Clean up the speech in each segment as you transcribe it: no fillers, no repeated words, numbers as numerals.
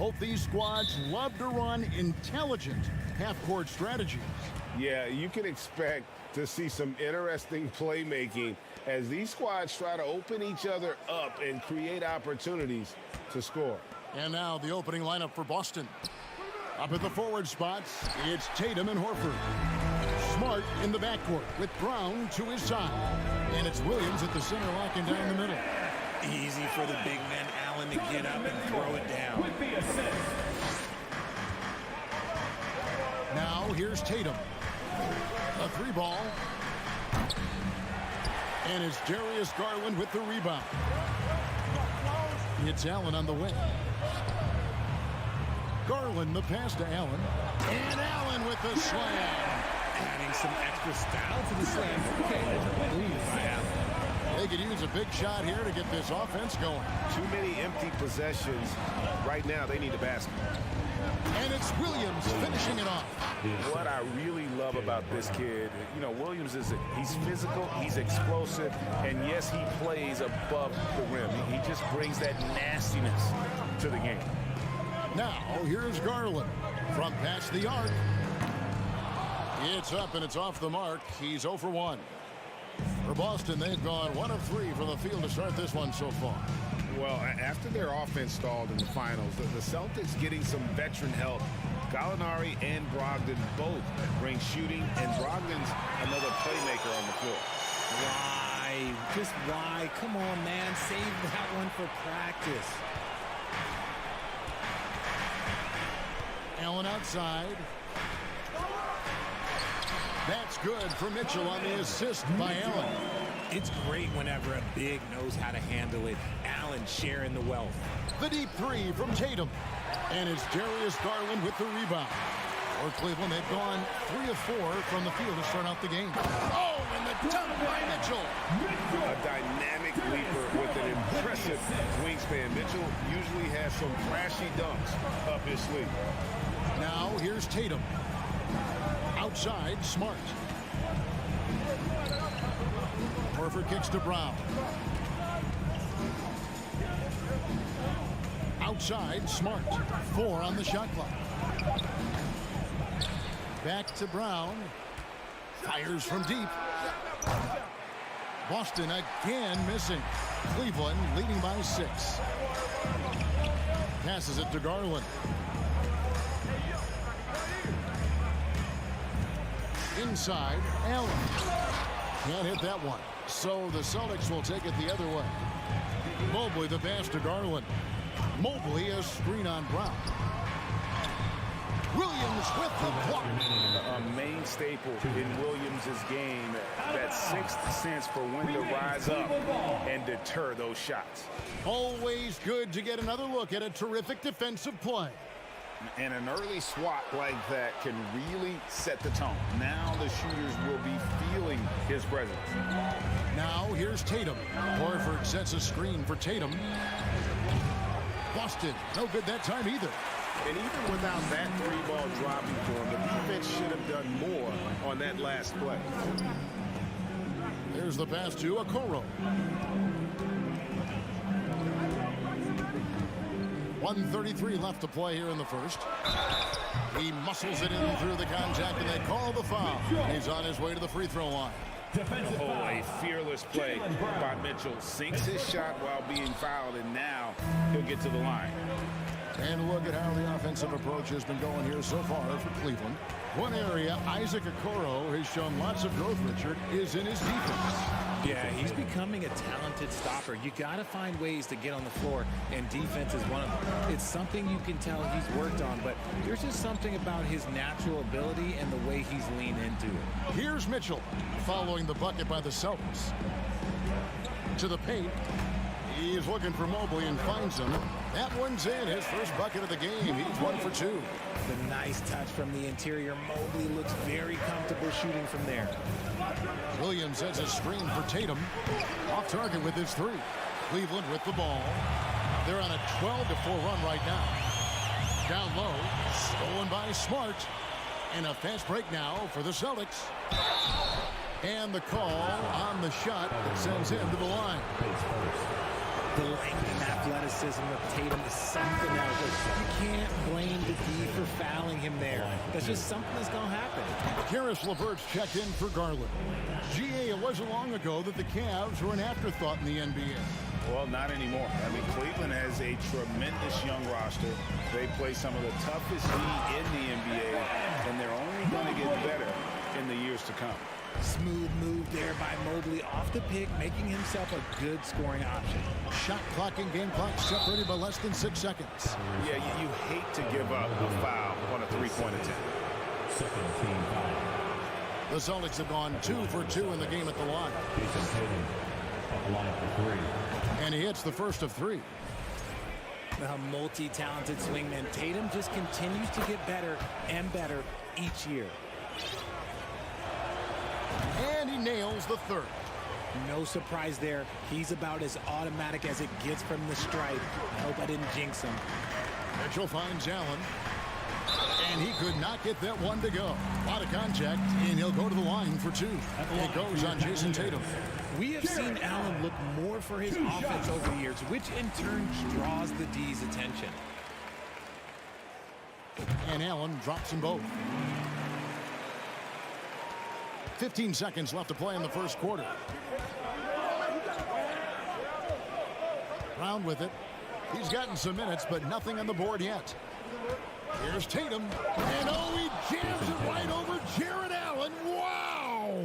Both these squads love to run intelligent half-court strategies. Yeah, you can expect to see some interesting playmaking as these squads try to open each other up and create opportunities to score. And now the opening lineup for Boston. Up at the forward spots, it's Tatum and Horford. Smart in the backcourt with Brown to his side. And it's Williams at the center locking down the middle. Easy for the big man Allen to get up and throw it down. Now here's Tatum. A three ball. And it's Darius Garland with the rebound. It's Allen on the wing. Garland the pass to Allen. And Allen with the slam. Adding some extra style to the slam. They could use a big shot here to get this offense going. Too many empty possessions. Right now, they need a basket. And it's Williams finishing it off. What I really love about this kid, you know, Williams he's physical, he's explosive, and yes, he plays above the rim. He just brings that nastiness to the game. Now, here's Garland from past the arc. It's up and it's off the mark. He's 0 for 1. For Boston, they've gone 1 of 3 from the field to start this one so far. Well, after their offense stalled in the finals, the Celtics getting some veteran help. Gallinari and Brogdon both bring shooting, and Brogdon's another playmaker on the floor. Why? Just why? Come on, man. Save that one for practice. Allen outside. That's good for Mitchell on the assist by Allen. It's great whenever a big knows how to handle it. Allen sharing the wealth. The deep three from Tatum. And it's Darius Garland with the rebound. For Cleveland, they've gone 3 of 4 from the field to start out the game. Oh, and the dunk by Mitchell. A dynamic leaper with an impressive wingspan. Mitchell usually has some flashy dunks up his sleeve. Now, here's Tatum. Outside, Smart. Horford kicks to Brown. Outside, Smart. 4 on the shot clock. Back to Brown. Fires from deep. Boston again missing. Cleveland leading by 6. Passes it to Garland. Inside, Allen. Can't hit that one. So the Celtics will take it the other way. Mobley the pass to Garland. Mobley a screen on Brown. Williams with the block. A main staple in Williams' game, that sixth sense for when to rise up and deter those shots. Always good to get another look at a terrific defensive play. And an early swat like that can really set the tone. Now the shooters will be feeling his presence. Now here's Tatum. Horford sets a screen for Tatum. Boston, no good that time either. And even without that 3-ball dropping for him, the defense should have done more on that last play. There's the pass to Okoro. 1:33 left to play here in the first. He muscles it in through the contact, and they call the foul. He's on his way to the free throw line. Oh, a fearless play by Mitchell. Sinks his shot while being fouled, and now he'll get to the line. And look at how the offensive approach has been going here so far for Cleveland. One area Isaac Okoro has shown lots of growth, Richard, is in his defense. Yeah, he's becoming a talented stopper. You got to find ways to get on the floor, and defense is one of them. It's something you can tell he's worked on, but there's just something about his natural ability and the way he's leaned into it. Here's Mitchell following the bucket by the Celtics. To the paint. He's looking for Mobley and finds him. That one's in. His first bucket of the game. He's 1 for 2. The nice touch from the interior. Mobley looks very comfortable shooting from there. Williams has a screen for Tatum. Off target with his 3. Cleveland with the ball. They're on a 12-4 run right now. Down low. Stolen by Smart. And a fast break now for the Celtics. And the call on the shot that sends him to the line. The length and athleticism of Tatum is something else. You can't blame the D for fouling him there. That's just something that's going to happen. Karis LeVert's checked in for Garland. GA, it wasn't long ago that the Cavs were an afterthought in the NBA. Well, not anymore. I mean, Cleveland has a tremendous young roster. They play some of the toughest D in the NBA, and they're only going to get better in the years to come. Smooth move there by Mobley off the pick, making himself a good scoring option. Shot clock and game clock separated by less than 6 seconds. Yeah, you hate to give up a foul on a three-point attempt. Second team foul. The Celtics have gone 2 for 2 in the game at the line. Jason Tatum at the line for 3. And he hits the first of 3. A multi-talented swingman, Tatum just continues to get better and better each year. And he nails the third. No surprise there. He's about as automatic as it gets from the stripe. I hope I didn't jinx him. Mitchell finds Allen. And he could not get that one to go. A lot of contact, and he'll go to the line for 2. It goes on Jason Tatum. We have seen Allen look more for his offense over the years, which in turn draws the D's attention. And Allen drops them both. 15 seconds left to play in the first quarter. Brown with it. He's gotten some minutes, but nothing on the board yet. Here's Tatum. And oh, he jams it right over Jared Allen. Wow!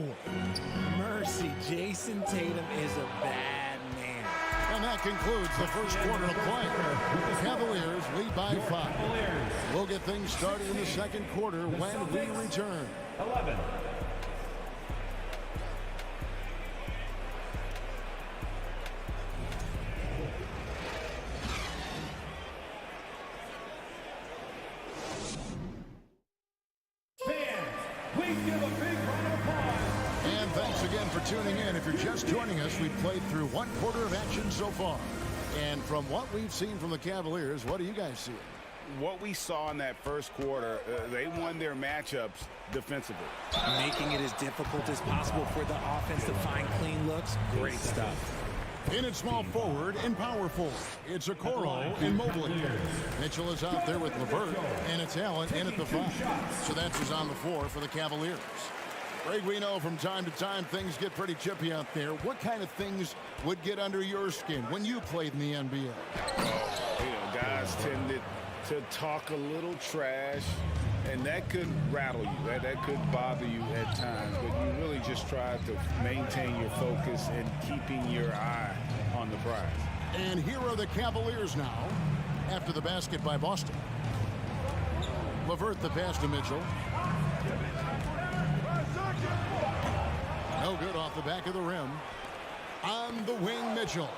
Mercy, Jason Tatum is a bad man. And that concludes the first quarter of play. The Cavaliers lead by 5. We'll get things started in the second quarter when we return. 11. And thanks again for tuning in. If you're just joining us, we've played through 1 quarter of action so far. And from what we've seen from the Cavaliers, what do you guys see? What we saw in that first quarter, they won their matchups defensively. Making it as difficult as possible for the offense to find clean looks. Great stuff. In at small forward and power forward, it's Okoro and Mobley. Mitchell is out there with LeVert, and it's Allen in at the 5. So that's who's on the floor for the Cavaliers. Greg, we know from time to time things get pretty chippy out there. What kind of things would get under your skin when you played in the NBA? Guys tended to talk a little trash, and that could rattle you. That could bother you at times, but you really just try to maintain your focus and keeping your eye on the prize. And here are the Cavaliers now after the basket by Boston. LeVert the pass to Mitchell. No good off the back of the rim. On the wing, Mitchell.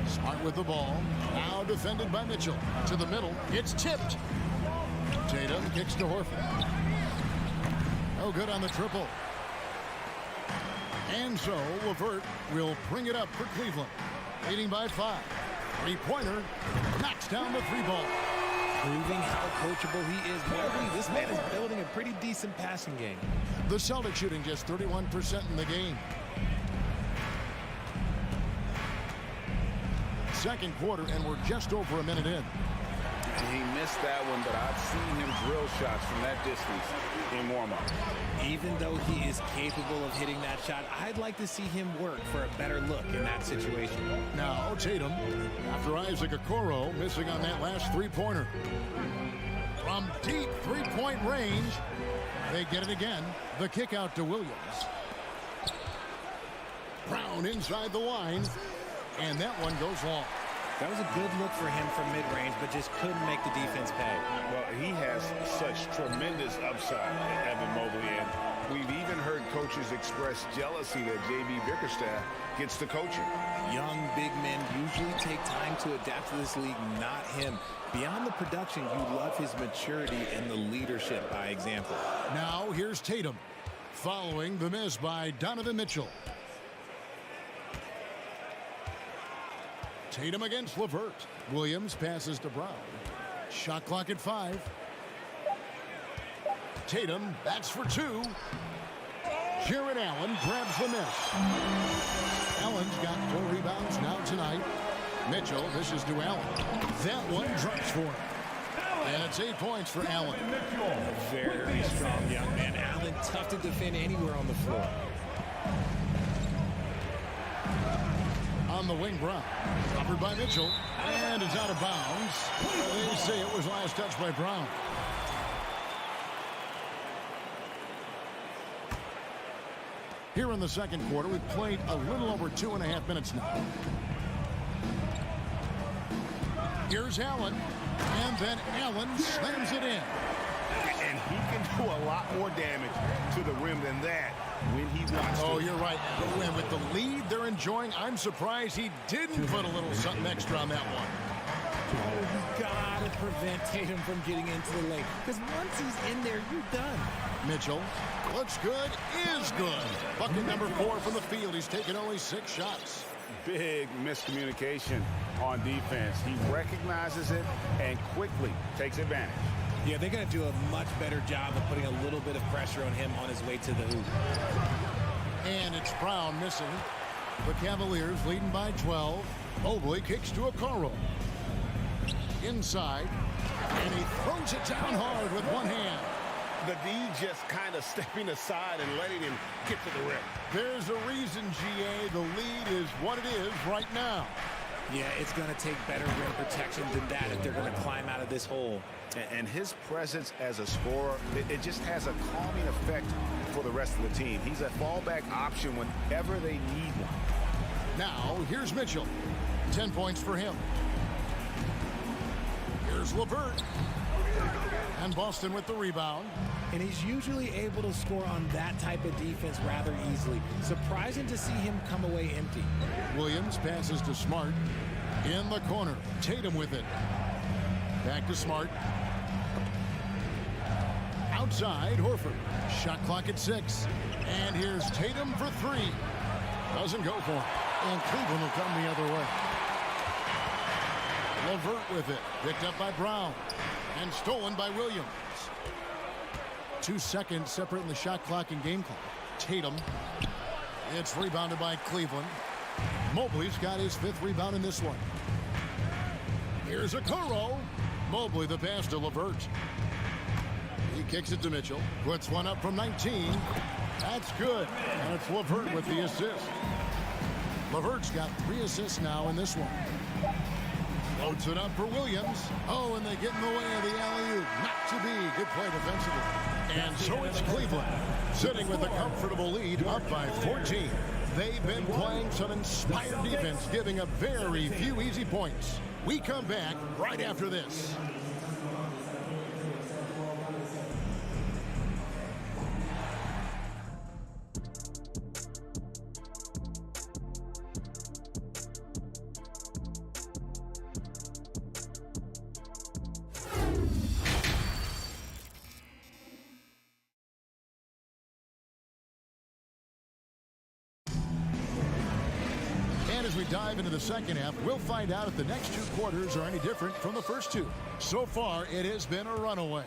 Smart with the ball. Now defended by Mitchell. To the middle. It's tipped. Tatum kicks to Horford. No good on the triple. And so LeVert will bring it up for Cleveland. Leading by 5. Three-pointer. Knocks down the 3-ball. Proving how coachable he is. Mobley, this man is building a pretty decent passing game. The Celtics shooting just 31% in the game. Second quarter, and we're just over a minute in. He missed that one, but I've seen him drill shots from that distance in warm-up. Even though he is capable of hitting that shot, I'd like to see him work for a better look in that situation. Now Tatum, after Isaac Okoro missing on that last 3-pointer. From deep 3-point range, they get it again. The kick out to Williams. Brown inside the line, and that one goes long. That was a good look for him from mid-range, but just couldn't make the defense pay. Well, he has such tremendous upside, Evan Mobley, and we've even heard coaches express jealousy that J.B. Bickerstaff gets the coaching. Young big men usually take time to adapt to this league, not him. Beyond the production, you love his maturity and the leadership by example. Now here's Tatum, following the miss by Donovan Mitchell. Tatum against LeVert. Williams passes to Brown. Shot clock at 5. Tatum bats for 2. Jared Allen grabs the miss. Allen's got 4 rebounds now tonight. Mitchell, this is to Allen. That one drops for him. And it's 8 points for Allen. A very strong young man. Allen, tough to defend anywhere on the floor. On the wing, Brown. Covered by Mitchell. And it's out of bounds. They say it was last touched by Brown. Here in the second quarter, we've played a little over 2.5 minutes now. Here's Allen. And then Allen slams it in. And he can do a lot more damage to the rim than that when he wants to. Oh, you're right. And with the lead they're enjoying, I'm surprised he didn't put a little something extra on that one. Oh, you got to prevent Tatum from getting into the lane. Because once he's in there, you're done. Mitchell looks good, is good. Bucket number 4 from the field. He's taken only 6 shots. Big miscommunication on defense. He recognizes it and quickly takes advantage. Yeah, they're going to do a much better job of putting a little bit of pressure on him on his way to the hoop. And it's Brown missing. The Cavaliers leading by 12. Mobley kicks to Okoro. Inside. And he throws it down hard with one hand. The D just kind of stepping aside and letting him get to the rim. There's a reason, GA. The lead is what it is right now. Yeah, it's going to take better rim protection than that if they're going to climb out of this hole. And his presence as a scorer, it just has a calming effect for the rest of the team. He's a fallback option whenever they need one. Now, here's Mitchell. 10 points for him. Here's LeVert. And Boston with the rebound. And he's usually able to score on that type of defense rather easily. Surprising to see him come away empty. Williams passes to Smart. In the corner. Tatum with it. Back to Smart. Outside, Horford. Shot clock at 6. And here's Tatum for 3. Doesn't go for it. And Cleveland will come the other way. LeVert with it. Picked up by Brown. And stolen by Williams. 2 seconds separating the shot clock and game clock. Tatum. It's rebounded by Cleveland. Mobley's got his 5th rebound in this one. Here's Okoro. Mobley the pass to LeVert. He kicks it to Mitchell. Puts one up from 19. That's good. And it's LeVert with the assist. LeVert's got 3 assists now in this one. Loads it up for Williams. Oh, and they get in the way of the alley-oop. Not to be. Good play defensively. And so it's Cleveland, sitting with a comfortable lead, up by 14. They've been playing some inspired defense, giving up very few easy points. We come back right after this. As we dive into the second half, we'll find out if the next 2 quarters are any different from the first 2. So far, it has been a runaway.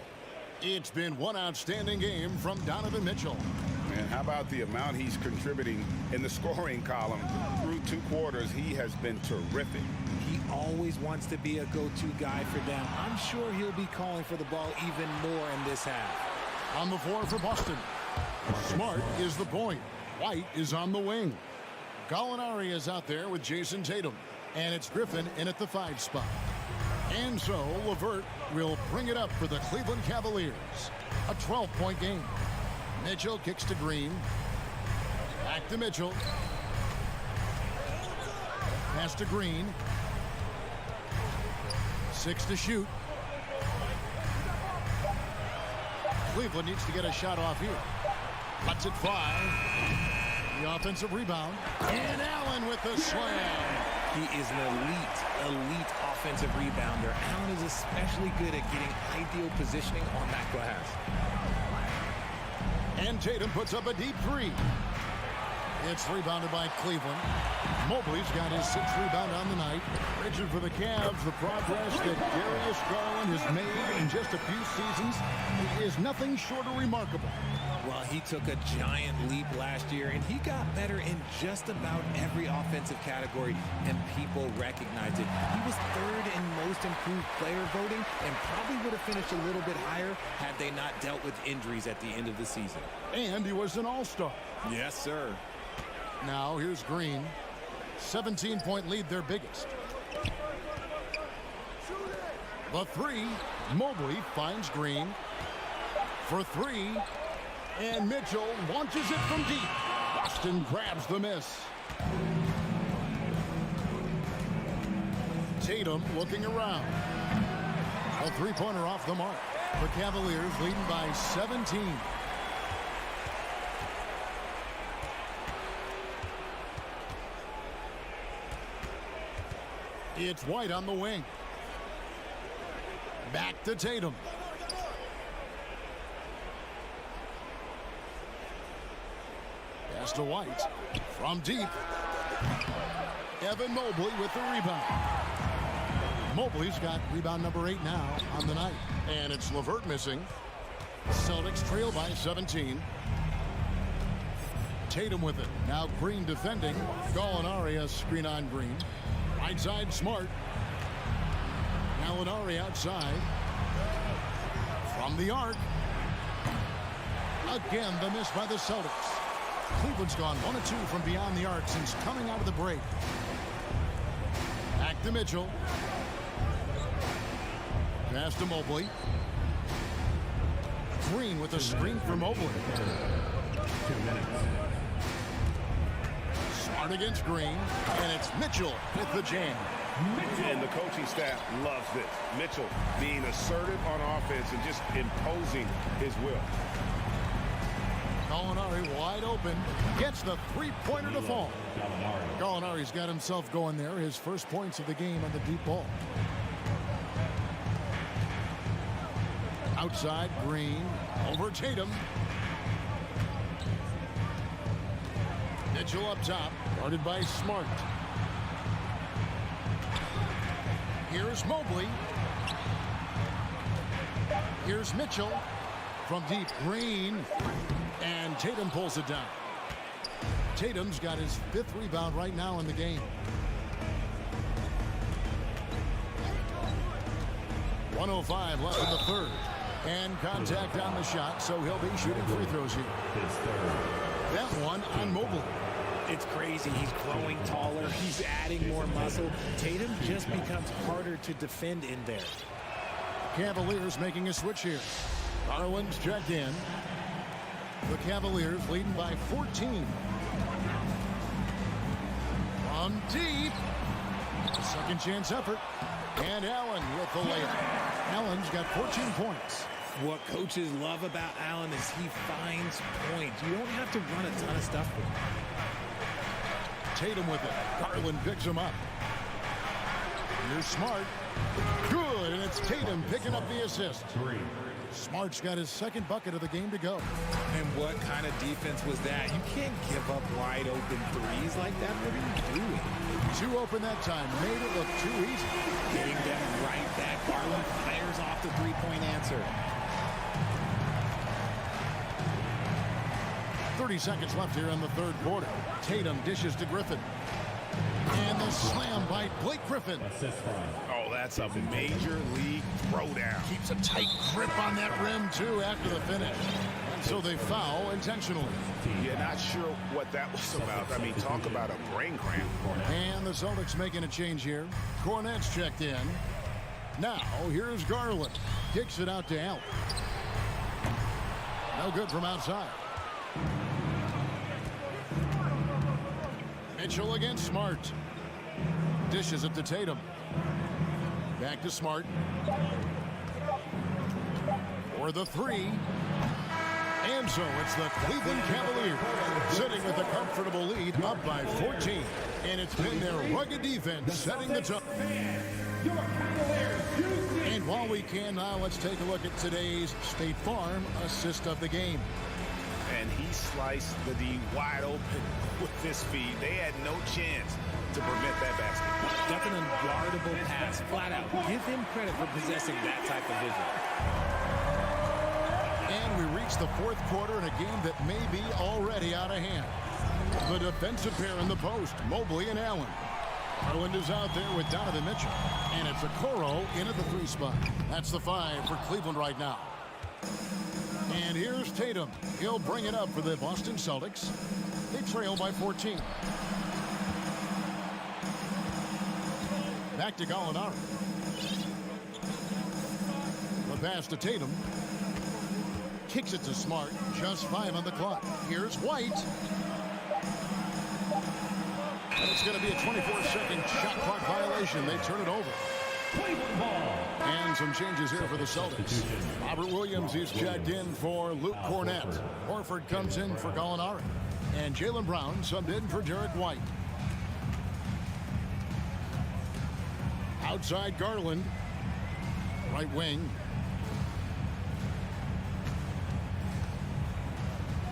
It's been one outstanding game from Donovan Mitchell. And how about the amount he's contributing in the scoring column? Through 2 quarters, he has been terrific. He always wants to be a go-to guy for them. I'm sure he'll be calling for the ball even more in this half. On the floor for Boston. Smart is the point. White is on the wing. Gallinari is out there with Jason Tatum. And it's Griffin in at the 5 spot. And so LeVert will bring it up for the Cleveland Cavaliers. A 12-point game. Mitchell kicks to Green. Back to Mitchell. Pass to Green. 6 to shoot. Cleveland needs to get a shot off here. Cuts it 5. The offensive rebound. And Allen with the slam. He is an elite offensive rebounder. Allen is especially good at getting ideal positioning on that glass. And Tatum puts up a deep 3. It's rebounded by Cleveland. Mobley's got his 6th rebound on the night. Richard, for the Cavs, the progress that Darius Garland has made in just a few seasons is nothing short of remarkable. Well, he took a giant leap last year, and he got better in just about every offensive category, and people recognized it. He was 3rd in most improved player voting and probably would have finished a little bit higher had they not dealt with injuries at the end of the season. And he was an all-star. Yes, sir. Now, here's Green. 17-point lead, their biggest. The 3, Mobley finds Green for 3. And Mitchell launches it from deep. Boston grabs the miss. Tatum looking around. A 3-pointer off the mark. The Cavaliers leading by 17. It's White on the wing. Back to Tatum. Pass to White. From deep. Evan Mobley with the rebound. Mobley's got rebound number 8 now on the night. And it's LeVert missing. Celtics trail by 17. Tatum with it. Now Green defending. Gallinari a screen on Green. Right side Smart. Gallinari outside. From the arc. Again the miss by the Celtics. Cleveland's gone 1 of 2 from beyond the arc since coming out of the break. Back to Mitchell. Pass to Mobley. Green with a screen for Mobley. 2 minutes. Smart against Green. And it's Mitchell with the jam. And the coaching staff loves this. Mitchell being assertive on offense and just imposing his will. Gallinari wide open. Gets the 3-pointer to fall. Gallinari's got himself going there. His first points of the game on the deep ball. Outside, Green. Over Tatum. Mitchell up top. Guarded by Smart. Here's Mobley. Here's Mitchell. From deep, Green. And Tatum pulls it down. Tatum's got his 5th rebound right now in the game. 1:05 left in the 3rd. And contact on the shot, so he'll be shooting free throws here. That one on Mobley. It's crazy. He's growing taller. He's adding more muscle. Tatum just becomes harder to defend in there. Cavaliers making a switch here. Garland's checked in. The Cavaliers leading by 14. From deep. Second chance effort. And Allen with the layup. Allen's got 14 points. What coaches love about Allen is he finds points. You don't have to run a ton of stuff for him. Tatum with it. Garland picks him up. Here's Smart. Good, and it's Tatum picking up the assist. 3. Smart's got his 2nd bucket of the game to go. And what kind of defense was that? You can't give up wide open threes like that. What are you doing? 2 open that time. Made it look too easy. Getting them right back. Garland fires off the 3-point answer. 30 seconds left here in the 3rd quarter. Tatum dishes to Griffin. And the slam by Blake Griffin. Assist line. Oh, that's a major league throwdown. Keeps a tight grip on that rim, too, after the finish. And so they foul intentionally. Yeah, not sure what that was about. I mean, talk about a brain cramp. And the Celtics making a change here. Cornette's checked in. Now, here's Garland. Kicks it out to Allen. No good from outside. Mitchell against Smart. Dishes it to Tatum. Back to Smart. For the 3. And so it's the Cleveland Cavaliers sitting with a comfortable lead up by 14. And it's been their rugged defense setting the tone. And while we can now, let's take a look at today's State Farm assist of the game. And he sliced the D wide open with his feet. They had no chance to prevent that basket. That's an unguardable pass, flat out. Give him credit for possessing that type of vision. And we reach the fourth quarter in a game that may be already out of hand. The defensive pair in the post, Mobley and Allen. Garland is out there with Donovan Mitchell. And it's Okoro in at the 3 spot. That's the 5 for Cleveland right now. And here's Tatum. He'll bring it up for the Boston Celtics. They trail by 14. Back to Gallinari. The pass to Tatum. Kicks it to Smart. Just 5 on the clock. Here's White. And it's going to be a 24-second shot clock violation. They turn it over. And some changes here for the Celtics. Robert Williams is checked in for Luke Cornett. Horford comes in for Gallinari. And Jaylen Brown subbed in for Derek White. Outside Garland. Right wing.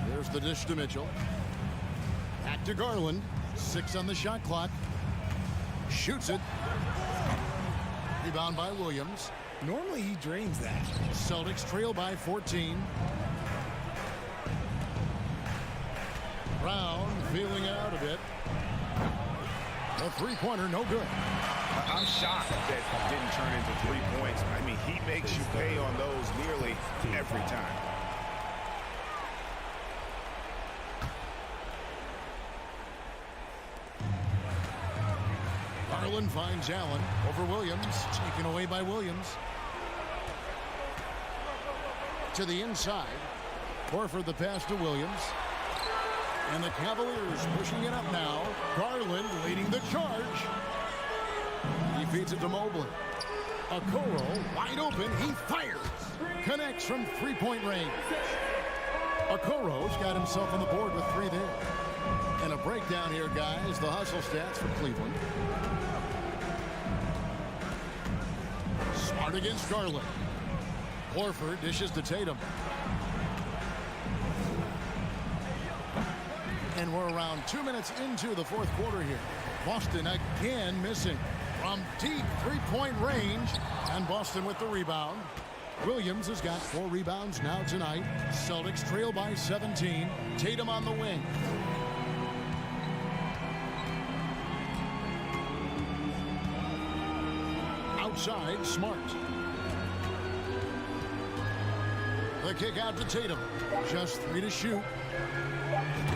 There's the dish to Mitchell. Back to Garland. 6 on the shot clock. Shoots it. Rebound by Williams. Normally he drains that. Celtics trail by 14. Brown feeling out a bit. A 3-pointer, no good. I'm shocked that didn't turn into 3 points. I mean, he makes you pay on those nearly every time. Garland finds Allen over Williams. Taken away by Williams. To the inside. Horford the pass to Williams. And the Cavaliers pushing it up now. Garland leading the charge. He feeds it to Mobley. Okoro wide open. He fires. Connects from 3-point range. Okoro's got himself on the board with 3 there. And a breakdown here, guys. The hustle stats for Cleveland. Smart against Garland. Horford dishes to Tatum. And we're around 2 minutes into the fourth quarter here. Boston again missing from deep 3-point range. And Boston with the rebound. Williams has got 4 rebounds now tonight. Celtics trail by 17. Tatum on the wing. Outside, Smart. The kick out to Tatum. Just 3 to shoot.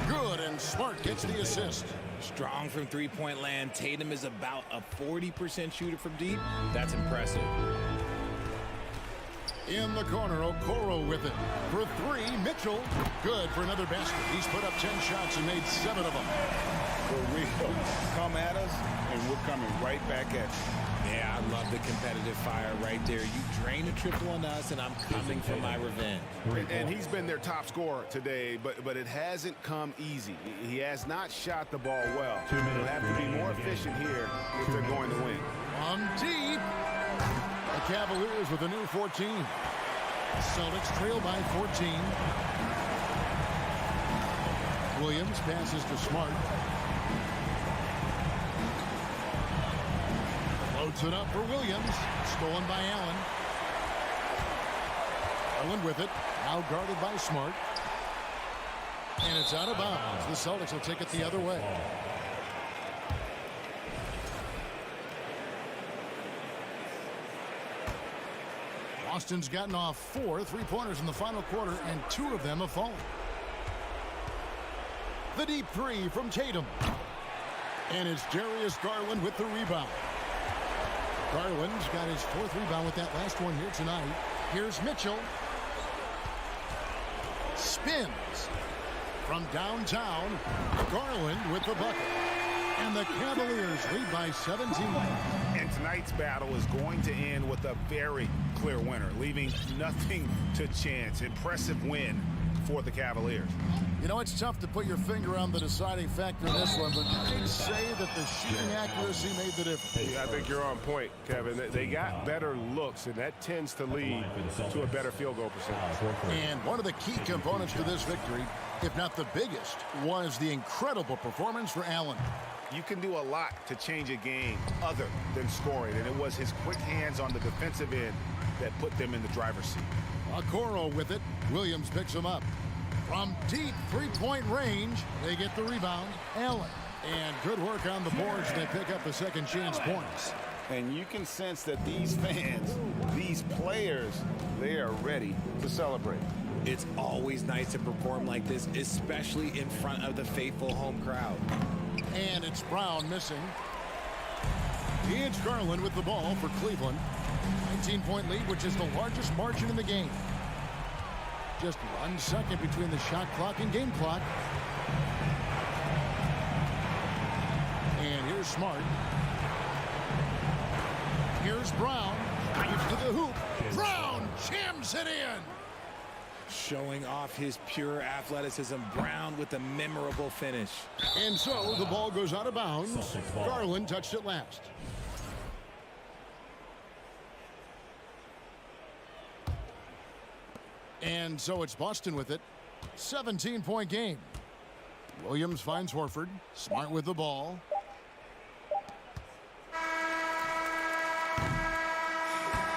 Good, and Smart gets the assist. Strong from 3-point land. Tatum is about a 40% shooter from deep. That's impressive. In the corner, Okoro with it. For 3, Mitchell. Good for another basket. He's put up 10 shots and made 7 of them. For real. Come at us, and we're coming right back at you. Yeah, I love the competitive fire right there. You drain a triple on us, and I'm coming for my revenge. And he's been their top scorer today, but it hasn't come easy. He has not shot the ball well. They'll have to be more efficient here if they're going to win. On deep. The Cavaliers with a new 14. Celtics trail by 14. Williams passes to Smart. Floats it up for Williams. Stolen by Allen. Allen with it. Now guarded by Smart. And it's out of bounds. The Celtics will take it the other way. Boston's gotten off 4 3-pointers in the final quarter, and 2 of them have fallen. The deep 3 from Tatum. And it's Darius Garland with the rebound. Garland's got his 4th rebound with that last one here tonight. Here's Mitchell. Spins from downtown. Garland with the bucket. And the Cavaliers lead by 17. And tonight's battle is going to end with a very clear winner, leaving nothing to chance. Impressive win for the Cavaliers. You know, it's tough to put your finger on the deciding factor in this one, but I'd say that the shooting accuracy made the difference. I think you're on point, Kevin. They got better looks, and that tends to lead to a better field goal percentage. And one of the key components to this victory if not the biggest, was the incredible performance for Allen. You can do a lot to change a game other than scoring, and it was his quick hands on the defensive end that put them in the driver's seat. Okoro with it. Williams picks him up. From deep three-point range, they get the rebound. Allen. And good work on the boards. They pick up the second chance points. And you can sense that these fans, these players, they are ready to celebrate. It's always nice to perform like this, especially in front of the faithful home crowd. And it's Brown missing. It's Garland with the ball for Cleveland. 19-point lead, which is the largest margin in the game. Just 1 second between the shot clock and game clock. And here's Smart. Here's Brown. Drives to the hoop. Brown jams it in. Showing off his pure athleticism. Brown with a memorable finish. And so the ball goes out of bounds. Celtics ball. Garland touched it last. And so it's Boston with it. 17-point game. Williams finds Horford. Smart with the ball.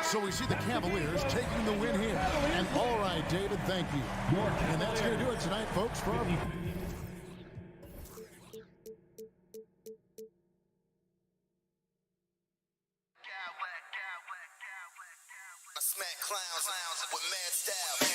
So we see the Cavaliers taking the win here. And all right, David, thank you. And that's going to do it tonight, folks, for our... Smack clowns with mad style.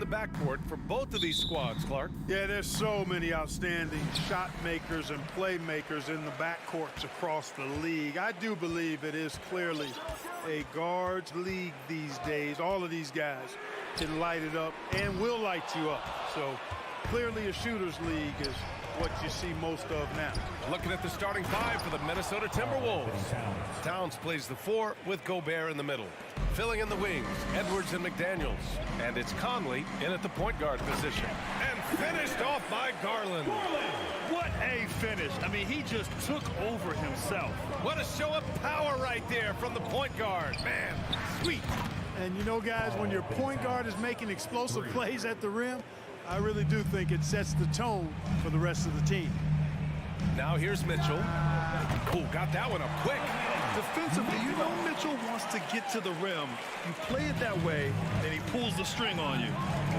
the backcourt for both of these squads, Clark. Yeah, there's so many outstanding shot makers and playmakers in the backcourts across the league. I do believe it is clearly a guards league these days. All of these guys can light it up and will light you up. So clearly a shooter's league is what you see most of now. Looking at the starting five for the Minnesota Timberwolves. Towns plays the 4 with Gobert in the middle. Filling in the wings, Edwards and McDaniels. And it's Conley in at the point guard position. And finished off by Garland. What a finish. I mean, he just took over himself. What a show of power right there from the point guard. Man, sweet. And you know, guys, when your point guard is making explosive plays at the rim, I really do think it sets the tone for the rest of the team. Now here's Mitchell. Ooh, got that one up quick. Defensively, you know Mitchell wants to get to the rim. You play it that way, and he pulls the string on you.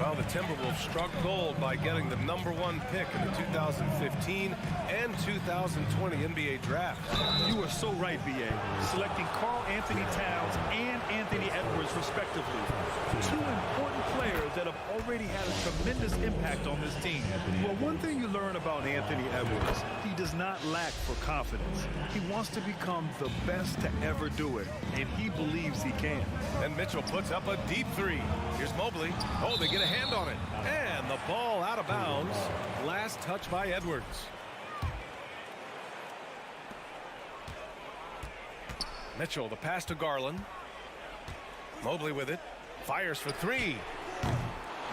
Well, the Timberwolves struck gold by getting the #1 pick in the 2015 and 2020 NBA draft. You are so right, B.A. Selecting Karl Anthony Towns and Anthony Edwards, respectively. Two important players that have already had a tremendous impact on this team. Well, one thing you learn about Anthony Edwards, he does not lack for confidence. He wants to become the best to ever do it, and he believes he can. And Mitchell puts up a deep 3. Here's Mobley. Oh, they get a hand on it. And the ball out of bounds. Last touch by Edwards. Mitchell, the pass to Garland. Mobley with it. Fires for 3.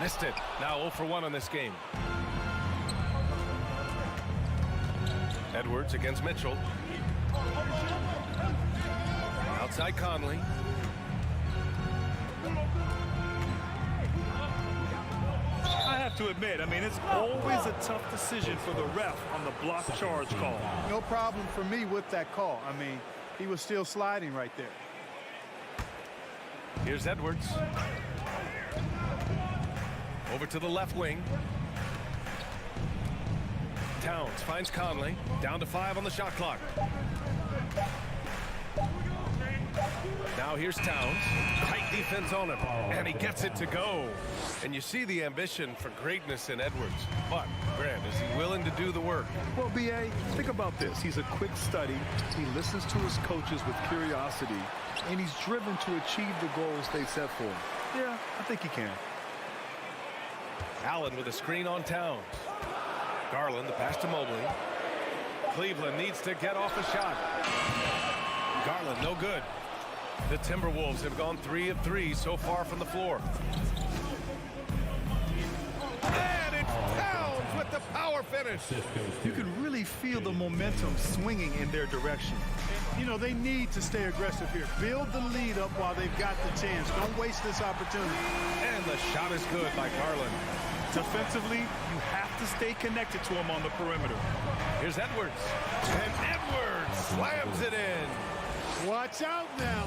Missed it. Now 0 for 1 on this game. Edwards against Mitchell. Outside Conley. I have to admit, I mean, it's always a tough decision for the ref on the block charge call. No problem for me with that call. I mean, he was still sliding right there. Here's Edwards. Over to the left wing. Towns finds Conley. Down to 5 on the shot clock. Now here's Towns. Tight defense on him. And he gets it to go. And you see the ambition for greatness in Edwards. But, Grant, is he willing to do the work? Well, B.A., think about this. He's a quick study. He listens to his coaches with curiosity. And he's driven to achieve the goals they set for him. Yeah, I think he can. Allen with a screen on Towns. Garland, the pass to Mobley. Cleveland needs to get off a shot. Garland, no good. The Timberwolves have gone 3 of 3 so far from the floor. And it's Towns with the power finish. You can really feel the momentum swinging in their direction. You know, they need to stay aggressive here. Build the lead up while they've got the chance. Don't waste this opportunity. And the shot is good by Garland. Defensively, you have to stay connected to him on the perimeter. Here's Edwards. And Edwards slams it in. Watch out now.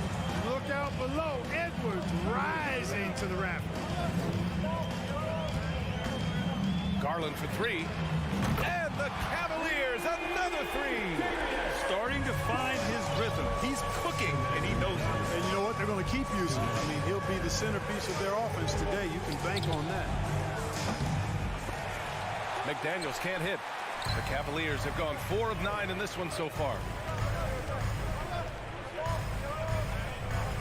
Look out below. Edwards rising to the rafters. Garland for 3. And the Cavaliers, another 3. Starting to find his rhythm. He's cooking, and he knows it. And you know what? They're going to keep using him. I mean, he'll be the centerpiece of their offense today. You can bank on that. McDaniels can't hit. The Cavaliers have gone 4 of 9 in this one so far.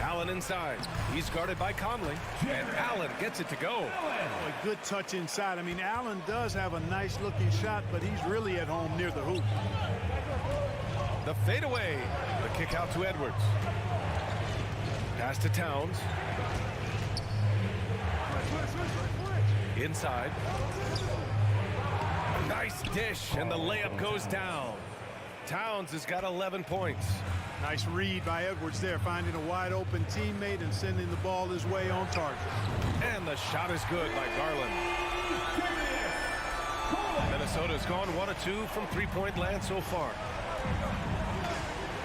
Allen inside. He's guarded by Conley. And Allen gets it to go. A good touch inside. I mean, Allen does have a nice-looking shot, but he's really at home near the hoop. The fadeaway. The kick out to Edwards. Pass to Towns. Inside. Nice dish, and the layup goes down. Towns has got 11 points. Nice read by Edwards there, finding a wide-open teammate and sending the ball his way on target. And the shot is good by Garland. Minnesota's gone 1 of 2 from three-point land so far.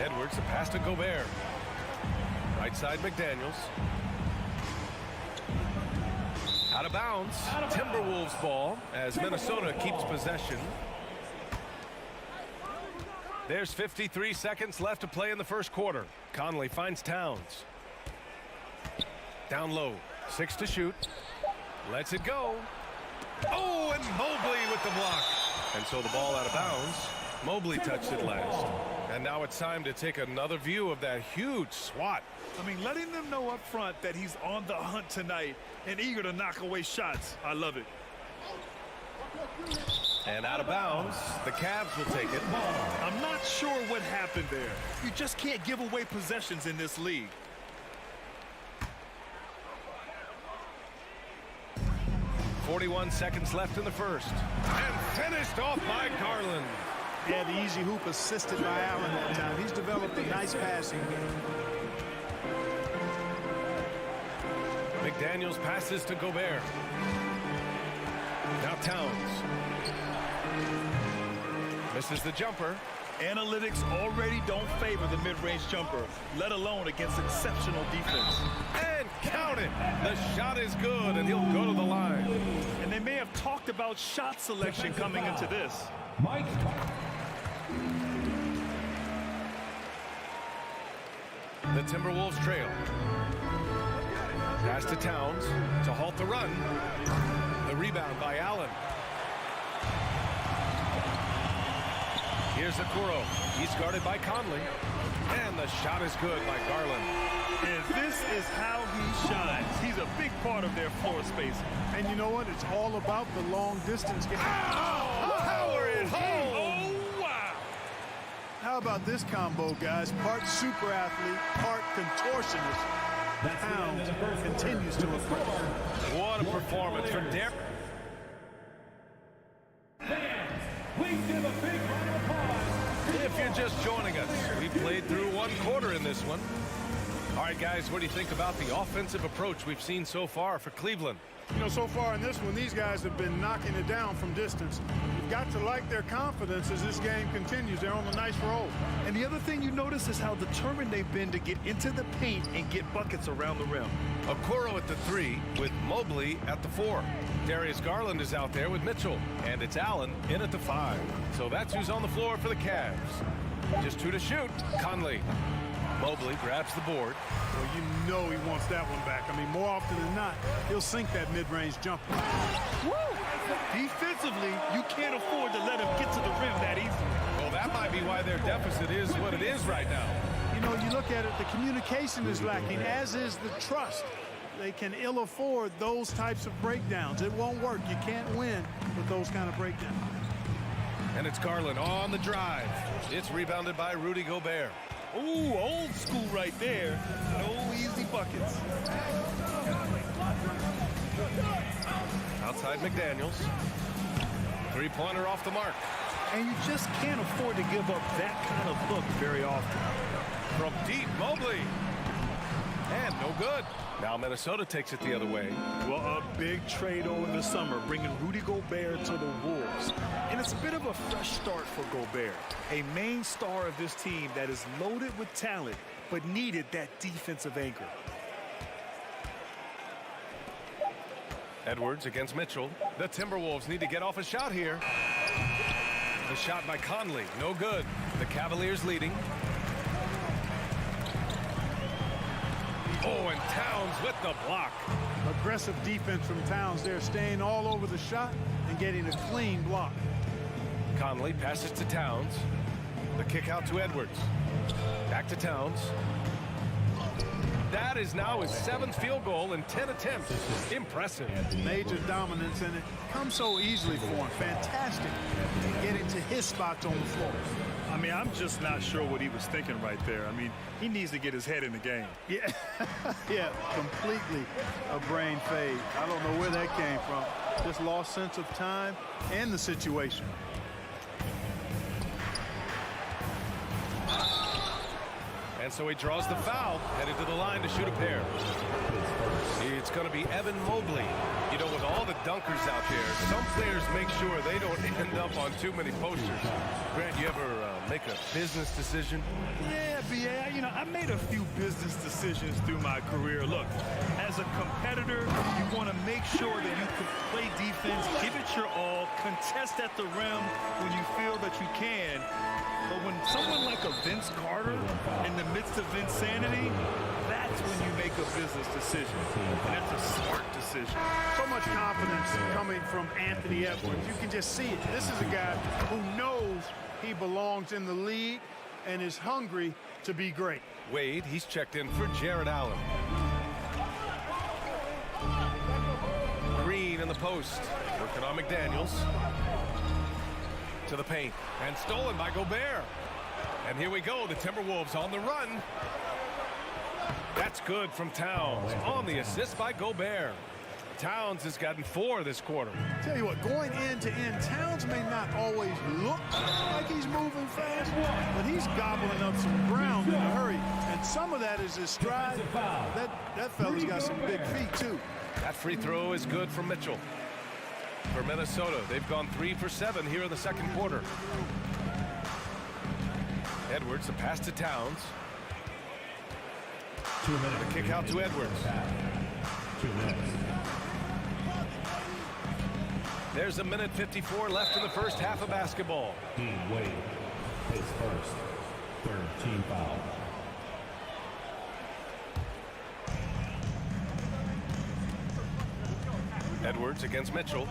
Edwards, a pass to Gobert. Right side, McDaniels. Out of bounds. Timberwolves ball as Minnesota keeps possession. There's 53 seconds left to play in the first quarter. Conley finds Towns. Down low. 6 to shoot. Lets it go. Oh, and Mobley with the block. And so the ball out of bounds. Mobley touched it last. And now it's time to take another view of that huge swat. I mean, letting them know up front that he's on the hunt tonight and eager to knock away shots. I love it. And out of bounds, the Cavs will take it. I'm not sure what happened there. You just can't give away possessions in this league. .41 seconds left in the first. And finished off by Garland. Yeah, the easy hoop assisted by Allen that time. He's developed a nice passing game. McDaniels passes to Gobert. Now Towns. Misses the jumper. Analytics already don't favor the mid-range jumper, let alone against exceptional defense. And count it. The shot is good, and he'll go to the line. And they may have talked about shot selection coming into this. The Timberwolves trail. Pass to Towns to halt the run. The rebound by Allen. Here's Okoro. He's guarded by Conley. And the shot is good by Garland. And this is how he shines. He's a big part of their floor space. And you know what? It's all about the long distance game. Power it home. Oh, wow. How about this combo, guys? Part super athlete, part contortionist. Towns continues to impress. What a performance from Derek. If you're just joining us, we played through one quarter in this one. All right, guys, what do you think about the offensive approach we've seen so far for Cleveland? You know, so far in this one, these guys have been knocking it down from distance. You've got to like their confidence as this game continues. They're on a nice roll. And the other thing you notice is how determined they've been to get into the paint and get buckets around the rim. Okoro at the 3 with Mobley at the 4. Darius Garland is out there with Mitchell. And it's Allen in at the 5. So that's who's on the floor for the Cavs. Just 2 to shoot. Conley. Mobley grabs the board. Well, you know he wants that one back. I mean, more often than not, he'll sink that mid-range jumper. Woo! Defensively, you can't afford to let him get to the rim that easy. Well, that might be why their deficit is what it is right now. You know, you look at it, the communication is lacking, as is the trust. They can ill afford those types of breakdowns. It won't work. You can't win with those kind of breakdowns. And it's Garland on the drive. It's rebounded by Rudy Gobert. Ooh, old school right there. No easy buckets. Outside McDaniels. Three-pointer off the mark. And you just can't afford to give up that kind of look very often. From deep, Mobley. And no good. Now Minnesota takes it the other way. Well, a big trade over the summer, bringing Rudy Gobert to the Wolves. And it's a bit of a fresh start for Gobert, a main star of this team that is loaded with talent, but needed that defensive anchor. Edwards against Mitchell. The Timberwolves need to get off a shot here. The shot by Conley, no good. The Cavaliers leading. Oh, and Towns with the block. Aggressive defense from Towns there, staying all over the shot and getting a clean block. Conley passes to Towns. The kick out to Edwards. Back to Towns. That is now his 7th field goal in 10 attempts. Impressive. Major dominance, and it comes so easily for him. Fantastic in getting to his spots on the floor. I mean, I'm just not sure what he was thinking right there. I mean, he needs to get his head in the game. Yeah, yeah, completely a brain fade. I don't know where that came from. Just lost sense of time and the situation. And so he draws the foul, headed to the line to shoot a pair. It's going to be Evan Mobley. You know, with all the dunkers out there, some players make sure they don't end up on too many posters. Grant, you ever make a business decision? Yeah, B.A., you know, I made a few business decisions through my career. Look, as a competitor, you want to make sure that you can play defense, give it your all, contest at the rim when you feel that you can. But when someone like a Vince Carter in the midst of insanity, that's when you make a business decision. And that's a smart decision. So much confidence coming from Anthony Edwards. You can just see it. This is a guy who knows he belongs in the league and is hungry to be great. Wade, he's checked in for Jared Allen. Green in the post. Working on McDaniels. To the paint. And stolen by Gobert. And here we go. The Timberwolves on the run. That's good from Towns. On the assist by Gobert. Towns has gotten 4 this quarter. Tell you what, going end to end, Towns may not always look like he's moving fast, but he's gobbling up some ground in a hurry. And some of that is his stride. That fella's got some big feet, too. That free throw is good from Mitchell. For Minnesota, they've gone 3 for 7 here in the second quarter. Edwards, the pass to Towns. 2 minutes. The kick out to Edwards. 2 minutes. There's a minute 54 left in the first half of basketball. Dean Wade, his first, 3rd team foul. Edwards against Mitchell.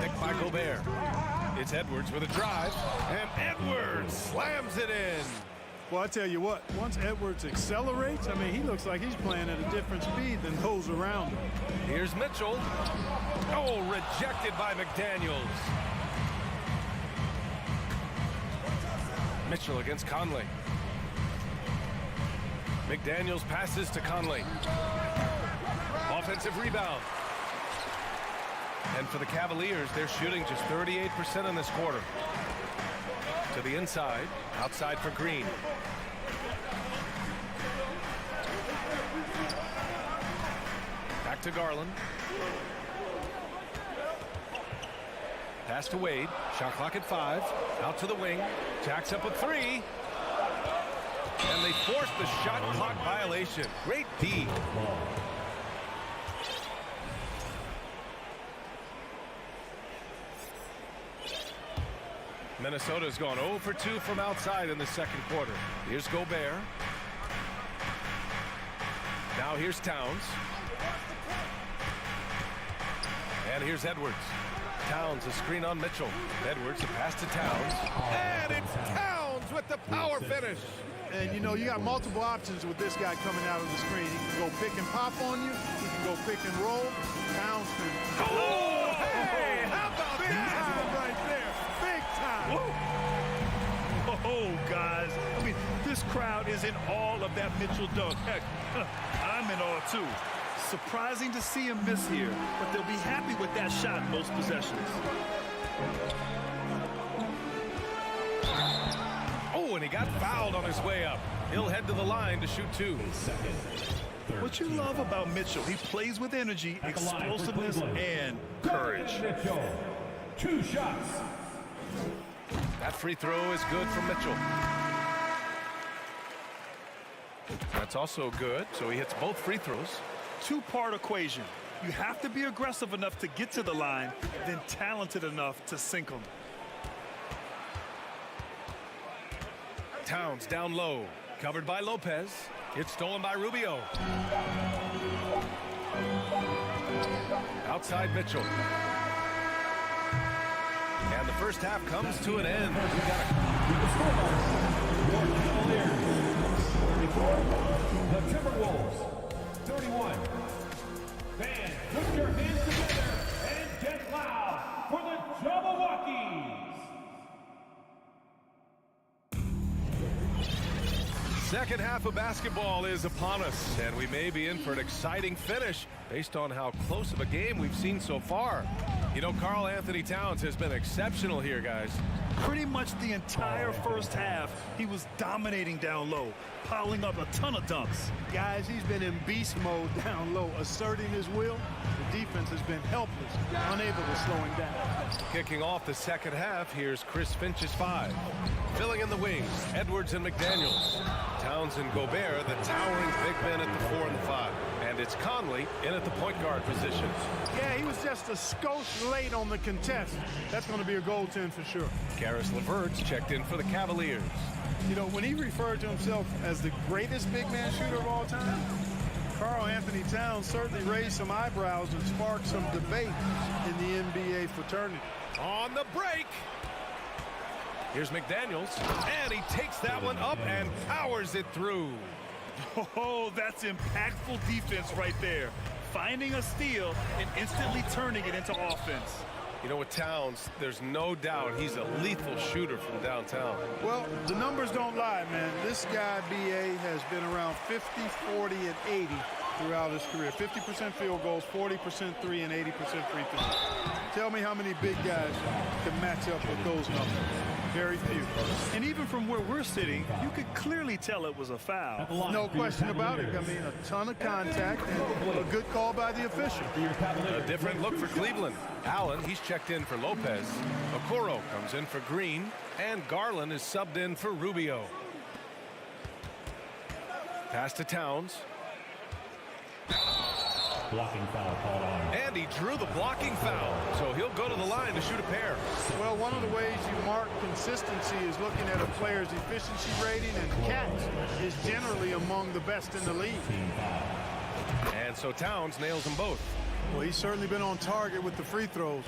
Picked by Gobert. It's Edwards with a drive. And Edwards slams it in. Well, I tell you what, once Edwards accelerates, I mean, he looks like he's playing at a different speed than those around him. Here's Mitchell. Oh, rejected by McDaniels. Mitchell against Conley. McDaniels passes to Conley. Offensive rebound. And for the Cavaliers, they're shooting just 38% in this quarter. To the inside, outside for Green. Back to Garland. Pass to Wade. Shot clock at 5. Out to the wing. Jacks up a 3. And they force the shot clock violation. Great D. Minnesota's gone 0 for 2 from outside in the second quarter. Here's Gobert. Now here's Towns. And here's Edwards. Towns, a screen on Mitchell. Edwards, a pass to Towns. And it's Towns with the power finish. And, you know, you got multiple options with this guy coming out of the screen. He can go pick and pop on you. He can go pick and roll. Towns can... Oh, hey, how about that? Right there. Big time. Oh, guys. I mean, this crowd is in awe of that Mitchell dunk. Heck, I'm in awe, too. Surprising to see him miss here, but they'll be happy with that shot in most possessions. Oh, and he got fouled on his way up. He'll head to the line to shoot 2. What you love about Mitchell, he plays with energy, explosiveness, and courage. Mitchell, 2 shots. That free throw is good from Mitchell. That's also good, so he hits both free throws. Two-part equation. You have to be aggressive enough to get to the line, then talented enough to sink them. Towns down low, covered by Lopez. It's stolen by Rubio. Outside Mitchell. And the first half comes to an end. We got The Timberwolves, 31. Fans, put your hands together and get loud for the Jabberwockies. Second half of basketball is upon us, and we may be in for an exciting finish based on how close of a game we've seen so far. You know, Karl Anthony Towns has been exceptional here, guys. Pretty much the entire first half, he was dominating down low, piling up a ton of dunks. Guys, he's been in beast mode down low, asserting his will. The defense has been helpless, unable to slow him down. Kicking off the second half, here's Chris Finch's 5. Filling in the wings, Edwards and McDaniels. Towns and Gobert, the towering big men at the 4 and the 5. And And it's Conley in at the point guard position. Yeah, he was just a skosh late on the contest. That's going to be a goaltend for sure. Karis LeVert's checked in for the Cavaliers. You know, when he referred to himself as the greatest big man shooter of all time, Karl Anthony Towns certainly raised some eyebrows and sparked some debate in the NBA fraternity. On the break. Here's McDaniels, and he takes that one up and powers it through. Oh, that's impactful defense right there. Finding a steal and instantly turning it into offense. You know, with Towns, there's no doubt he's a lethal shooter from downtown. Well, the numbers don't lie, man. This guy, B.A., has been around 50, 40, and 80 throughout his career. 50% field goals, 40% three, and 80% free throws. Tell me how many big guys can match up with those numbers. Very few. And even from where we're sitting, you could clearly tell it was a foul. No question about it. I mean, a ton of contact and a good call by the official. A different look for Cleveland. Allen, he's checked in for Lopez. Okoro comes in for Green. And Garland is subbed in for Rubio. Pass to Towns. Blocking foul called on. And he drew the blocking foul. So he'll go to the line to shoot a pair. Well, one of the ways you mark consistency is looking at a player's efficiency rating, and catch is generally among the best in the league. And so Towns nails them both. Well, he's certainly been on target with the free throws.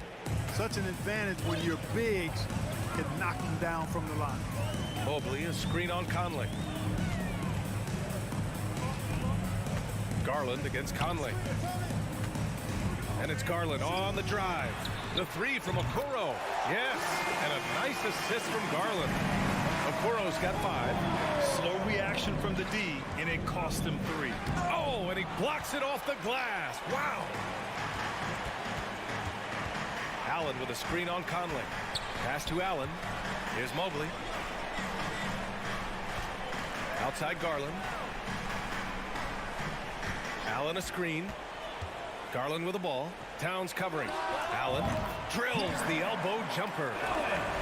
Such an advantage when your bigs can knock them down from the line. Mobley, a screen on Conley. Garland against Conley. And it's Garland on the drive. The three from Okoro. Yes, and a nice assist from Garland. Okoro's got 5. Slow reaction from the D, and it cost him 3. Oh, and he blocks it off the glass. Wow. Allen with a screen on Conley. Pass to Allen. Here's Mobley. Outside Garland. Allen a screen. Garland with the ball. Towns covering. Allen drills the elbow jumper.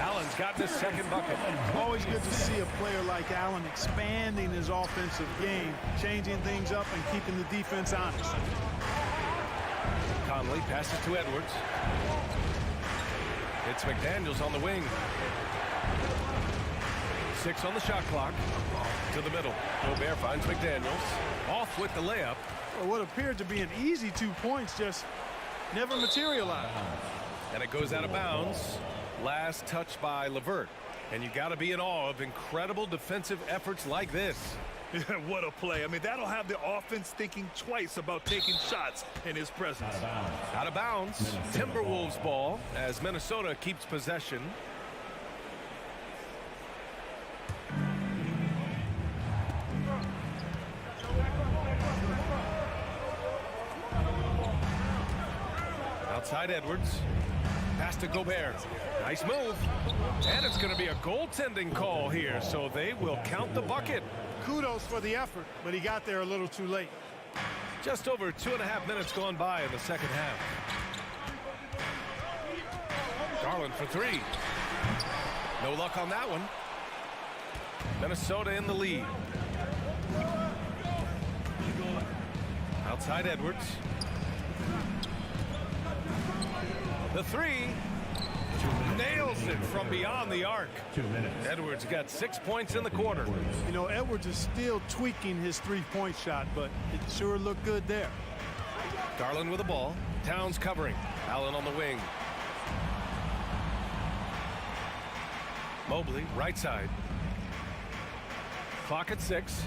Allen's got his second bucket. Always good to see a player like Allen expanding his offensive game, changing things up and keeping the defense honest. Conley passes to Edwards. It's McDaniels on the wing. 6 on the shot clock. To the middle. Gobert finds McDaniels. Off with the layup. Well, what appeared to be an easy 2 points just never materialized. And it goes out of bounds. Last touch by LeVert. And you got to be in awe of incredible defensive efforts like this. What a play. I mean, that'll have the offense thinking twice about taking shots in his presence. Out of bounds. Timberwolves ball as Minnesota keeps possession. Outside Edwards. Pass to Gobert. Nice move. And it's going to be a goaltending call here, so they will count the bucket. Kudos for the effort, but he got there a little too late. Just over 2.5 minutes gone by in the second half. Garland for 3. No luck on that one. Minnesota in the lead. Outside Edwards. The 3. Nails it from beyond the arc. 2 minutes. Edwards got 6 points in the quarter. You know, Edwards is still tweaking his three-point shot, but it sure looked good there. Garland with the ball. Towns covering. Allen on the wing. Mobley, right side. Clock at 6.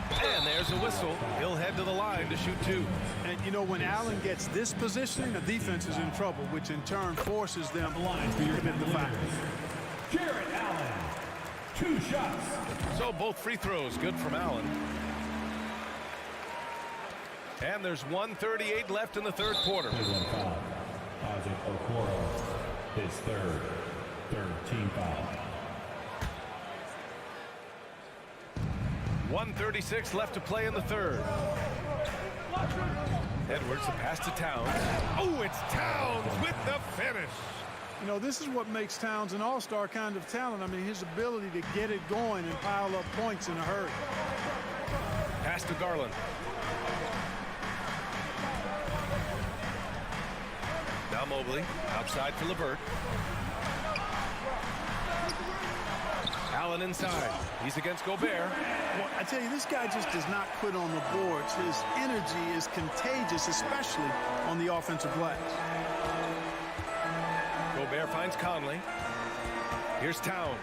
And there's a whistle. He'll head to the line to shoot 2. And, you know, when Allen gets this positioning, the defense is in trouble, which in turn forces them to commit the foul. Jarrett Allen, 2 shots. So both free throws good from Allen. And there's 1:38 left in the third quarter. Isaac Okoro, his third team foul. 1:36 left to play in the third. Edwards, the pass to Towns. Oh, it's Towns with the finish. You know, this is what makes Towns an all-star kind of talent. I mean, his ability to get it going and pile up points in a hurry. Pass to Garland. Now Mobley outside for LeVert. Allen inside. He's against Gobert. Well, I tell you, this guy just does not quit on the boards. His energy is contagious, especially on the offensive glass. Gobert finds Conley. Here's Towns.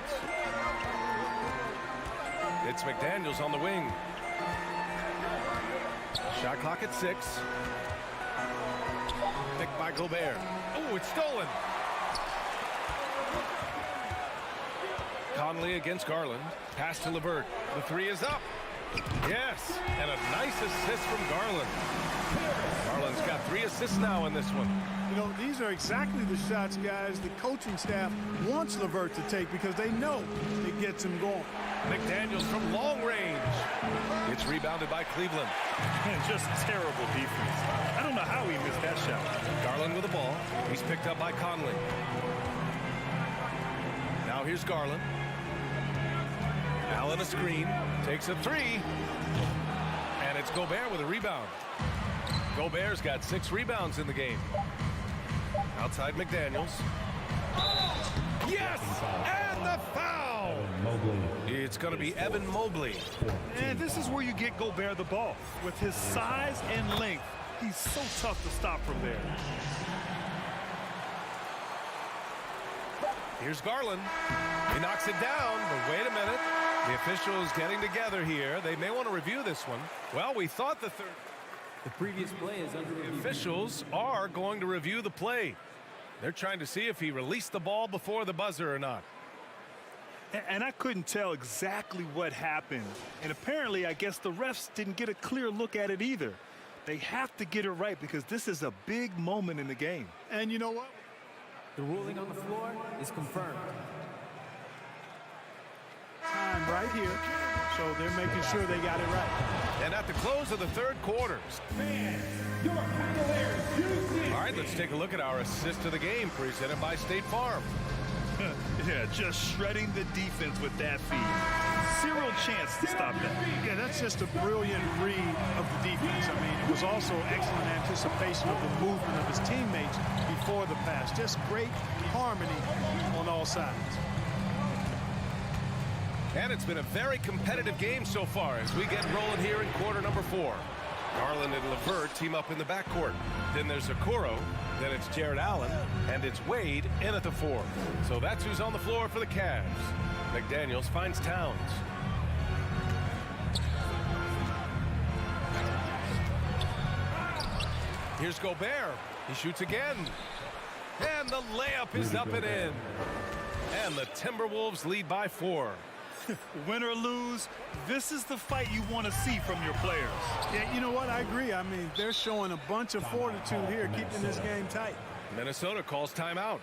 It's McDaniels on the wing. Shot clock at 6. Picked by Gobert. Oh, it's stolen. Conley against Garland. Pass to LeVert. The 3 is up. Yes, and a nice assist from Garland. Garland's got 3 assists now in this one. You know, these are exactly the shots, guys, the coaching staff wants LeVert to take because they know it gets him going. McDaniels from long range. It's rebounded by Cleveland. Just terrible defense. I don't know how he missed that shot. Garland with the ball. He's picked up by Conley. Now here's Garland. Allen a screen. Takes a 3. And it's Gobert with a rebound. Gobert's got 6 rebounds in the game. Outside McDaniels. Yes! And the foul! It's going to be Evan Mobley. And this is where you get Gobert the ball. With his size and length, he's so tough to stop from there. Here's Garland. He knocks it down, but wait a minute. The officials getting together here. They may want to review this one. Well, we thought the previous play is under review. Officials are going to review the play. They're trying to see if he released the ball before the buzzer or not. And I couldn't tell exactly what happened. And apparently, I guess the refs didn't get a clear look at it either. They have to get it right because this is a big moment in the game. And you know what? The ruling on the floor is confirmed. Time right here. So they're making sure they got it right. And at the close of the third quarter. All right, let's take a look at our assist of the game presented by State Farm. Yeah, just shredding the defense with that feed. Zero chance to stop that. Yeah, that's just a brilliant read of the defense. I mean, it was also excellent anticipation of the movement of his teammates before the pass. Just great harmony on all sides. And it's been a very competitive game so far as we get rolling here in quarter number 4. Garland and LeVert team up in the backcourt. Then there's Okoro. Then it's Jared Allen. And it's Wade in at the 4. So that's who's on the floor for the Cavs. McDaniels finds Towns. Here's Gobert. He shoots again. And the layup is up and in. And the Timberwolves lead by 4. Win or lose, this is the fight you want to see from your players. Yeah, you know what? I agree. I mean, they're showing a bunch of fortitude here, keeping this game tight. Minnesota calls timeout.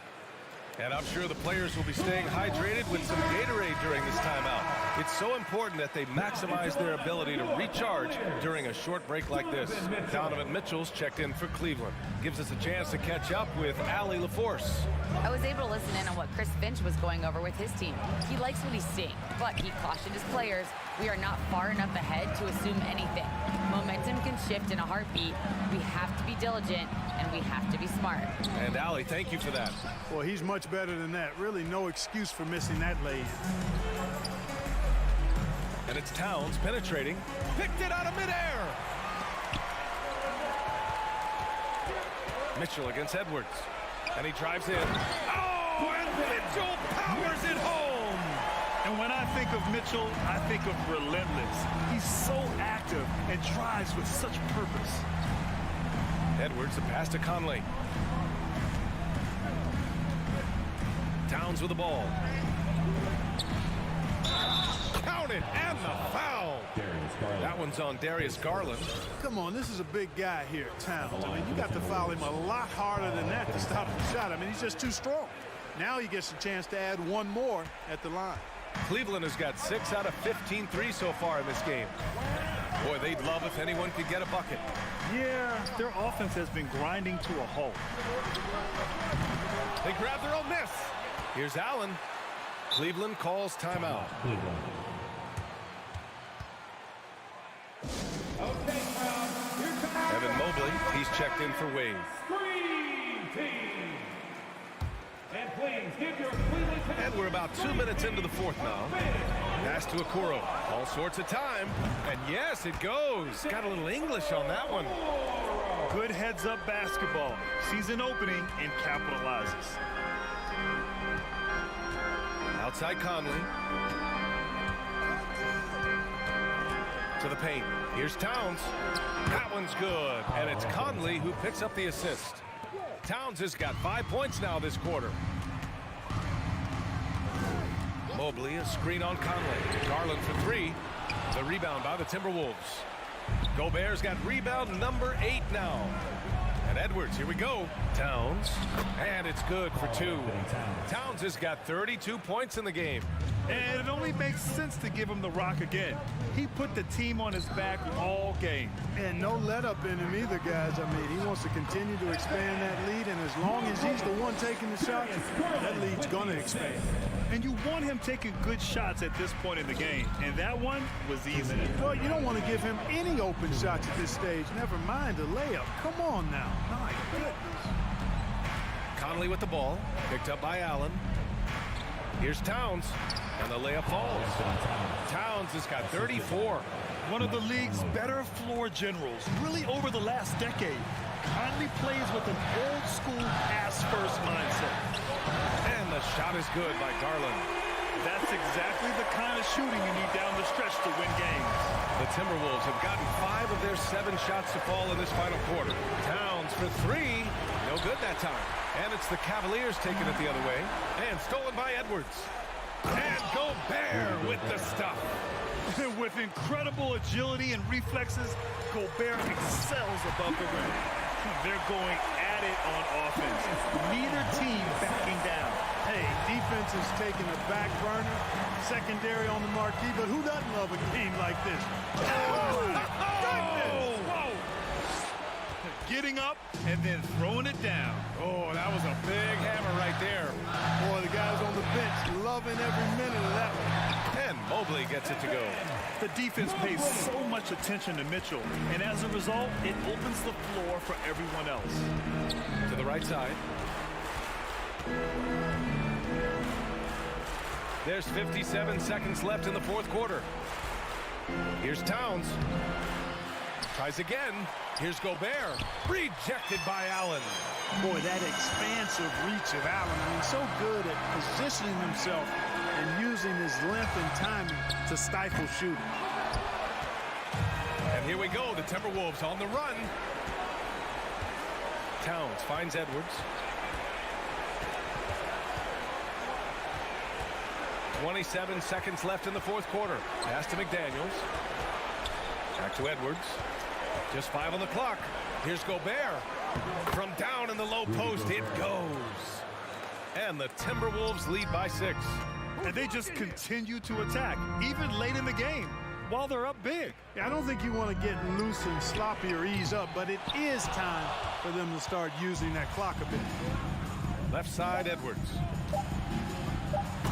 And I'm sure the players will be staying hydrated with some Gatorade during this timeout. It's so important that they maximize their ability to recharge during a short break like this. Donovan Mitchell's checked in for Cleveland. Gives us a chance to catch up with Allie LaForce. I was able to listen in on what Chris Finch was going over with his team. He likes what he's seeing, but he cautioned his players, we are not far enough ahead to assume anything. Momentum can shift in a heartbeat. We have to be diligent, and we have to be smart. And Allie, thank you for that. Well, he's much better than that. Really no excuse for missing that lay. And it's Towns penetrating. Picked it out of midair. Mitchell against Edwards. And he drives in. Oh, and Mitchell powers it home. And when I think of Mitchell, I think of relentless. He's so active and drives with such purpose. Edwards, a pass to Conley. Towns with the ball. Counted, and the foul. That one's on Darius Garland. Come on, this is a big guy here, Towns. I mean, you got to foul him a lot harder than that to stop the shot. I mean, he's just too strong. Now he gets a chance to add one more at the line. Cleveland has got 6 out of 15 threes so far in this game. Boy, they'd love if anyone could get a bucket. Yeah, their offense has been grinding to a halt. They grab their own miss. Here's Allen. Cleveland calls timeout. Evan Mobley, he's checked in for Wade. team. And please give your Cleveland Cavaliers. And we're about 2 minutes into the fourth now. Pass to Okoro. All sorts of time. And yes, it goes. Got a little English on that one. Good heads-up basketball. Sees an opening and capitalizes. Outside Conley. To the paint. Here's Towns. That one's good. And it's Conley who picks up the assist. Towns has got 5 points now this quarter. Mobley, a screen on Conley. Garland for three. The rebound by the Timberwolves. Gobert's got rebound number 8 now. And Edwards, here we go. Towns. And it's good for 2. Towns has got 32 points in the game. And it only makes sense to give him the rock again. He put the team on his back all game. And no let up in him either, guys. I mean, he wants to continue to expand that lead, and as long as he's the one taking the shots, that lead's going to expand. And you want him taking good shots at this point in the game. And that one was easy. Well, you don't want to give him any open shots at this stage. Never mind a layup. Come on now. My goodness. Conley with the ball. Picked up by Allen. Here's Towns. And the layup falls. Towns has got 34. One of the league's better floor generals, really over the last decade. Conley plays with an old-school pass-first mindset. And the shot is good by Garland. That's exactly the kind of shooting you need down the stretch to win games. The Timberwolves have gotten 5 of their 7 shots to fall in this final quarter. Towns for 3. No good that time. And it's the Cavaliers taking it the other way. And stolen by Edwards. And Gobert with the stuff. With incredible agility and reflexes, Gobert excels above the rim. They're going at it on offense. Neither team backing down. Hey, defense is taking a back burner, secondary on the marquee, but who doesn't love a game like this? Oh, goodness! Whoa! Getting up and then throwing it down. Oh, that was a big hammer right there. Boy, the guys on the bench loving every minute of that one. And Mobley gets it to go. The defense pays so much attention to Mitchell, and as a result, it opens the floor for everyone else. To the right side. There's 57 seconds left in the fourth quarter. Here's Towns. Tries again. Here's Gobert. Rejected by Allen. Boy, that expansive reach of Allen. I mean, so good at positioning himself and using his length and timing to stifle shooting. And here we go. The Timberwolves on the run. Towns finds Edwards. 27 seconds left in the fourth quarter. Pass to McDaniels. Back to Edwards. Just 5 on the clock. Here's Gobert. From down in the low post, it goes. And the Timberwolves lead by 6. And they just continue to attack, even late in the game, while they're up big. Yeah, I don't think you want to get loose and sloppy or ease up, but it is time for them to start using that clock a bit. Left side, Edwards.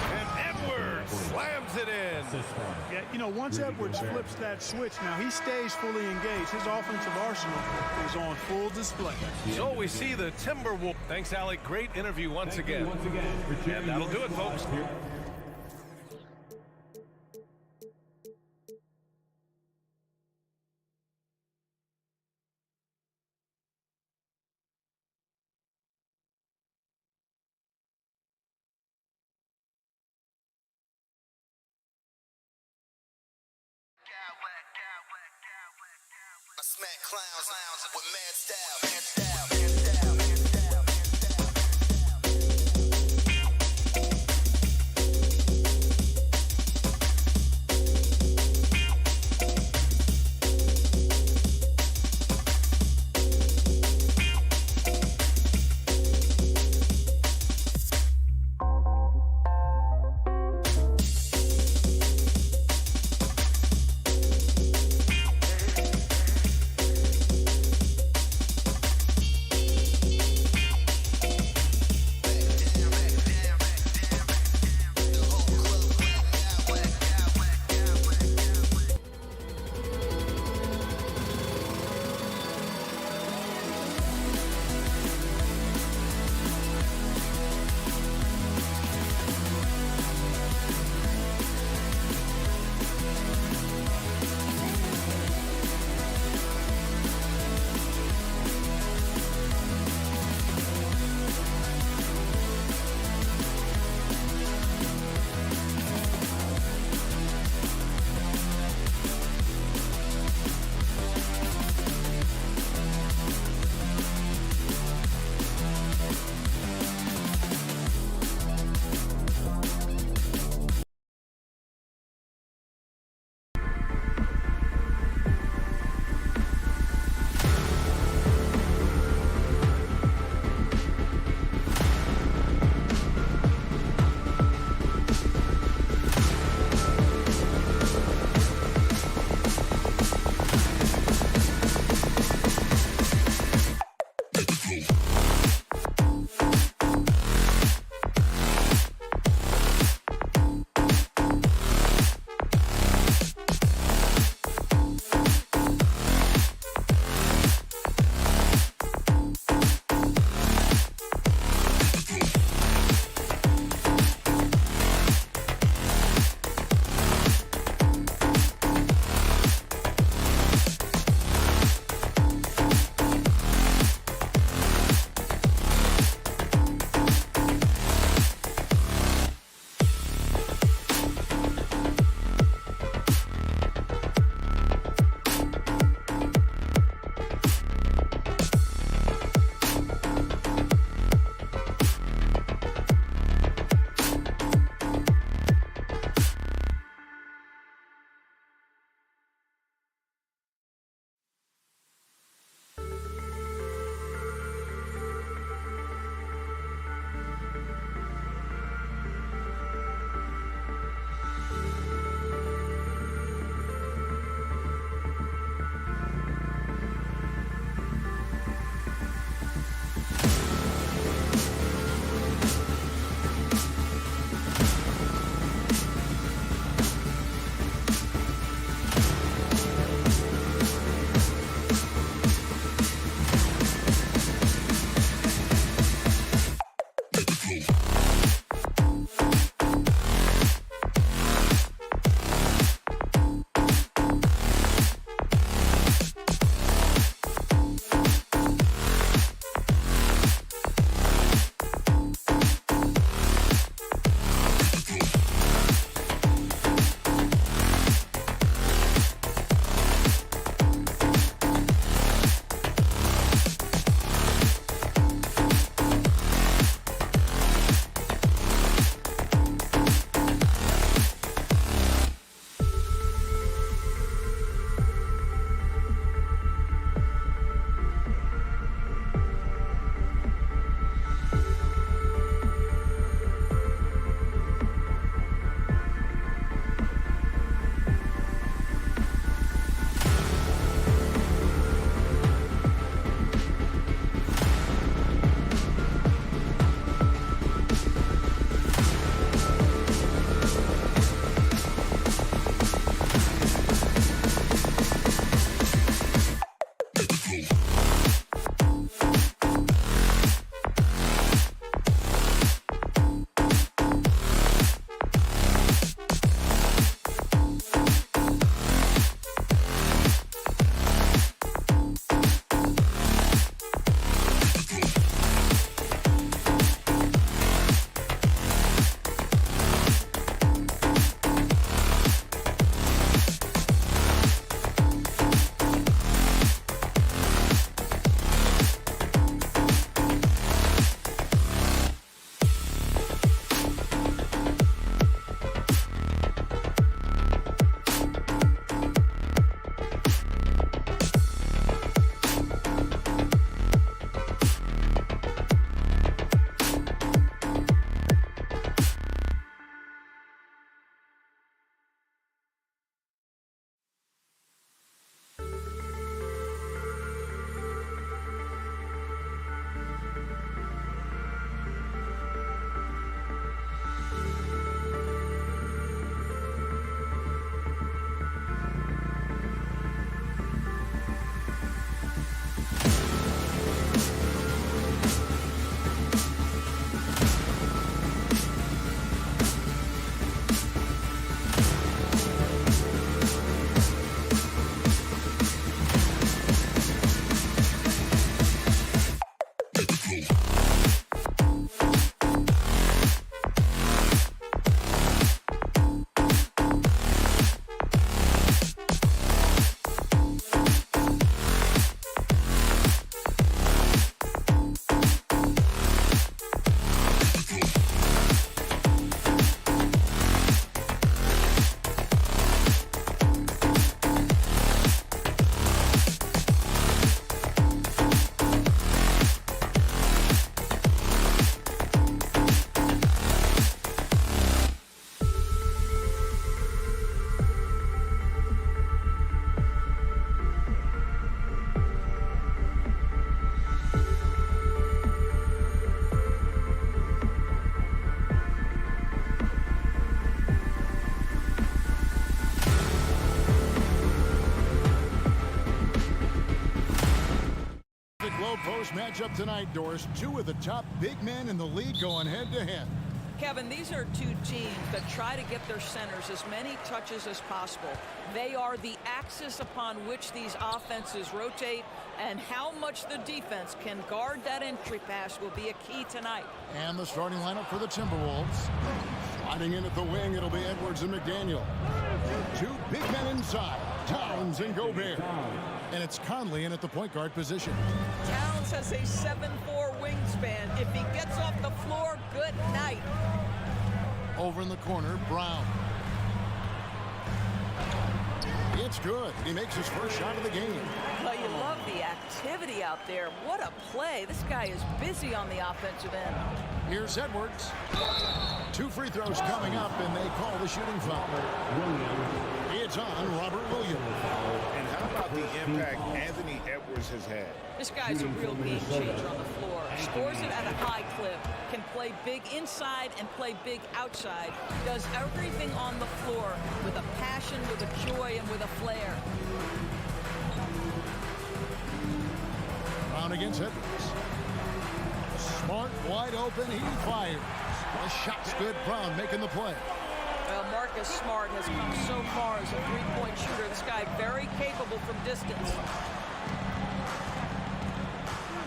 And Edwards slams it in. Yeah, you know, once Edwards flips that switch, now he stays fully engaged. His offensive arsenal is on full display. So we see the Timberwolves. Thanks, Alec. Great interview once again. And that'll do it, folks. I smack clowns with mad style. this matchup tonight, Doris. Two of the top big men in the league going head-to-head. Kevin, these are two teams that try to get their centers as many touches as possible. They are the axis upon which these offenses rotate, and how much the defense can guard that entry pass will be a key tonight. And the starting lineup for the Timberwolves. Sliding in at the wing, it'll be Edwards and McDaniel. Two big men inside, Towns and Gobert. And it's Conley in at the point guard position. Towns has a 7'4" wingspan. If he gets off the floor, good night. Over in the corner, Brown. It's good. He makes his first shot of the game. Well, you love the activity out there. What a play. This guy is busy on the offensive end. Here's Edwards. 2 free throws coming up, and they call the shooting foul. It's on Robert Williams. And how about the impact Anthony Edwards has had? This guy's a real game changer on the floor. Scores it at a high clip. Can play big inside and play big outside. Does everything on the floor with a passion, with a joy, and with a flair. Brown against Edwards. Smart, wide open, he fires. The shot's good. Brown making the play. Well, Marcus Smart has come so far as a three-point shooter. This guy very capable from distance.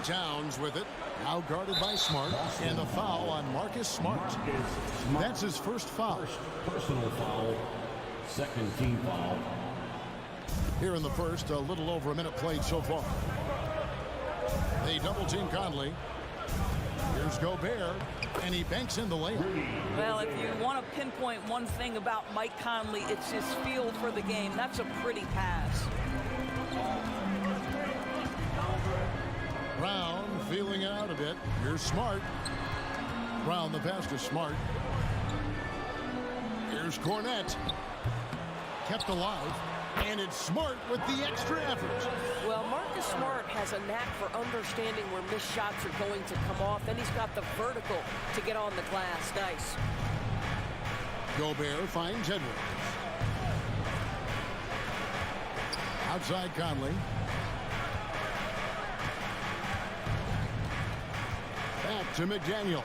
Towns with it. Now guarded by Smart. And a foul on Marcus Smart. That's his first foul. Personal foul. Second team foul. Here in the first, a little over a minute played so far. They double-team Conley. Here's Gobert, and he banks in the layup. Well, if you want to pinpoint one thing about Mike Conley, it's his feel for the game. That's a pretty pass. Brown feeling it out a bit. Here's Smart. Brown the pass to Smart. Here's Cornette. Kept alive. And it's Smart with the extra effort. Well, Marcus Smart has a knack for understanding where missed shots are going to come off. Then he's got the vertical to get on the glass. Nice. Gobert finds Edwards. Outside Conley. Back to McDaniel.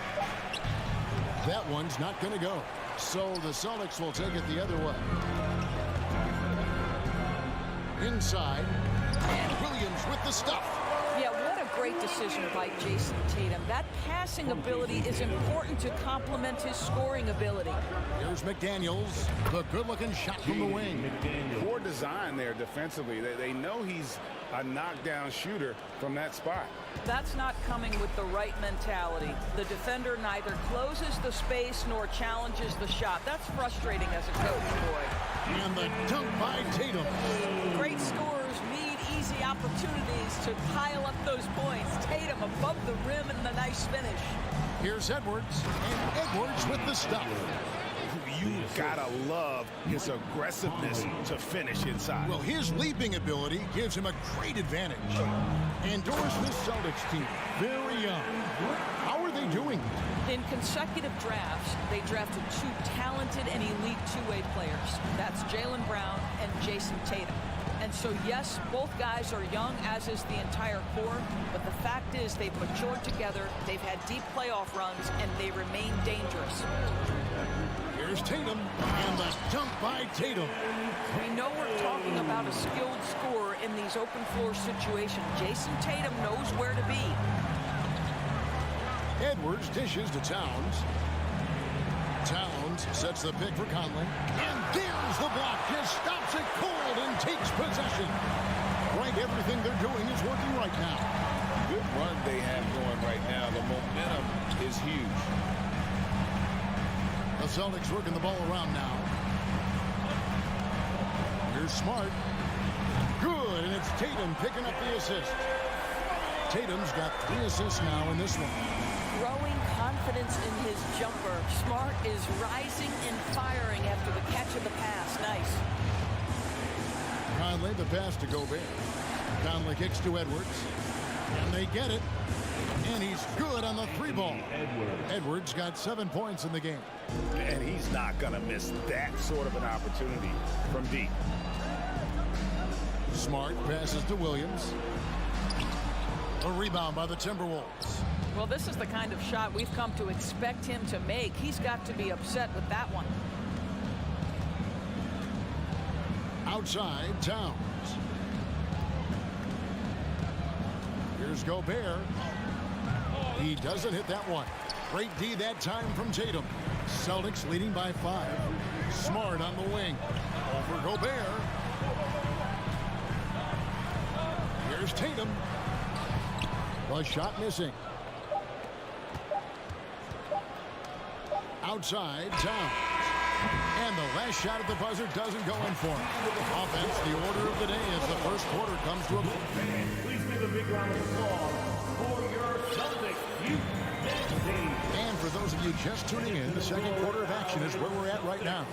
That one's not going to go. So the Celtics will take it the other way. Inside, and Williams with the stuff. Yeah, what a great decision by Jason Tatum. That passing ability is important to complement his scoring ability. Here's McDaniels, the good-looking shot from the wing. Poor design there defensively. They know he's a knockdown shooter from that spot. That's not coming with the right mentality. The defender neither closes the space nor challenges the shot. That's frustrating as a coach, boy. And the dunk by Tatum. Great scorers need easy opportunities to pile up those points. Tatum above the rim and the nice finish. Here's Edwards, and Edwards with the stuff. You gotta love his aggressiveness to finish inside. Well, his leaping ability gives him a great advantage. And Doris, this Celtics team, very young. How are they doing? In consecutive drafts, they drafted two talented and elite two-way players. That's Jaylen Brown and Jason Tatum. And so, yes, both guys are young, as is the entire core. But the fact is they've matured together, they've had deep playoff runs, and they remain dangerous. Here's Tatum, and the dunk by Tatum. We know we're talking about a skilled scorer in these open floor situations. Jason Tatum knows where to be. Edwards dishes to Towns. Towns sets the pick for Conley. And there's the block. Just stops it cold and takes possession. Right, everything they're doing is working right now. Good run they have going right now. The momentum is huge. The Celtics working the ball around now. Here's Smart. Good, and it's Tatum picking up the assist. Tatum's got 3 assists now in this one. Growing confidence in his jumper. Smart is rising and firing after the catch of the pass. Nice. Conley, the pass to Gobert. Conley kicks to Edwards. And they get it. And he's good on the 3-ball. Edwards got 7 points in the game. And he's not going to miss that sort of an opportunity from deep. Smart passes to Williams. A rebound by the Timberwolves. Well, this is the kind of shot we've come to expect him to make. He's got to be upset with that one. Outside, Towns. Here's Gobert. He doesn't hit that one. Great D that time from Tatum. Celtics leading by 5. Smart on the wing. Over Gobert. Here's Tatum. The shot missing. Outside, Towns. And the last shot at the buzzer doesn't go in for him. Offense, the order of the day as the first quarter comes to a close. Please give a big round of applause for your Celtics youth team. And for those of you just tuning in, the second quarter of action is where we're at right now.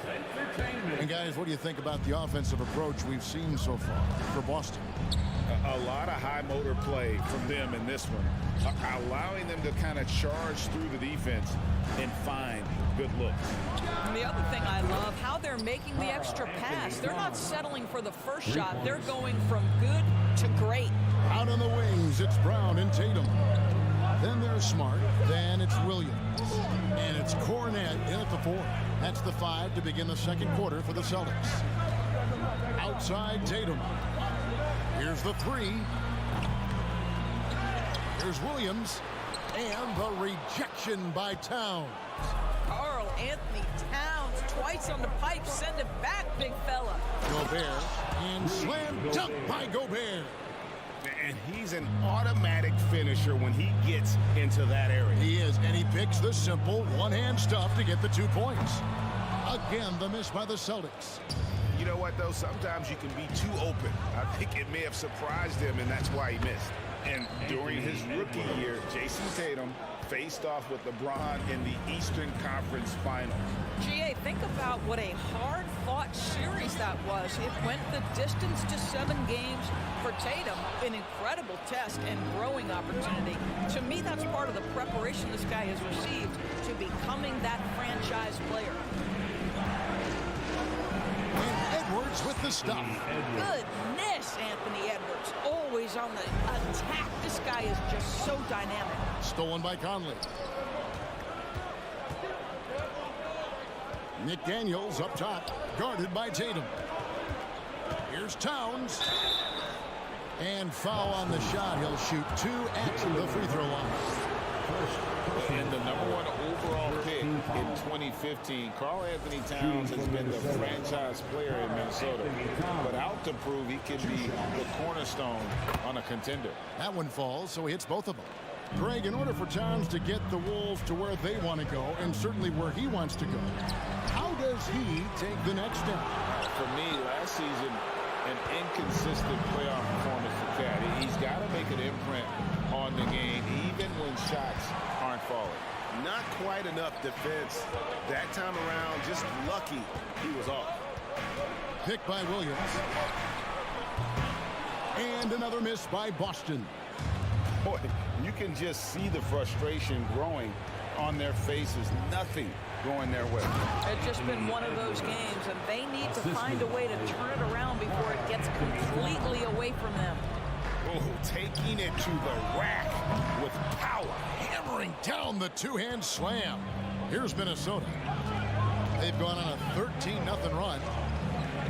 And guys, what do you think about the offensive approach we've seen so far for Boston? A lot of high motor play from them in this one, allowing them to kind of charge through the defense and find good looks. And the other thing I love, how they're making the extra pass. They're not settling for the first shot. They're going from good to great. Out on the wings, it's Brown and Tatum. Then there's Smart. Then it's Williams. And it's Cornette in at the 4. That's the 5 to begin the second quarter for the Celtics. Outside, Tatum. Here's the 3. Here's Williams. And the rejection by Towns. Karl Anthony Towns twice on the pipe. Send it back, big fella. Gobert. And slam dunk by Gobert. And he's an automatic finisher when he gets into that area. He is, and he picks the simple one-hand stuff to get the 2 points. Again, the miss by the Celtics. You know what, though? Sometimes you can be too open. I think it may have surprised him, and that's why he missed. And during his rookie year, Jason Tatum faced off with LeBron in the Eastern Conference Final. GA, think about what a hard-fought series that was. It went the distance to 7 games for Tatum. An incredible test and growing opportunity. To me, that's part of the preparation this guy has received to becoming that franchise player. And Edwards with the stop. Goodness, Anthony Edwards. Always on the attack. This guy is just so dynamic. Stolen by Conley. Nick Daniels up top, guarded by Tatum. Here's Towns. And foul on the shot. He'll shoot 2 at the free throw line. And the #1 overall pick in 2015, Karl Anthony Towns has been the franchise player in Minnesota, but out to prove he can be the cornerstone on a contender. That one falls, so he hits both of them. Greg, in order for Towns to get the Wolves to where they want to go, and certainly where he wants to go, how does he take the next step? For me, last season, an inconsistent playoff performance for Cat. He's got to make an imprint on the game, even when shots aren't falling. Not quite enough defense that time around. Just lucky he was off. Picked by Williams. And another miss by Boston. Boy, you can just see the frustration growing on their faces. Nothing going their way. It's just been one of those games, and they need to find a way to turn it around before it gets completely away from them. Oh, taking it to the rack with power. Hammering down the 2-hand slam. Here's Minnesota. They've gone on a 13-0 run.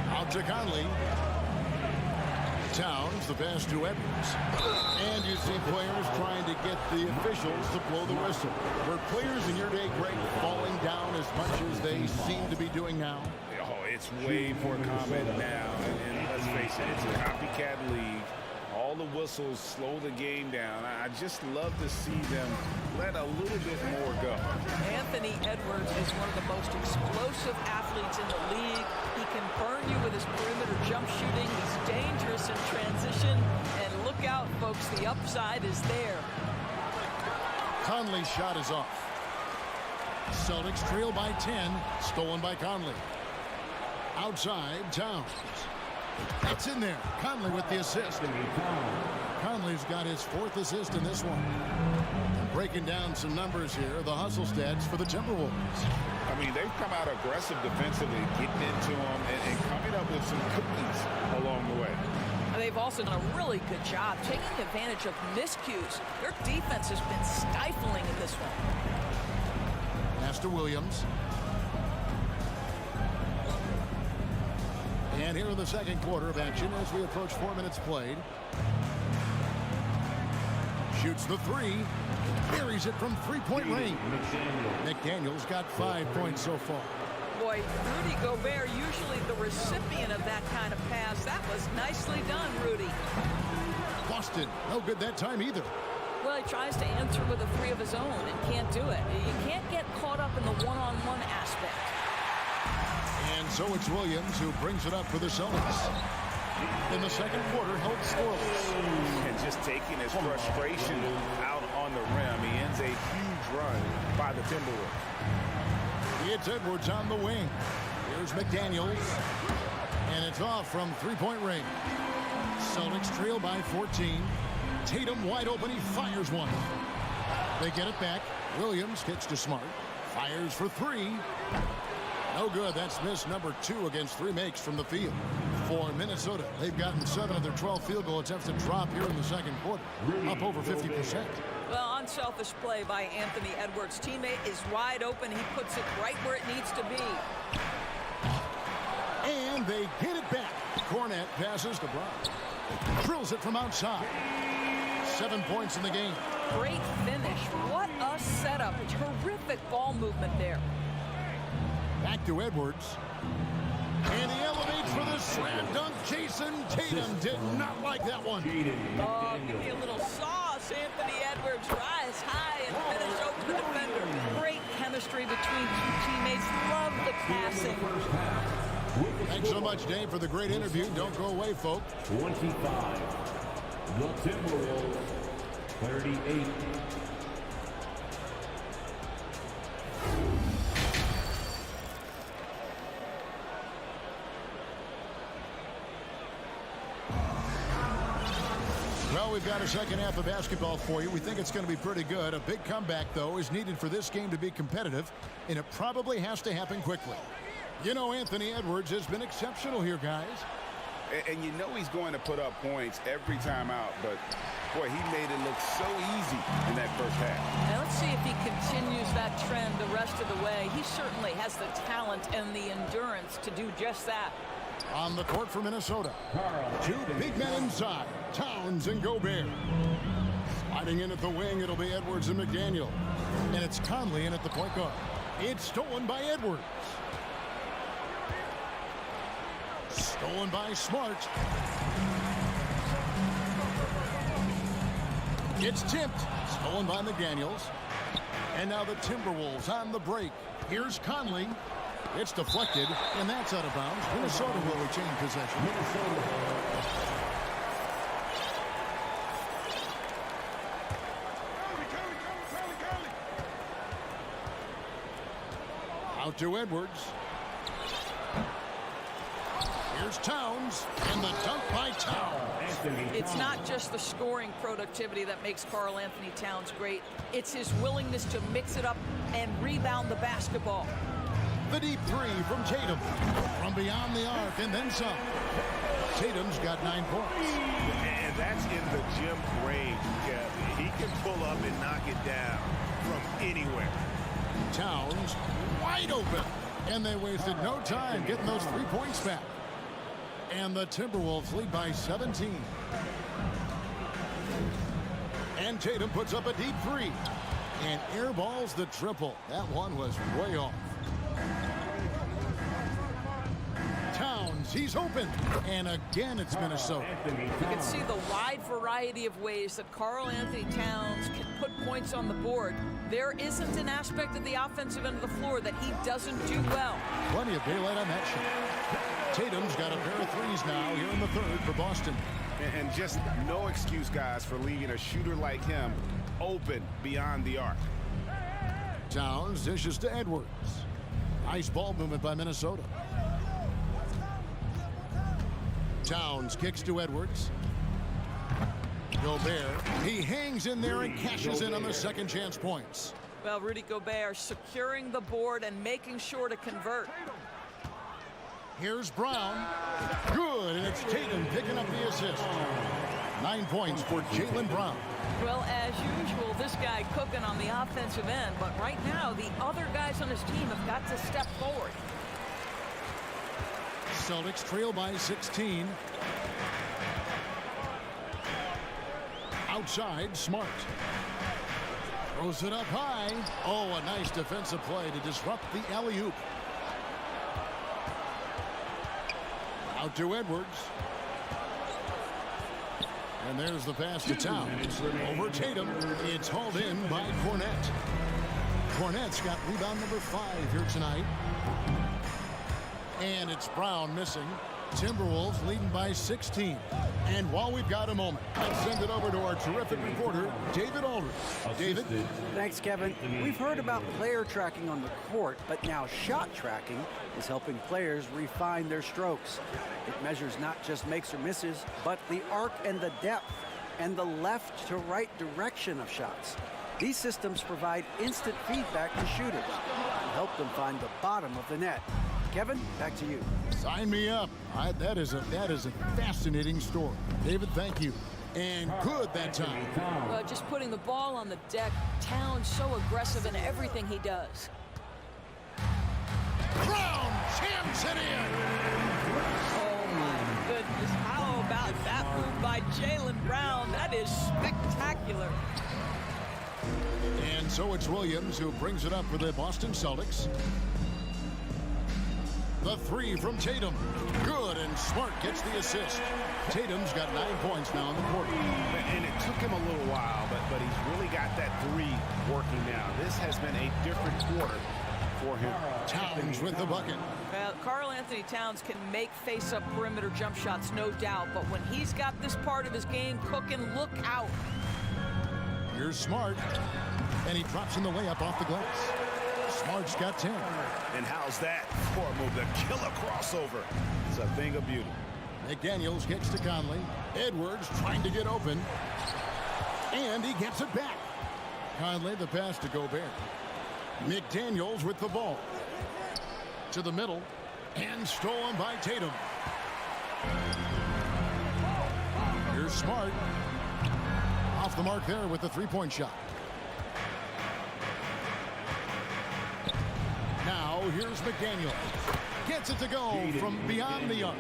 Out to Conley. Towns, the pass to Edwards. And you see players trying to get the officials to blow the whistle. Were players in your day, Greg, falling down as much as they seem to be doing now? Oh, it's way more common now. And let's face it, it's a copycat league. All the whistles slow the game down. I just love to see them let a little bit more go. Anthony Edwards is one of the most explosive athletes in the league. He can burn you with his perimeter jump shooting. He's dangerous in transition. And look out, folks, the upside is there. Conley's shot is off. Celtics trail by 10. Stolen by Conley. Outside, Towns. That's in there. Conley with the assist. Conley's got his 4th assist in this one. And breaking down some numbers here, the hustle stats for the Timberwolves. I mean, they've come out aggressive defensively, getting into them and coming up with some cookies along the way. They've also Charles has done a really good job taking advantage of miscues. Their defense has been stifling in this one. Pass to Williams. And here in the second quarter of action as we approach 4 minutes played. Shoots the three. Buries it from three-point range. McDaniel's got 5 points so far. Boy, Rudy Gobert, usually the recipient of that kind of pass. That was nicely done, Rudy. Boston, no good that time either. Well, he tries to answer with a three of his own and can't do it. You can't get caught up in the one-on-one aspect. And so it's Williams who brings it up for the Celtics. In the second quarter, held scoreless. And just taking his frustration out on the rim. He ends a huge run by the Timberwolves. It's Edwards on the wing. Here's McDaniels. And it's off from three-point range. Celtics trail by 14. Tatum wide open. He fires one. They get it back. Williams kicks to Smart. Fires for three. No good. That's miss number 2 against 3 makes from the field. For Minnesota, they've gotten 7 of their 12 field goal attempts to drop here in the second quarter. Up over 50%. Well, unselfish play by Anthony Edwards. Teammate is wide open. He puts it right where it needs to be. And they get it back. Cornette passes to Brown. Drills it from outside. 7 points in the game. Great finish. What a setup. Terrific ball movement there. Back to Edwards. And he elevates for the slam dunk. Jason Tatum did not like that one. Oh, give me a little sauce. Anthony Edwards rise high and finish over the defender. Great chemistry between two teammates. Love the passing. Thanks so much, Dave, for the great interview. Don't go away, folks. 25. The Timberwolves, 38. Well, we've got a second half of basketball for you. We think it's going to be pretty good. A big comeback, though, is needed for this game to be competitive, and it probably has to happen quickly. You know, Anthony Edwards has been exceptional here, guys. And you know he's going to put up points every time out, but, boy, he made it look so easy in that first half. Now let's see if he continues that trend the rest of the way. He certainly has the talent and the endurance to do just that. On the court for Minnesota. 2 big men inside. Towns and Gobert. Sliding in at the wing, it'll be Edwards and McDaniel. And it's Conley in at the point guard. It's stolen by Edwards. Stolen by Smart. It's tipped. Stolen by McDaniels. And now the Timberwolves on the break. Here's Conley. It's deflected, and that's out of bounds. Minnesota will retain possession. Out to Edwards. Here's Towns, and the dunk by Towns. It's not just the scoring productivity that makes Karl Anthony Towns great. It's his willingness to mix it up and rebound the basketball. The deep three from Tatum. From beyond the arc, and then some. Tatum's got 9 points. And that's in the gym range. Yeah, he can pull up and knock it down from anywhere. Towns wide open. And they wasted no time getting those 3 points back. And the Timberwolves lead by 17. And Tatum puts up a deep three. And airballs the triple. That one was way off. Towns, he's open. And again, it's Minnesota. You can see the wide variety of ways that Karl Anthony Towns can put points on the board. There isn't an aspect of the offensive end of the floor that he doesn't do well. Plenty of daylight on that shot. Tatum's got a pair of threes now here in the third for Boston. And just no excuse, guys, for leaving a shooter like him open beyond the arc. Towns dishes to Edwards. Nice ball movement by Minnesota. Towns kicks to Edwards. Gobert, he hangs in there and cashes in on the second chance points. Well, Rudy Gobert securing the board and making sure to convert. Here's Brown. Good, and it's Tatum picking up the assist. 9 points for Jaylen Brown. Well, as usual, this guy cooking on the offensive end, but right now the other guys on his team have got to step forward. Celtics trail by 16. Outside, Smart. Throws it up high. Oh, a nice defensive play to disrupt the alley-oop. Out to Edwards. And there's the pass to Towns. Over Tatum. It's hauled in by Cornette. Cornette's got rebound number 5 here tonight. And it's Brown missing. Timberwolves leading by 16. And while we've got a moment, let's send it over to our terrific reporter, David Aldridge. David? Thanks, Kevin. We've heard about player tracking on the court, but now shot tracking is helping players refine their strokes. It measures not just makes or misses, but the arc and the depth and the left to right direction of shots. These systems provide instant feedback to shooters and help them find the bottom of the net. Kevin, back to you. Sign me up. That is a fascinating story. David, thank you. And good that time. Just putting the ball on the deck. Towns so aggressive in everything he does. Brown jams it in. Oh my goodness. How about that move by Jaylen Brown? That is spectacular. And so it's Williams who brings it up for the Boston Celtics. The 3 from Tatum. Good, and Smart gets the assist. Tatum's got 9 points now in the quarter. And it took him a little while, but he's really got that 3 working now. This has been a different quarter for him. Towns with the bucket. Well, Karl Anthony Towns can make face-up perimeter jump shots, no doubt. But when he's got this part of his game cooking, look out. Here's Smart. And he drops in the layup off the glass. Smart's got 10. And how's that for a move? The killer crossover. It's a thing of beauty. McDaniels gets to Conley. Edwards trying to get open. And he gets it back. Conley the pass to Gobert. McDaniels with the ball. To the middle. And stolen by Tatum. Here's Smart. Off the mark there with the 3-point shot. Now here's McDaniel. Gets it to go from beyond the arc.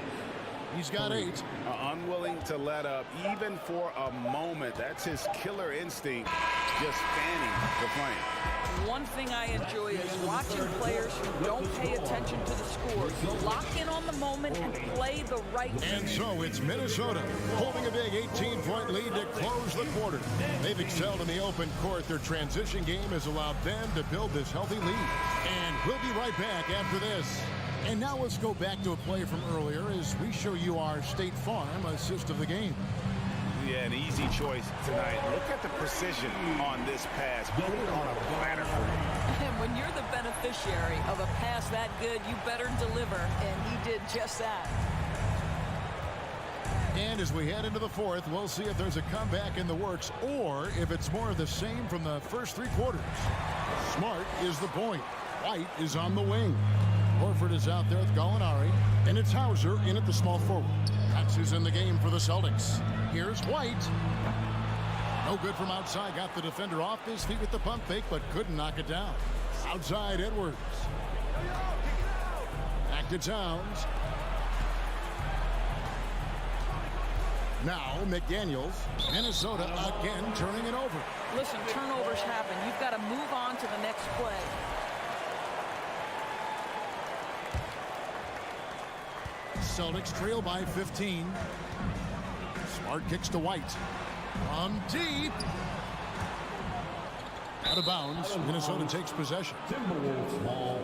He's got 8. Unwilling to let up even for a moment. That's his killer instinct, just fanning the flame. One thing I enjoy is watching players who don't pay attention to the score. Lock in on the moment and play the right And so it's Minnesota holding a big 18-point lead to close the quarter. They've excelled in the open court. Their transition game has allowed them to build this healthy lead. And we'll be right back after this. And now let's go back to a play from earlier as we show you our State Farm assist of the game. Yeah, an easy choice tonight. Look at the precision on this pass. Put it on a platter for him. And when you're the beneficiary of a pass that good, you better deliver. And he did just that. And as we head into the 4th, we'll see if there's a comeback in the works or if it's more of the same from the first 3 quarters. Smart is the point. White is on the wing. Horford is out there with Gallinari, and it's Hauser in at the small forward. That's who's in the game for the Celtics. Here's White. No good from outside. Got the defender off his feet with the pump fake, but couldn't knock it down. Outside, Edwards. Back to Towns. Now McDaniels. Minnesota again turning it over. Listen, turnovers happen. You've got to move on to the next play. Celtics trail by 15. Smart kicks to White. From deep. Out of bounds. Minnesota takes possession. Timberwolves ball.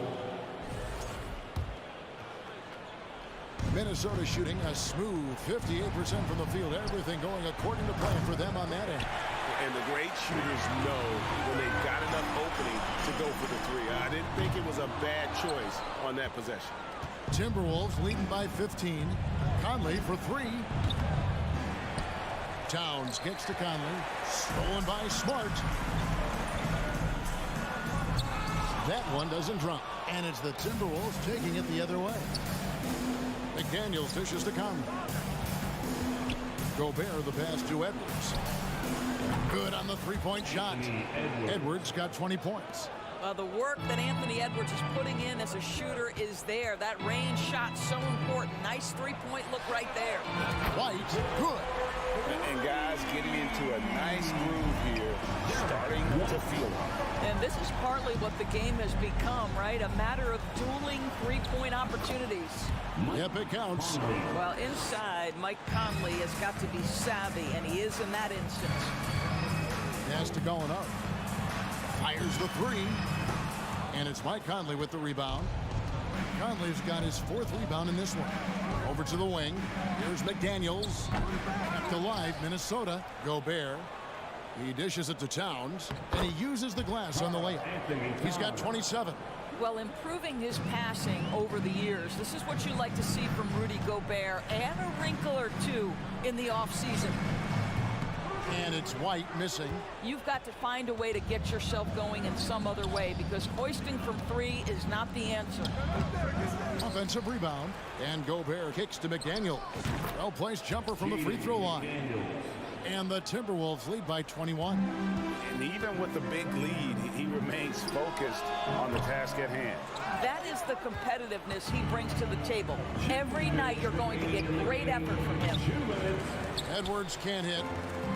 Minnesota shooting a smooth 58% from the field. Everything going according to plan for them on that end. And the great shooters know when they've got enough opening to go for the 3. I didn't think it was a bad choice on that possession. Timberwolves leading by 15. Conley for 3. Towns kicks to Conley. Stolen by Smart. That one doesn't drop. And it's the Timberwolves taking it the other way. McDaniels dishes to Conley. Gobert the pass to Edwards. Good on the three-point shot. Edwards got 20 points. Well, the work that Anthony Edwards is putting in as a shooter is there. That range shot so important. Nice three-point look right there. White, good. And guys getting into a nice groove here, starting to feel it. And this is partly what the game has become, right? A matter of dueling three-point opportunities. Yep, it counts. Well, inside, Mike Conley has got to be savvy, and he is in that instance. Has to going up. Fires the three. And it's Mike Conley with the rebound. Conley's got his fourth rebound in this one. Over to the wing. Here's McDaniels. Kept alive, Minnesota. Gobert. He dishes it to Towns. And he uses the glass on the layup. He's got 27. Well, improving his passing over the years. This is what you like to see from Rudy Gobert, and a wrinkle or two in the offseason. And it's White missing. You've got to find a way to get yourself going in some other way, because hoisting from three is not the answer. Offensive rebound. And Gobert kicks to McDaniel. Well-placed jumper from the free throw line. And the Timberwolves lead by 21. And even with the big lead, he remains focused on the task at hand. That is the competitiveness he brings to the table. Every night you're going to get great effort from him. Edwards can't hit.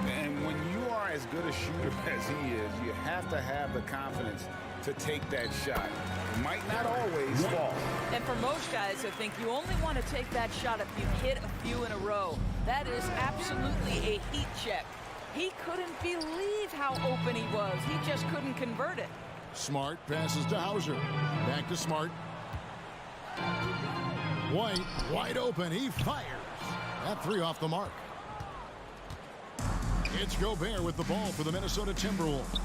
And when you are as good a shooter as he is, you have to have the confidence to take that shot. It might not always fall. And for most guys, I think you only want to take that shot if you've hit a few in a row. That is absolutely a heat check. He couldn't believe how open he was. He just couldn't convert it. Smart passes to Hauser. Back to Smart. White, wide open. He fires. That three off the mark. It's Gobert with the ball for the Minnesota Timberwolves.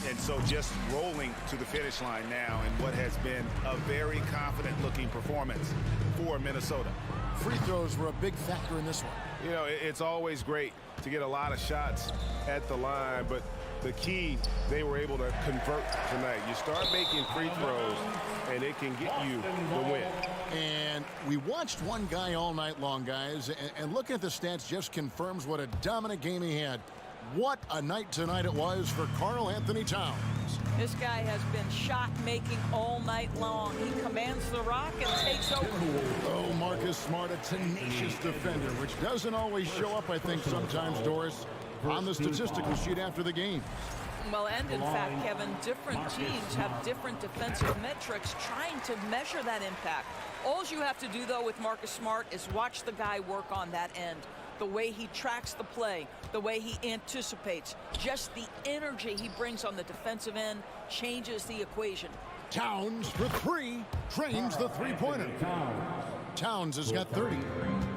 And so just rolling to the finish line now in what has been a very confident-looking performance for Minnesota. Free throws were a big factor in this one. You know, it's always great to get a lot of shots at the line, but the key, they were able to convert tonight. You start making free throws, and it can get you the win. And we watched one guy all night long, guys, and looking at the stats just confirms what a dominant game he had. What a night tonight it was for Karl Anthony Towns. This guy has been shot-making all night long. He commands the rock and takes over. Oh, Marcus Smart, a tenacious defender, which doesn't always show up, I think, sometimes, Doris, on the statistical sheet after the game. Well, and in fact, Kevin, different teams have different defensive metrics trying to measure that impact. All you have to do, though, with Marcus Smart is watch the guy work on that end. The way he tracks the play, the way he anticipates, just the energy he brings on the defensive end changes the equation. Towns for three, trains the three-pointer. Towns has got 30.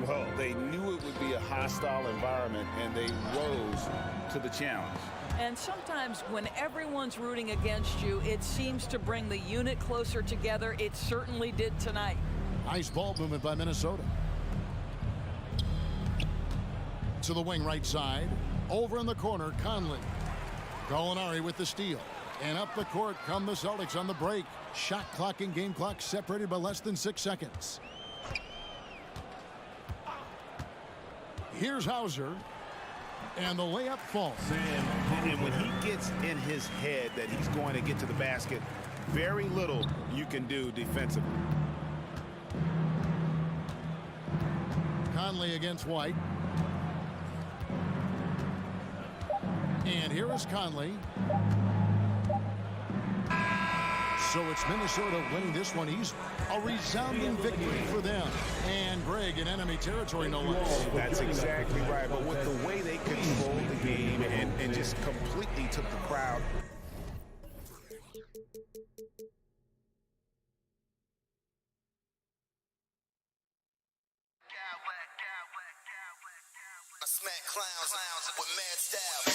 Well, they knew it would be a hostile environment, and they rose to the challenge. And sometimes when everyone's rooting against you, it seems to bring the unit closer together. It certainly did tonight. Nice ball movement by Minnesota. To the wing right side. Over in the corner, Conley. Gallinari with the steal. And up the court come the Celtics on the break. Shot clock and game clock separated by less than 6 seconds. Here's Hauser. And the layup falls. And when he gets in his head that he's going to get to the basket, very little you can do defensively. Conley against White. And here is Conley. So it's Minnesota winning this one. He's a resounding victory for them. And Greg in enemy territory, no less. That's exactly right. But with the way they controlled the game and just completely took the crowd. I smack clowns with mad style.